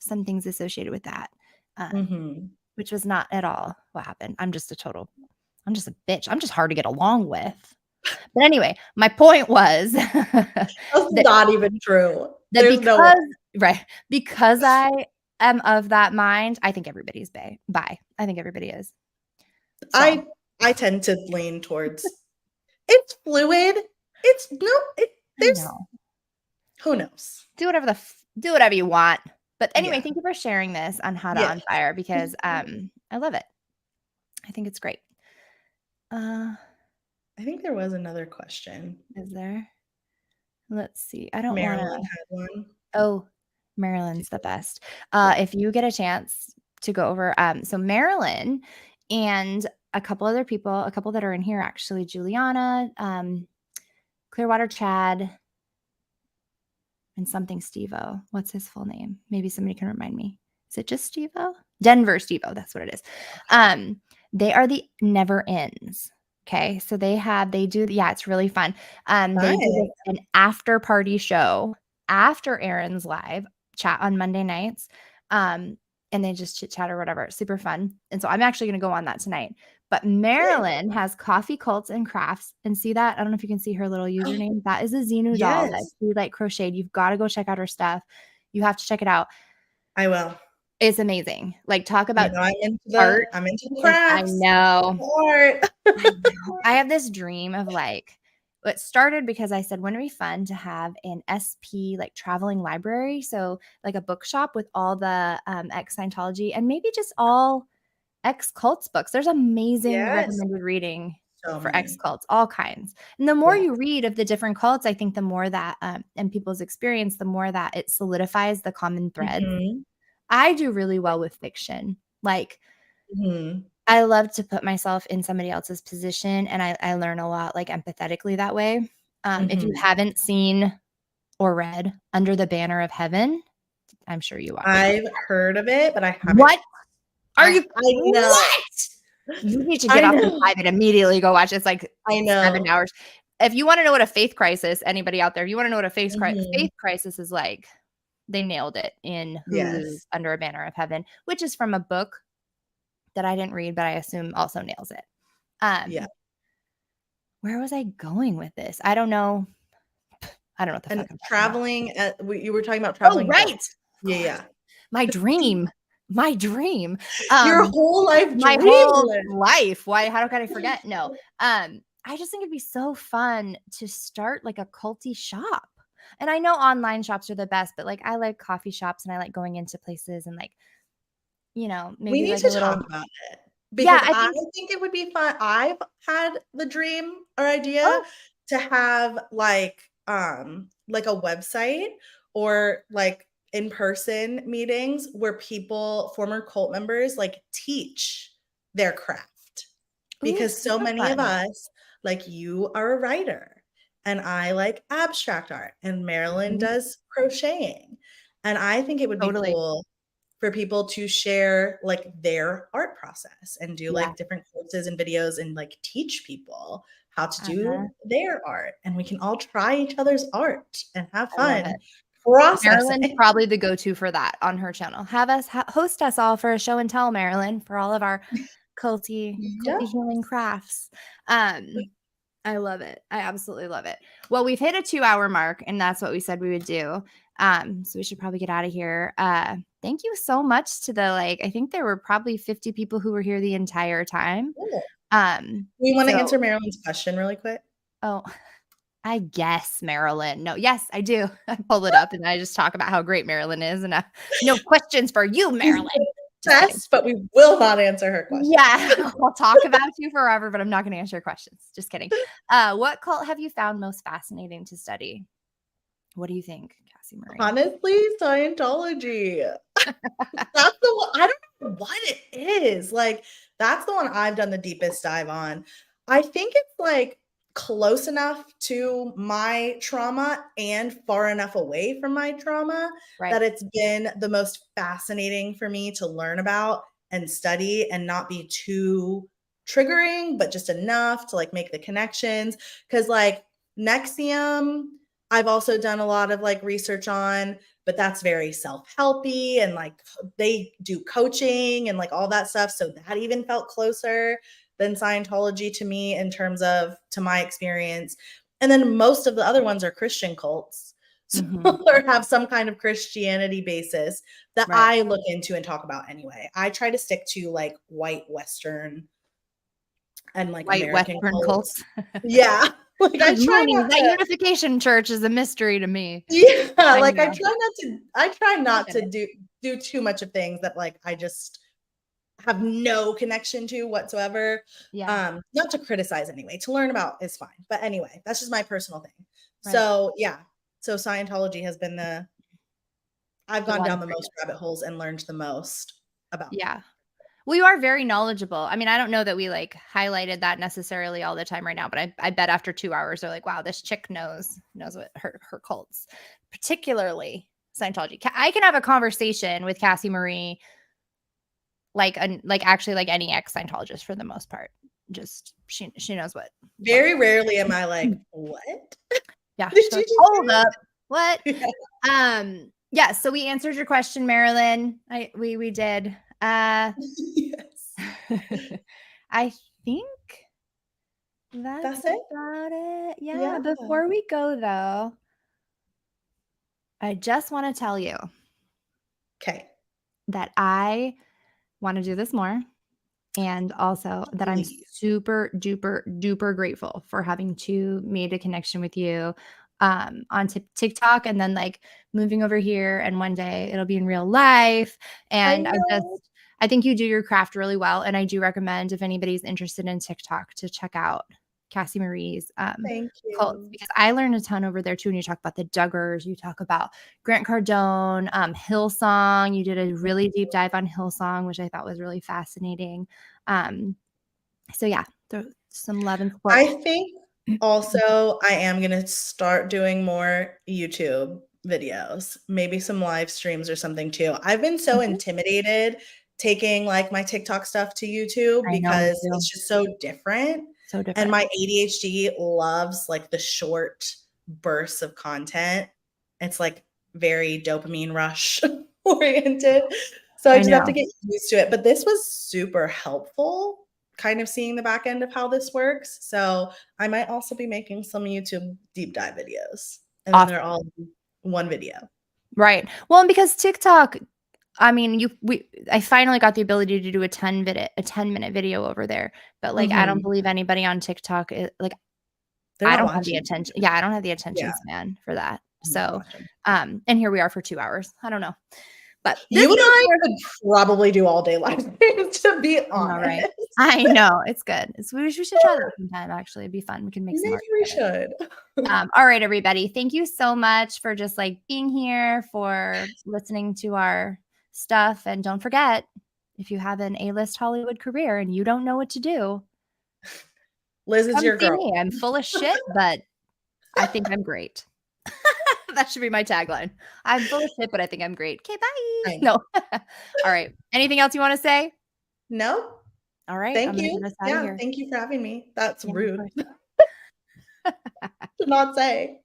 some things associated with that, Mhm. which was not at all what happened. I'm just a bitch. I'm just hard to get along with. But anyway, my point was That's that not even true. that There's no way. because I am of that mind, I think everybody's bi. I think everybody is. So I tend to lean towards it's fluid. It's no, I there's know. who knows. Do whatever you want. But anyway, Yeah. thank you for sharing this on How to Yeah. On Fire because I love it. I think it's great. I think there was another question. Is there? Let's see. I don't want Marilyn to. had one. Oh, Marilyn's the best. If you get a chance to go over, so Marilyn and a couple other people, a couple that are in here actually, Juliana, Clearwater Chad, and something Steve-O. What's his full name? Maybe somebody can remind me. Is it just Steve-O? Denver Steve-O. That's what it is. They are the Never Ends. Okay. So it's really fun. They do an after party show after Aaron's live chat on Monday nights. And they just chit chat or whatever. Super fun. And so I'm actually going to go on that tonight. But Marilyn has Coffee Cults and Crafts. And see that? I don't know if you can see her little username. That is a Xenu doll that she crocheted. You've got to go check out her stuff. You have to check it out. I will. It's amazing. Talk about I'm into art. I'm into the crafts. I know. Art. I have this dream of it started because I said, wouldn't it be fun to have an SP traveling library? So a bookshop with all the ex-Scientology and maybe just all ex-cults books. There's amazing recommended reading for ex-cults, all kinds. And the more you read of the different cults, I think the more that and people's experience, the more that it solidifies the common thread. Mm-hmm. I do really well with fiction. I love to put myself in somebody else's position, and I learn a lot empathetically that way. If you haven't seen or read Under the Banner of Heaven, I'm sure you are. I've heard of it, but I haven't. What are you? I know. What? You need to get off the live and immediately go watch. It's I know 7 hours. If you want to know what a faith crisis, anybody out there, if you want to know what a faith crisis is like, they nailed it in Hulu's Under a Banner of Heaven, which is from a book that I didn't read, but I assume also nails it. Where was I going with this? I don't know. I don't know what the fuck I'm traveling. You were talking about traveling. Oh, right. Yeah. My dream. Your whole life. My whole life. Why? How could I forget? No. I just think it'd be so fun to start a culty shop. And I know online shops are the best, but I like coffee shops and I like going into places and maybe we need to talk about it because I think it would be fun. I've had the dream or idea to have a website or in-person meetings where former cult members teach their craft because so many of us, you are a writer and I like abstract art and Marilyn does crocheting. And I think it would be cool for people to share their art process and do different courses and videos and teach people how to do their art. And we can all try each other's art and have fun. Marilyn's probably the go-to for that on her channel. Have us host us all for a show and tell, Marilyn, for all of our culty healing crafts. I love it. I absolutely love it. Well, we've hit a 2-hour mark, and that's what we said we would do. So we should probably get out of here. Thank you so much to I think there were probably 50 people who were here the entire time. Cool. We want to answer Marilyn's question really quick. Oh, I guess Marilyn. No, yes, I do. I pull it up and I just talk about how great Marilyn is and no questions for you, Marilyn. Yes, but we will not answer her question. Yeah, I'll talk about you forever, but I'm not going to answer your questions. Just kidding. What cult have you found most fascinating to study? What do you think, Cassie Marie? Honestly, Scientology. That's the one. I don't know what it is. That's the one I've done the deepest dive on. I think it's close enough to my trauma and far enough away from my trauma that it's been the most fascinating for me to learn about and study and not be too triggering, but just enough to make the connections. Because NXIVM, I've also done a lot of like research on, but that's very self-helpy and like they do coaching and like all that stuff. So that even felt closer than Scientology to me in terms of to my experience. And then most of the other ones are Christian cults. So, or have some kind of Christianity basis that I look into and talk about anyway. I try to stick to like white Western and like White American Western cults. Yeah. Like I try not that to, Unification Church is a mystery to me. yeah, like know. I try not to do too much of things that like I just have no connection to whatsoever. Yeah. Not to criticize anyway, to learn about is fine. But anyway, that's just my personal thing. Right. So yeah. So Scientology has been I've gone down the for most rabbit holes and learned the most about. Yeah. Well, you are very knowledgeable. I mean, I don't know that we like highlighted that necessarily all the time right now, but I bet after 2 hours they're like, wow, this chick knows what her cults, particularly Scientology. I can have a conversation with Cassie Marie like actually like any ex-Scientologist for the most part. Just she knows what. Very rarely am I like, what? Yeah. Did you just hold up? What? Yeah, so we answered your question, Marilyn. We did. Yes. I think That's it? about it. Yeah. Yeah. Before we go though, I just want to tell you Okay. that I want to do this more. And also that I'm super duper grateful for having made a connection with you on TikTok and then like moving over here and one day it'll be in real life. And I think you do your craft really well. And I do recommend if anybody's interested in TikTok to check out Cassie Marie's Thank cults you. because I learned a ton over there too. And you talk about the Duggars, you talk about Grant Cardone, Hillsong. You did a really deep dive on Hillsong, which I thought was really fascinating. So yeah, some love and support. I think also I am going to start doing more YouTube videos, maybe some live streams or something too. I've been so intimidated taking like my TikTok stuff to YouTube because it's just so different. So different. And my ADHD loves like the short bursts of content. It's like very dopamine rush oriented. So I just have to get used to it. But this was super helpful, kind of seeing the back end of how this works. So I might also be making some YouTube deep dive videos. And then they're all one video. Right. Well, and because TikTok, I mean, I finally got the ability to do a 10-minute video over there. But like I don't believe anybody on TikTok like I don't have the attention. Yeah, I don't have the attention span for that. So and here we are for 2 hours. I don't know. But you and I could probably do all day live streams, to be honest. Right. I know. It's good. We should try that sometime, actually. It'd be fun. We can make some. Maybe we should. All right, everybody. Thank you so much for just like being here, for listening to our stuff. And don't forget, if you have an A-list Hollywood career and you don't know what to do, Liz is your girl. I'm full of shit, but I think I'm great. That should be my tagline. I'm full of shit, but I think I'm great. Okay, bye. No. All right. Anything else you want to say? No. All right. Thank you. Yeah, thank you for having me. That's rude. To not say.